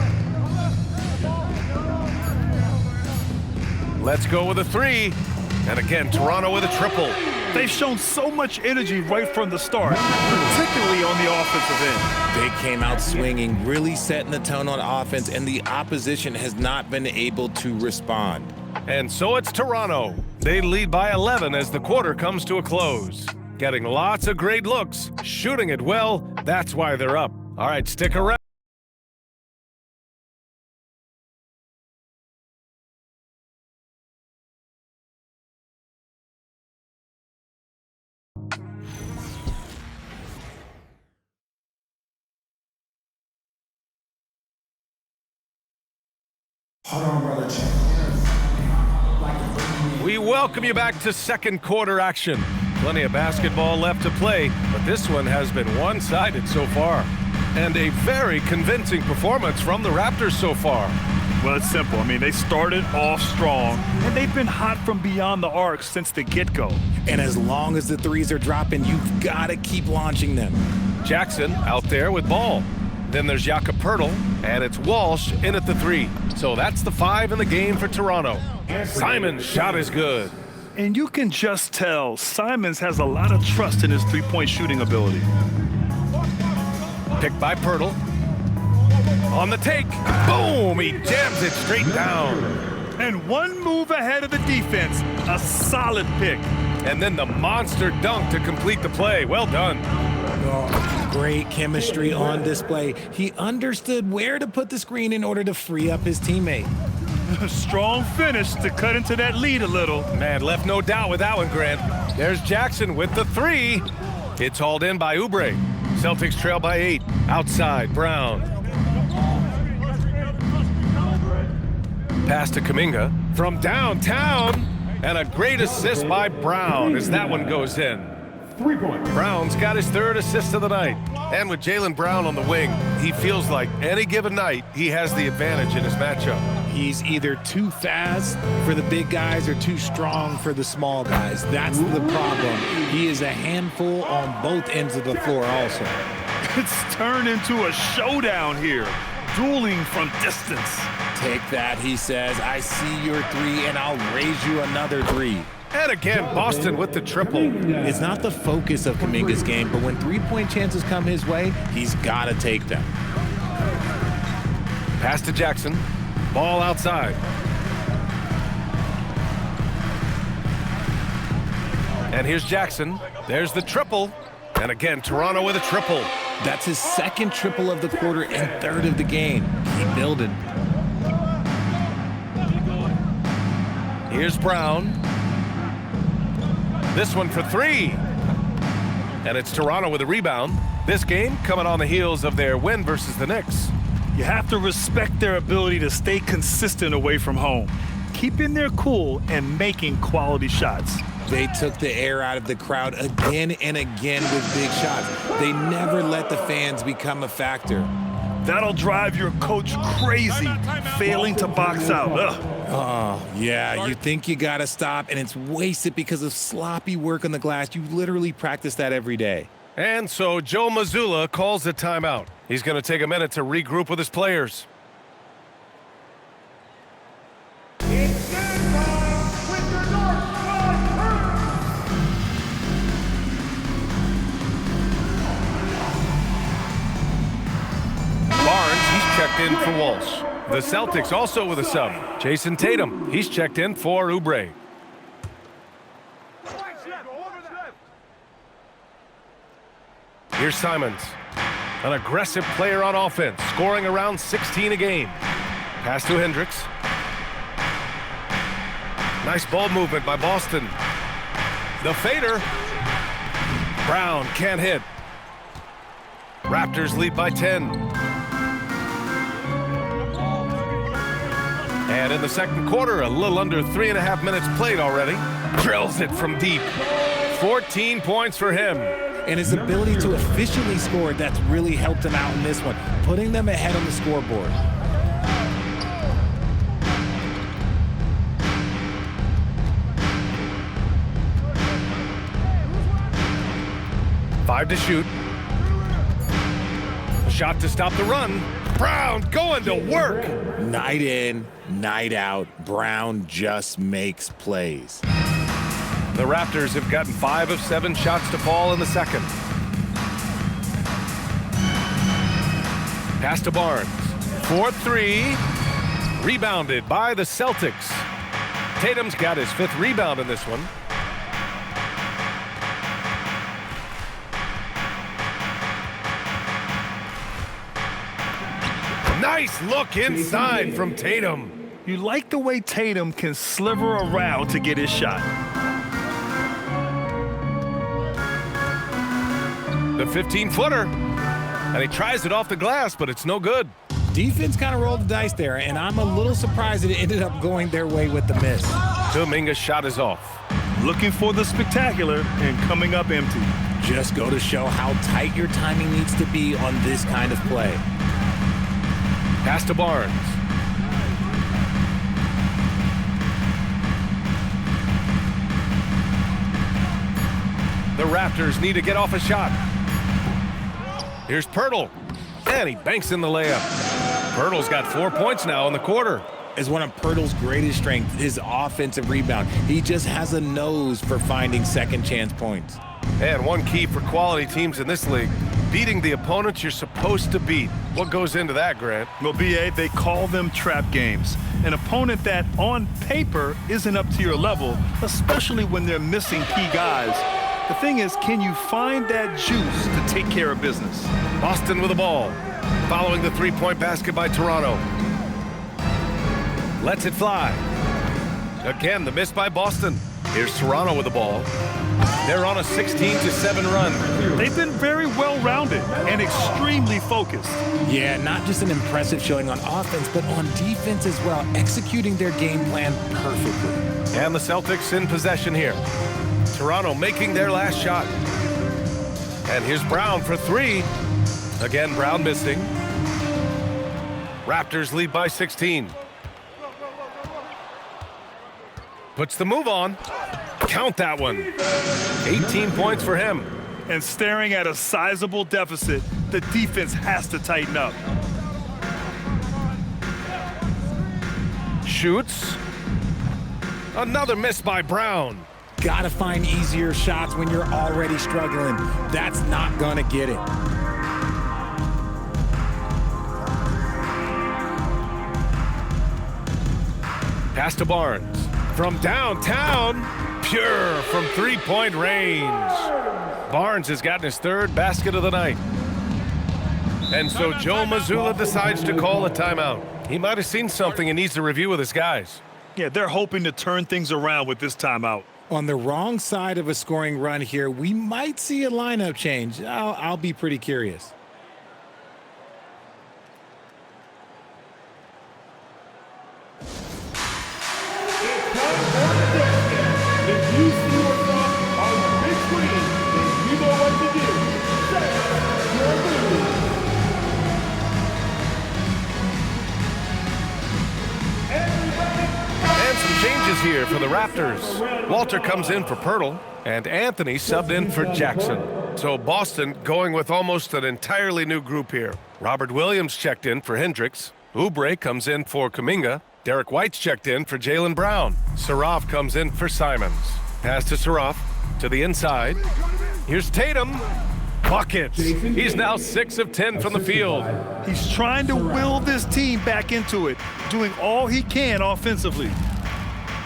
Let's go with a 3. And again, Toronto with a triple. They've shown so much energy right from the start, particularly on the offensive end. They came out swinging, really setting the tone on offense, and the opposition has not been able to respond. And so it's Toronto. They lead by 11 as the quarter comes to a close. Getting lots of great looks, shooting it well, that's why they're up. All right, stick around. Hold on, brother. We welcome you back to second quarter action. Plenty of basketball left to play, but this one has been one-sided so far. And a very convincing performance from the Raptors so far. Well, it's simple. I mean, they started off strong, and they've been hot from beyond the arc since the get-go. And as long as the threes are dropping, you've got to keep launching them. Jackson out there with ball. Then there's Jakob Poeltl, and it's Walsh in at the 3. So that's the 5 in the game for Toronto. Simon's shot is good. And you can just tell Simons has a lot of trust in his three-point shooting ability. Picked by Poeltl. On the take. Boom! He jams it straight down. And one move ahead of the defense. A solid pick. And then the monster dunk to complete the play. Well done. Oh, great chemistry on display. He understood where to put the screen in order to free up his teammate. A strong finish to cut into that lead a little. Man, left no doubt with that one, Grant. There's Jackson with the 3. It's hauled in by Oubre. Celtics trail by 8. Outside, Brown. Pass to Kuminga from downtown. And a great assist by Brown as that one goes in. 3 points. Brown's got his 3rd assist of the night. And with Jaylen Brown on the wing, he feels like any given night he has the advantage in his matchup. He's either too fast for the big guys or too strong for the small guys. That's the problem. He is a handful on both ends of the floor also. It's turned into a showdown here. Dueling from distance. Take that, he says. I see your 3, and I'll raise you another 3. And again, Boston with the triple. It's not the focus of Kuminga's game, but when 3-point chances come his way, he's got to take them. Pass to Jackson. Ball outside. And here's Jackson. There's the triple. And again, Toronto with a triple. That's his 2nd triple of the quarter and 3rd of the game. Keep building. Here's Brown. This one for 3. And it's Toronto with a rebound. This game coming on the heels of their win versus the Knicks. You have to respect their ability to stay consistent away from home, keeping their cool and making quality shots. They took the air out of the crowd again and again with big shots. They never let the fans become a factor. That'll drive your coach crazy, failing to box out. Ugh. Oh, yeah, you think you got to stop, and it's wasted because of sloppy work on the glass. You literally practice that every day. And so Joe Mazzulla calls a timeout. He's going to take a minute to regroup with his players. Barnes, he's checked in for Walsh. The Celtics also with a sub. Jason Tatum, he's checked in for Oubre. Here's Simons, an aggressive player on offense, scoring around 16 a game. Pass to Hendricks. Nice ball movement by Boston. The fader. Brown can't hit. Raptors lead by 10. And in the second quarter, a little under 3.5 minutes played already. Drills it from deep. 14 points for him. And his ability to efficiently score, that's really helped him out in this one, putting them ahead on the scoreboard. Five to shoot. A shot to stop the run. Brown going to work. Night in, night out, Brown just makes plays. The Raptors have gotten 5 of 7 shots to fall in the second. Pass to Barnes. 4-3. Rebounded by the Celtics. Tatum's got his 5th rebound in this one. Nice look inside from Tatum. You like the way Tatum can sliver around to get his shot. The 15-footer. And he tries it off the glass, but it's no good. Defense kind of rolled the dice there, and I'm a little surprised that it ended up going their way with the miss. Kuminga's shot is off. Looking for the spectacular and coming up empty. Just go to show how tight your timing needs to be on this kind of play. Pass to Barnes. The Raptors need to get off a shot. Here's Pirtle. And he banks in the layup. Pirtle's got 4 points now in the quarter. Is one of Pirtle's greatest strengths, his offensive rebound. He just has a nose for finding second chance points. And one key for quality teams in this league, beating the opponents you're supposed to beat. What goes into that, Grant? Well, B.A., they call them trap games. An opponent that, on paper, isn't up to your level, especially when they're missing key guys. The thing is, can you find that juice to take care of business? Boston with the ball, following the three-point basket by Toronto. Lets it fly. Again, the miss by Boston. Here's Toronto with the ball. They're on a 16-7 run. They've been very well-rounded and extremely focused. Yeah, not just an impressive showing on offense, but on defense as well, executing their game plan perfectly. And the Celtics in possession here. Toronto making their last shot. And here's Brown for three. Again, Brown missing. Raptors lead by 16. Puts the move on. Count that one. 18 points for him. And staring at a sizable deficit, the defense has to tighten up. Shoots. Another miss by Brown. Gotta find easier shots when you're already struggling. That's not gonna get it. Pass to Barnes. From downtown, pure from three-point range. Barnes has gotten his third basket of the night. And so Joe Mazzulla decides to call a timeout. He might have seen something and needs to review with his guys. Yeah, they're hoping to turn things around with this timeout. On the wrong side of a scoring run here, we might see a lineup change. I'll be pretty curious. If you see yourself on the big screen, then you know what to do. Set your move. And some changes here for the Raptors. Walter comes in for Pirtle, and Anthony subbed in for Jackson. So Boston going with almost an entirely new group here. Robert Williams checked in for Hendricks. Oubre comes in for Kuminga. Derek White's checked in for Jaylen Brown. Saraf comes in for Simons. Pass to Saraf to the inside. Here's Tatum. Buckets. He's now 6 of 10 from the field. He's trying to will this team back into it, doing all he can offensively.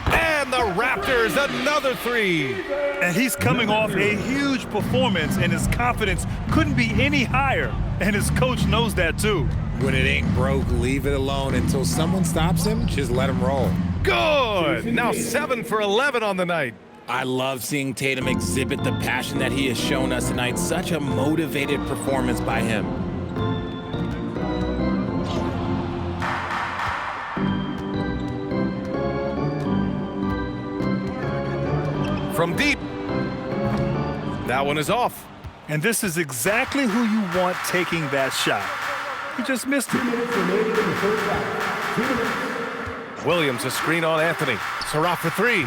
And the Raptors, another three. And he's coming off a huge performance, and his confidence couldn't be any higher. And his coach knows that too. When it ain't broke, leave it alone until someone stops him. Just let him roll. Good. Now 7 for 11 on the night. I love seeing Tatum exhibit the passion that he has shown us tonight. Such a motivated performance by him. From deep. That one is off. And this is exactly who you want taking that shot. He just missed it. Williams a screen on Anthony. Saraf for three.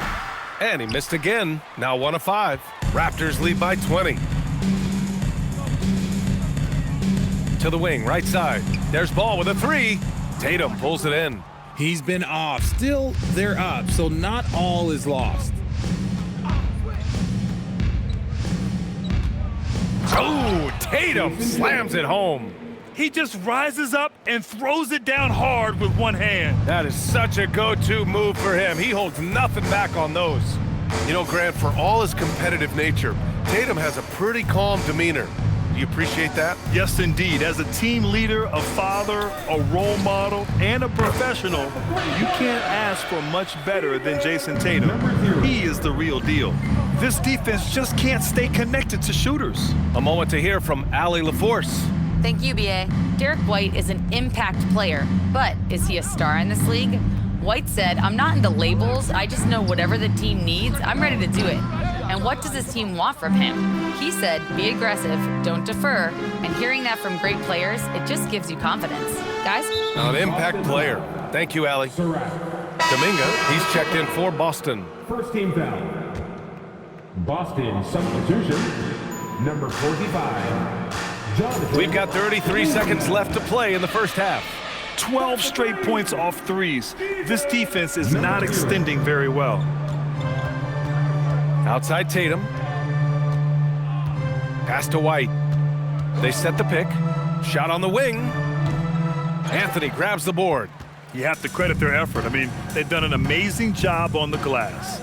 And he missed again. Now 1 of 5. Raptors lead by 20. To the wing, right side. There's Ball with a three. Tatum pulls it in. He's been off. Still, they're up, so not all is lost. Oh, Tatum slams it home. He just rises up and throws it down hard with one hand. That is such a go-to move for him. He holds nothing back on those. You know, Grant, for all his competitive nature, Tatum has a pretty calm demeanor. Do you appreciate that? Yes, indeed. As a team leader, a father, a role model, and a professional, you can't ask for much better than Jason Tatum. He is the real deal. This defense just can't stay connected to shooters. A moment to hear from Allie LaForce. Thank you, B.A. Derek White is an impact player, but is he a star in this league? White said, "I'm not into labels. I just know whatever the team needs, I'm ready to do it. And what does his team want from him?" He said, "Be aggressive, don't defer." And hearing that from great players, it just gives you confidence. Guys? An impact player. Thank you, Allie. Kuminga, he's checked in for Boston. First team foul. Boston substitution, number 45. We've got 33 seconds left to play in the first half. 12 straight points off threes. This defense is not extending very well. Outside Tatum. Pass to White. They set the pick. Shot on the wing. Anthony grabs the board. You have to credit their effort. I mean, they've done an amazing job on the glass.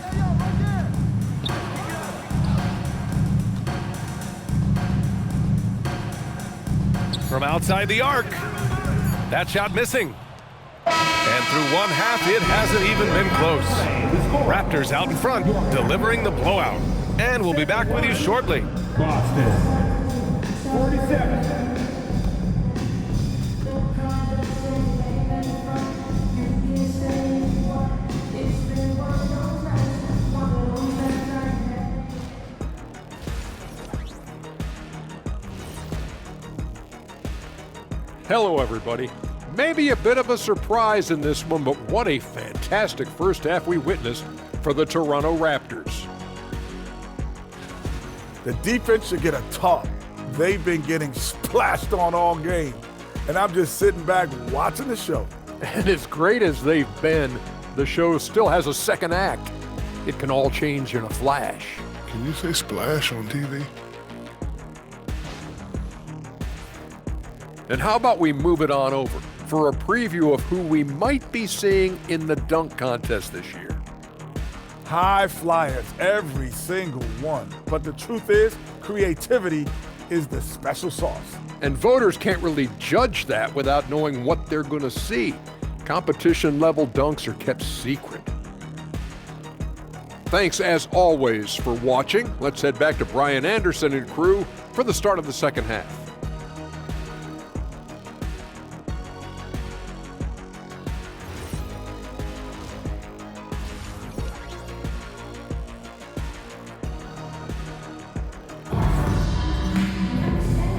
From outside the arc. That shot missing. And through one half, it hasn't even been close. Raptors out in front, delivering the blowout. And we'll be back with you shortly. Boston, 47. Hello, everybody. Maybe a bit of a surprise in this one, but what a fantastic first half we witnessed for the Toronto Raptors. The defense should get a talk. They've been getting splashed on all game, and I'm just sitting back watching the show. And as great as they've been, the show still has a second act. It can all change in a flash. Can you say splash on TV? And how about we move it on over for a preview of who we might be seeing in the dunk contest this year. High flyers, every single one. But the truth is, creativity is the special sauce. And voters can't really judge that without knowing what they're going to see. Competition-level dunks are kept secret. Thanks, as always, for watching. Let's head back to Brian Anderson and crew for the start of the second half.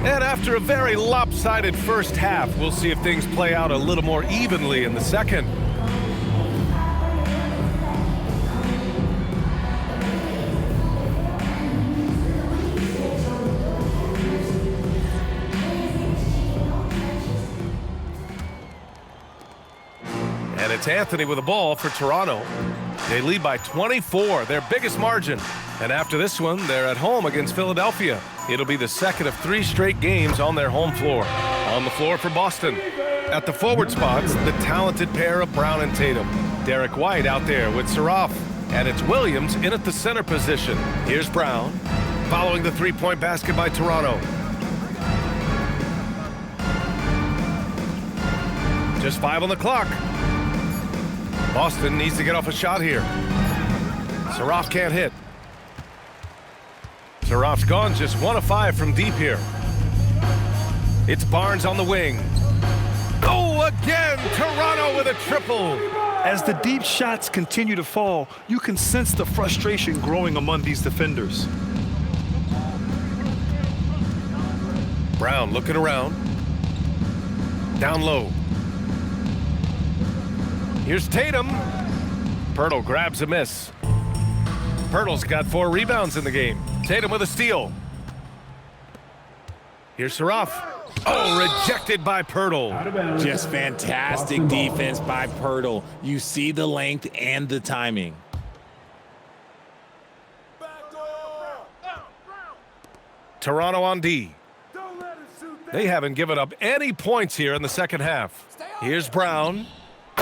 And after a very lopsided first half, we'll see if things play out a little more evenly in the second. And it's Anthony with the ball for Toronto. They lead by 24, their biggest margin. And after this one, they're at home against Philadelphia. It'll be the second of 3 straight games on their home floor. On the floor for Boston. At the forward spots, the talented pair of Brown and Tatum. Derek White out there with Saraf. And it's Williams in at the center position. Here's Brown, following the three-point basket by Toronto. Just 5 on the clock. Boston needs to get off a shot here. Saraf can't hit. Saraf's gone just 1 of 5 from deep here. It's Barnes on the wing. Oh, again, Toronto with a triple. As the deep shots continue to fall, you can sense the frustration growing among these defenders. Brown looking around. Down low. Here's Tatum. Pirtle grabs a miss. Pirtle's got 4 rebounds in the game. Tatum with a steal. Here's Saraf. Oh, rejected by Pirtle. Just fantastic defense by Pirtle. You see the length and the timing. Toronto on D. They haven't given up any points here in the second half. Here's Brown.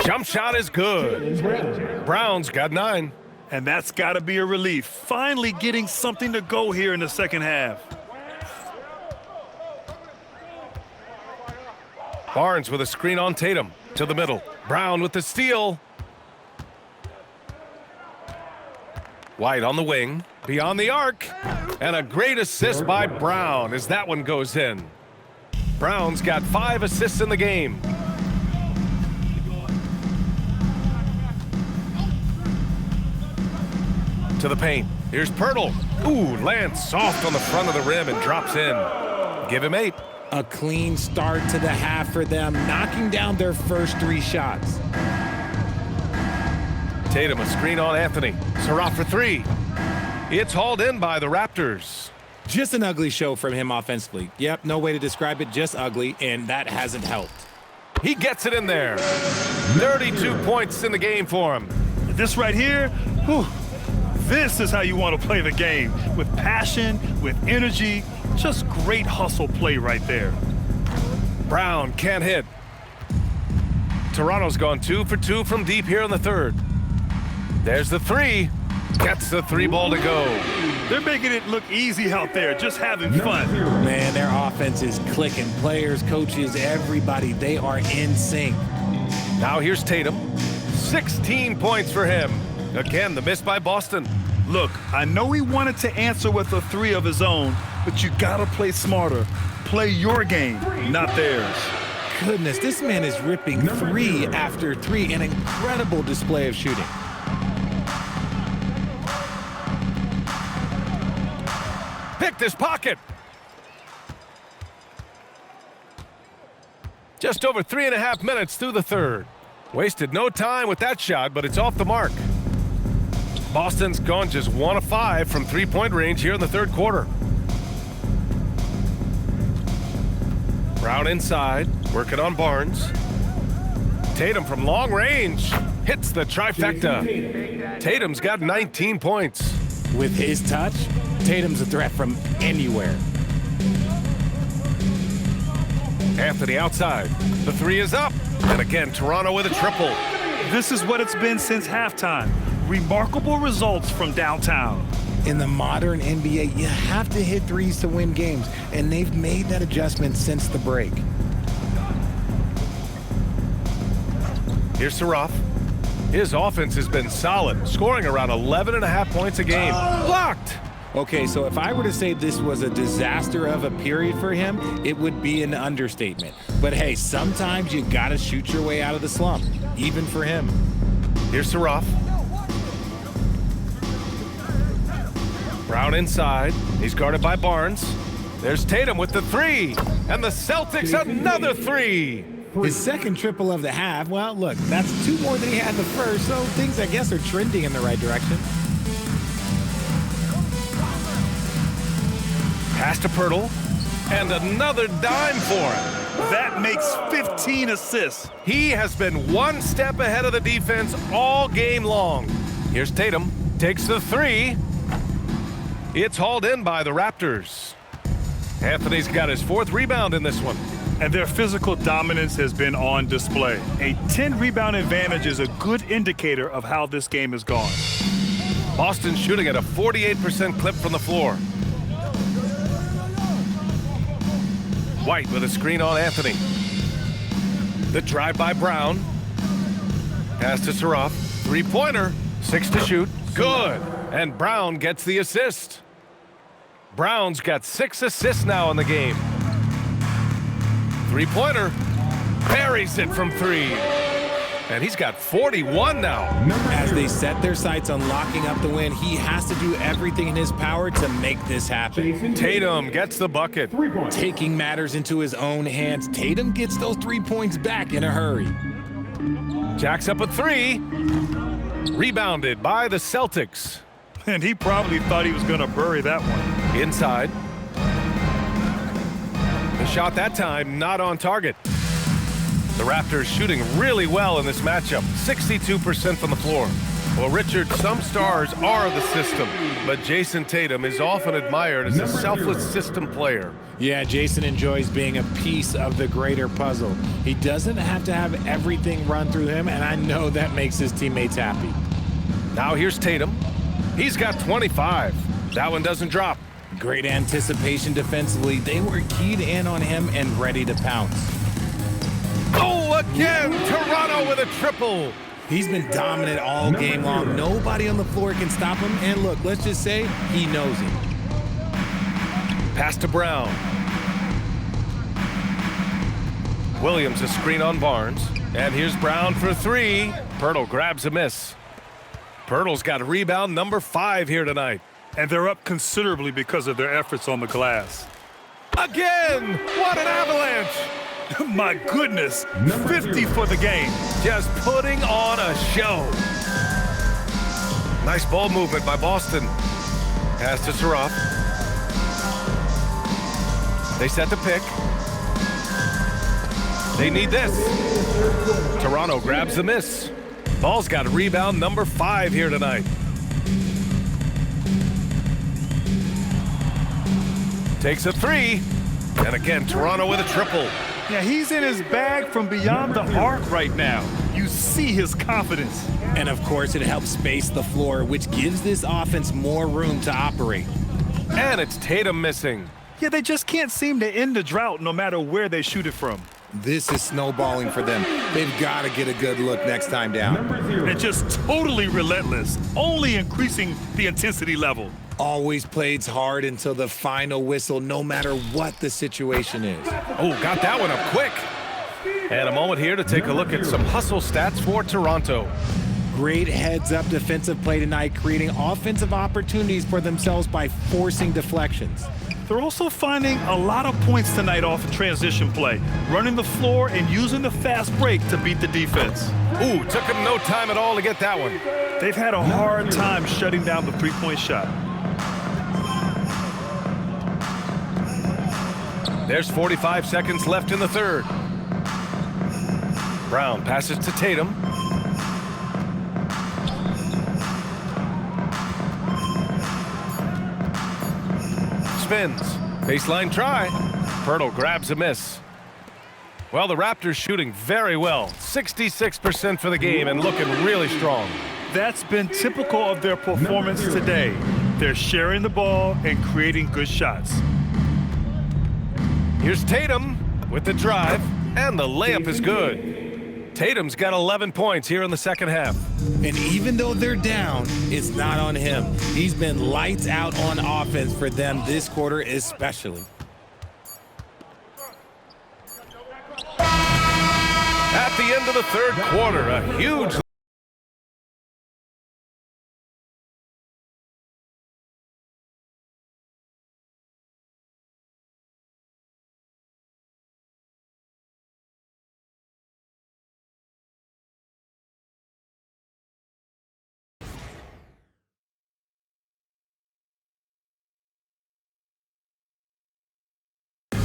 Jump shot is good. Brown's got 9. And that's got to be a relief. Finally getting something to go here in the second half. Barnes with a screen on Tatum to the middle. Brown with the steal. White on the wing, beyond the arc. And a great assist by Brown as that one goes in. Brown's got 5 assists in the game. To the paint. Here's Pirtle. Ooh, lands soft on the front of the rim and drops in. Give him 8. A clean start to the half for them, knocking down their first 3 shots. Tatum a screen on Anthony. Saraf for 3. It's hauled in by the Raptors. Just an ugly show from him offensively. Yep, no way to describe it, just ugly, and that hasn't helped. He gets it in there. 32 points in the game for him. This right here, whew. This is how you want to play the game, with passion, with energy, just great hustle play right there. Brown can't hit. Toronto's gone 2 for 2 from deep here in the third. There's the 3. Gets the 3 ball to go. They're making it look easy out there, just having fun. Man, their offense is clicking. Players, coaches, everybody, they are in sync. Now here's Tatum. 16 points for him. Again, the miss by Boston. Look, I know he wanted to answer with a three of his own, but you gotta play smarter. Play your game, not theirs. Goodness, this man is ripping three after three. An incredible display of shooting. Picked his pocket. Just over 3.5 minutes through the third. Wasted no time with that shot, but it's off the mark. Boston's gone just 1 of 5 from three-point range here in the third quarter. Brown inside, working on Barnes. Tatum from long range hits the trifecta. Tatum's got 19 points. With his touch, Tatum's a threat from anywhere. Anthony outside. The three is up. And again, Toronto with a triple. This is what it's been since halftime. Remarkable results from downtown. In the modern NBA, you have to hit threes to win games, and they've made that adjustment since the break. Here's Saraf. His offense has been solid, scoring around 11.5 points a game. Blocked! Okay, so if I were to say this was a disaster of a period for him, it would be an understatement. But hey, sometimes you gotta shoot your way out of the slump, even for him. Here's Saraf. Brown inside. He's guarded by Barnes. There's Tatum with the three. And the Celtics another three. His second triple of the half. Well, look, that's 2 more than he had the first, so things, I guess, are trending in the right direction. Pass to Pirtle, and another dime for him. That makes 15 assists. He has been 1 step ahead of the defense all game long. Here's Tatum, takes the three. It's hauled in by the Raptors. Anthony's got his 4th rebound in this one. And their physical dominance has been on display. A 10-rebound advantage is a good indicator of how this game has gone. Boston shooting at a 48% clip from the floor. White with a screen on Anthony. The drive by Brown. Pass to Saraf. Three-pointer. 6 to shoot. Good. And Brown gets the assist. Brown's got 6 assists now in the game. Three-pointer. Buries it from 3. And he's got 41 now. As they set their sights on locking up the win, he has to do everything in his power to make this happen. Tatum gets the bucket. Taking matters into his own hands, Tatum gets those 3 points back in a hurry. Jacks up a 3. Rebounded by the Celtics. And he probably thought he was going to bury that one. Inside. The shot that time not on target. The Raptors shooting really well in this matchup. 62% from the floor. Well, Richard, some stars are the system, but Jason Tatum is often admired as a selfless system player. Yeah, Jason enjoys being a piece of the greater puzzle. He doesn't have to have everything run through him, and I know that makes his teammates happy. Now here's Tatum. He's got 25. That one doesn't drop. Great anticipation defensively. They were keyed in on him and ready to pounce. Oh, again, Toronto with a triple. He's been dominant all game long. Nobody on the floor can stop him. And look, let's just say he knows it. Pass to Brown. Williams a screen on Barnes. And here's Brown for 3. Pirtle grabs a miss. Pirtle's got rebound number 5 here tonight. And they're up considerably because of their efforts on the glass. Again! What an avalanche! My goodness, 50 for the game. Just putting on a show. Nice ball movement by Boston. Pass to Saraf. They set the pick. They need this. Toronto grabs the miss. Ball's got rebound number 5 here tonight. Takes a 3. And again, Toronto with a triple. Yeah, he's in his bag from beyond the arc right now. You see his confidence. And of course, it helps space the floor, which gives this offense more room to operate. And it's Tatum missing. Yeah, they just can't seem to end the drought no matter where they shoot it from. This is snowballing for them. They've got to get a good look next time down. And just totally relentless, only increasing the intensity level. Always plays hard until the final whistle, no matter what the situation is. Oh, got that one up quick. And a moment here to take a look at some hustle stats for Toronto. Great heads-up defensive play tonight, creating offensive opportunities for themselves by forcing deflections. They're also finding a lot of points tonight off of transition play, running the floor and using the fast break to beat the defense. Ooh, took them no time at all to get that one. They've had a hard time shutting down the three-point shot. There's 45 seconds left in the third. Brown passes to Tatum. Spins. Baseline try. Pirtle grabs a miss. Well, the Raptors shooting very well. 66% for the game and looking really strong. That's been typical of their performance today. They're sharing the ball and creating good shots. Here's Tatum with the drive, and the layup is good. Tatum's got 11 points here in the second half. And even though they're down, it's not on him. He's been lights out on offense for them this quarter especially. At the end of the third quarter, a huge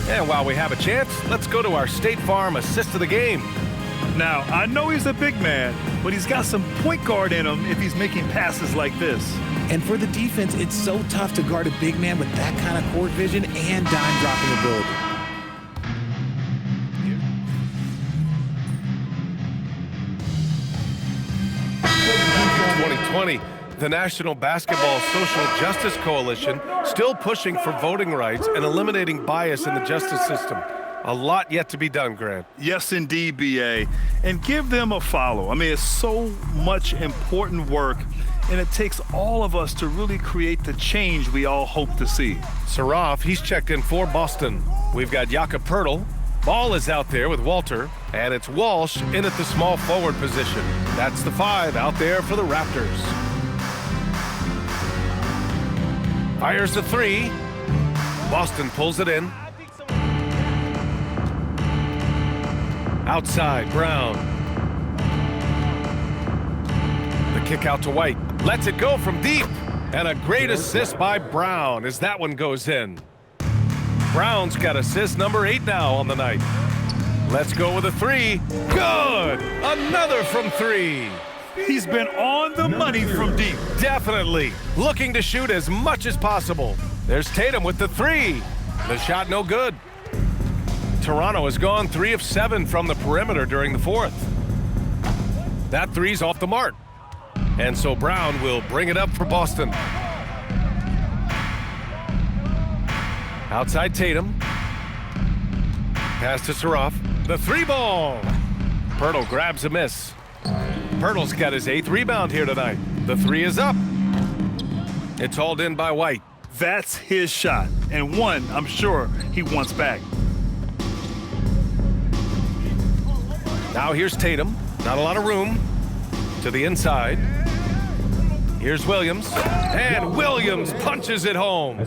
And while we have a chance, let's go to our State Farm assist of the game. Now, I know he's a big man, but he's got some point guard in him if he's making passes like this. And for the defense, it's so tough to guard a big man with that kind of court vision and dime-dropping ability. The National Basketball Social Justice Coalition still pushing for voting rights and eliminating bias in the justice system. A lot yet to be done, Grant. Yes, indeed, B.A. And give them a follow. I mean, it's so much important work, and it takes all of us to really create the change we all hope to see. Saraf, he's checked in for Boston. We've got Jakob Poeltl. Ball is out there with Walter, and it's Walsh in at the small forward position. That's the 5 out there for the Raptors. Fires the 3. Boston pulls it in. Outside, Brown. The kick out to White. Lets it go from deep. And a great assist by Brown as that one goes in. Brown's got assist number 8 now on the night. Let's go with a 3. Good! Another from 3. He's been on the money from deep. Definitely. Looking to shoot as much as possible. There's Tatum with the 3. The shot no good. Toronto has gone 3 of 7 from the perimeter during the fourth. That 3's off the mark. And so Brown will bring it up for Boston. Outside Tatum. Pass to Saraf. The 3 ball. Poeltl grabs a miss. Poeltl's got his 8th rebound here tonight. The 3 is up. It's hauled in by White. That's his shot, and one I'm sure he wants back. Now here's Tatum. Not a lot of room. To the inside. Here's Williams. And Williams punches it home.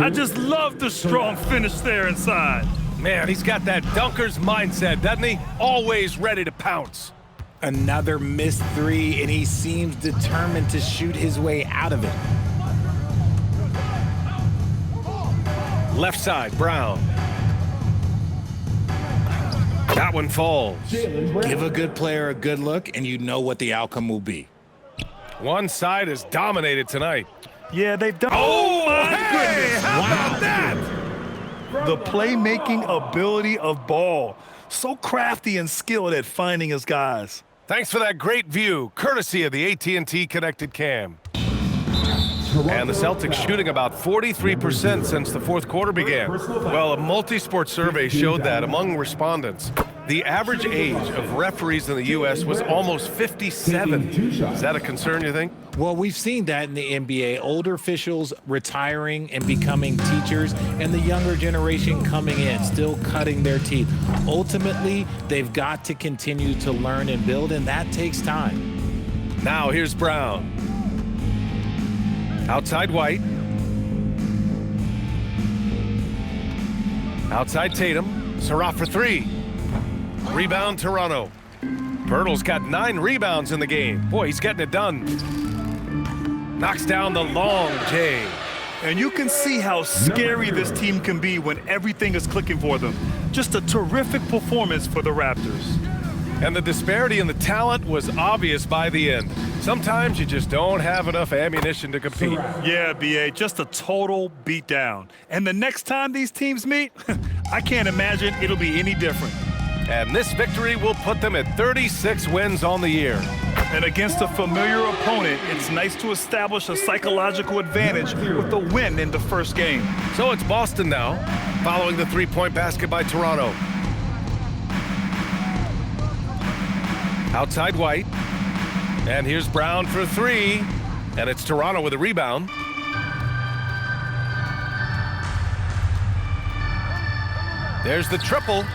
I just love the strong finish there inside. Man, he's got that dunker's mindset, doesn't he? Always ready to pounce. Another missed 3, and he seems determined to shoot his way out of it. Left side, Brown. That one falls. Give a good player a good look, and you know what the outcome will be. One side is dominated tonight. Yeah, they've done. Oh, my goodness! How about that? The playmaking ability of Ball. So crafty and skilled at finding his guys. Thanks for that great view, courtesy of the AT&T Connected Cam. And the Celtics shooting about 43% since the fourth quarter began. Well, a multi-sport survey showed that among respondents, The average age of referees in the U.S. was almost 57. Is that a concern, you think? Well, we've seen that in the NBA. Older officials retiring and becoming teachers, and the younger generation coming in, still cutting their teeth. Ultimately, they've got to continue to learn and build, and that takes time. Now here's Brown. Outside White. Outside Tatum. Surratt for three. Rebound Toronto. Pirtle's got 9 rebounds in the game. Boy, he's getting it done. Knocks down the long J. And you can see how scary this team can be when everything is clicking for them. Just a terrific performance for the Raptors. And the disparity in the talent was obvious by the end. Sometimes you just don't have enough ammunition to compete. Yeah, B.A., just a total beatdown. And the next time these teams meet, I can't imagine it'll be any different. And this victory will put them at 36 wins on the year. And against a familiar opponent, it's nice to establish a psychological advantage with the win in the first game. So it's Boston now, following the three-point basket by Toronto. Outside White. And here's Brown for three. And it's Toronto with a rebound. There's the triple.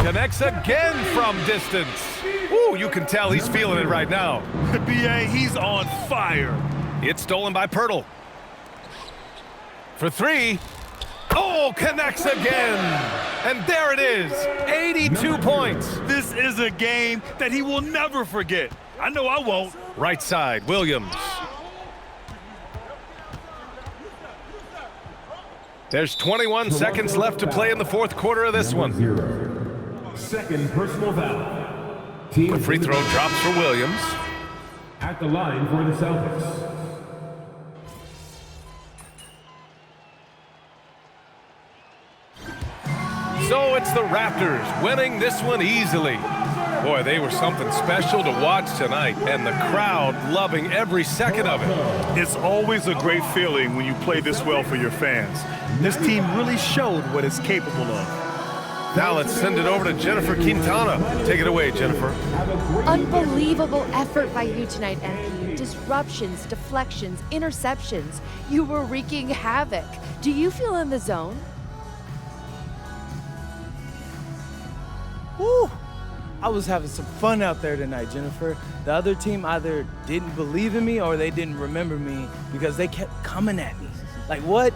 Connects again from distance. Ooh, you can tell he's feeling it right now. B.A., he's on fire. It's stolen by Pirtle. For three. Oh, connects again. And there it is, 82 points. This is a game that he will never forget. I know I won't. Right side, Williams. There's 21 seconds left to play in the fourth quarter of this one. Second personal foul. The free throw drops for Williams. At the line for the Celtics. So it's the Raptors winning this one easily. Boy, they were something special to watch tonight, and the crowd loving every second of it. It's always a great feeling when you play this well for your fans. This team really showed what it's capable of. Now let's send it over to Jennifer Quintana. Take it away, Jennifer. Unbelievable effort by you tonight, MP. Disruptions, deflections, interceptions. You were wreaking havoc. Do you feel in the zone? Woo! I was having some fun out there tonight, Jennifer. The other team either didn't believe in me or they didn't remember me because they kept coming at me. Like, what?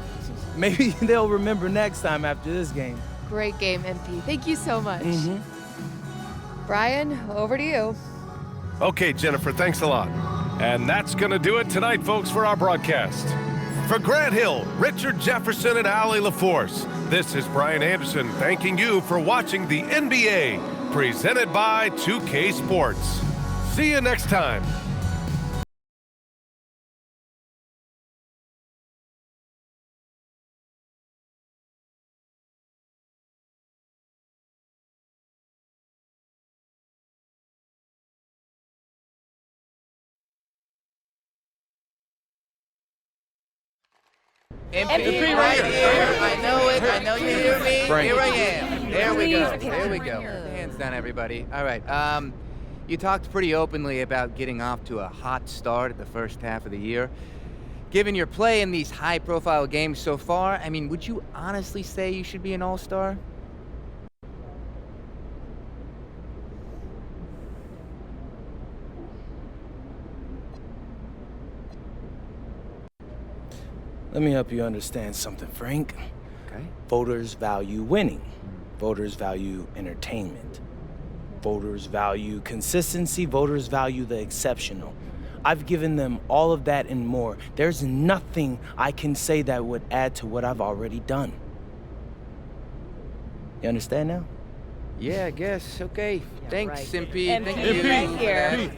Maybe they'll remember next time after this game. Great game, MP. Thank you so much. Brian, over to you. Okay, Jennifer, thanks a lot. And that's going to do it tonight, folks, for our broadcast. For Grant Hill, Richard Jefferson, and Allie LaForce, this is Brian Anderson thanking you for watching the NBA, presented by 2K Sports. See you next time. MP right here. I know it. I know you hear me. Here I am. There we go. There we go. Hands down, everybody. All right. You talked pretty openly about getting off to a hot start at the first half of the year. Given your play in these high-profile games so far, I mean, would you honestly say you should be an all-star? Let me help you understand something, Frank. Okay. Voters value winning. Voters value entertainment. Voters value consistency. Voters value the exceptional. I've given them all of that and more. There's nothing I can say that would add to what I've already done. You understand now? Yeah, I guess. Okay. Thanks, right. Simpy. MP Thank you. right here.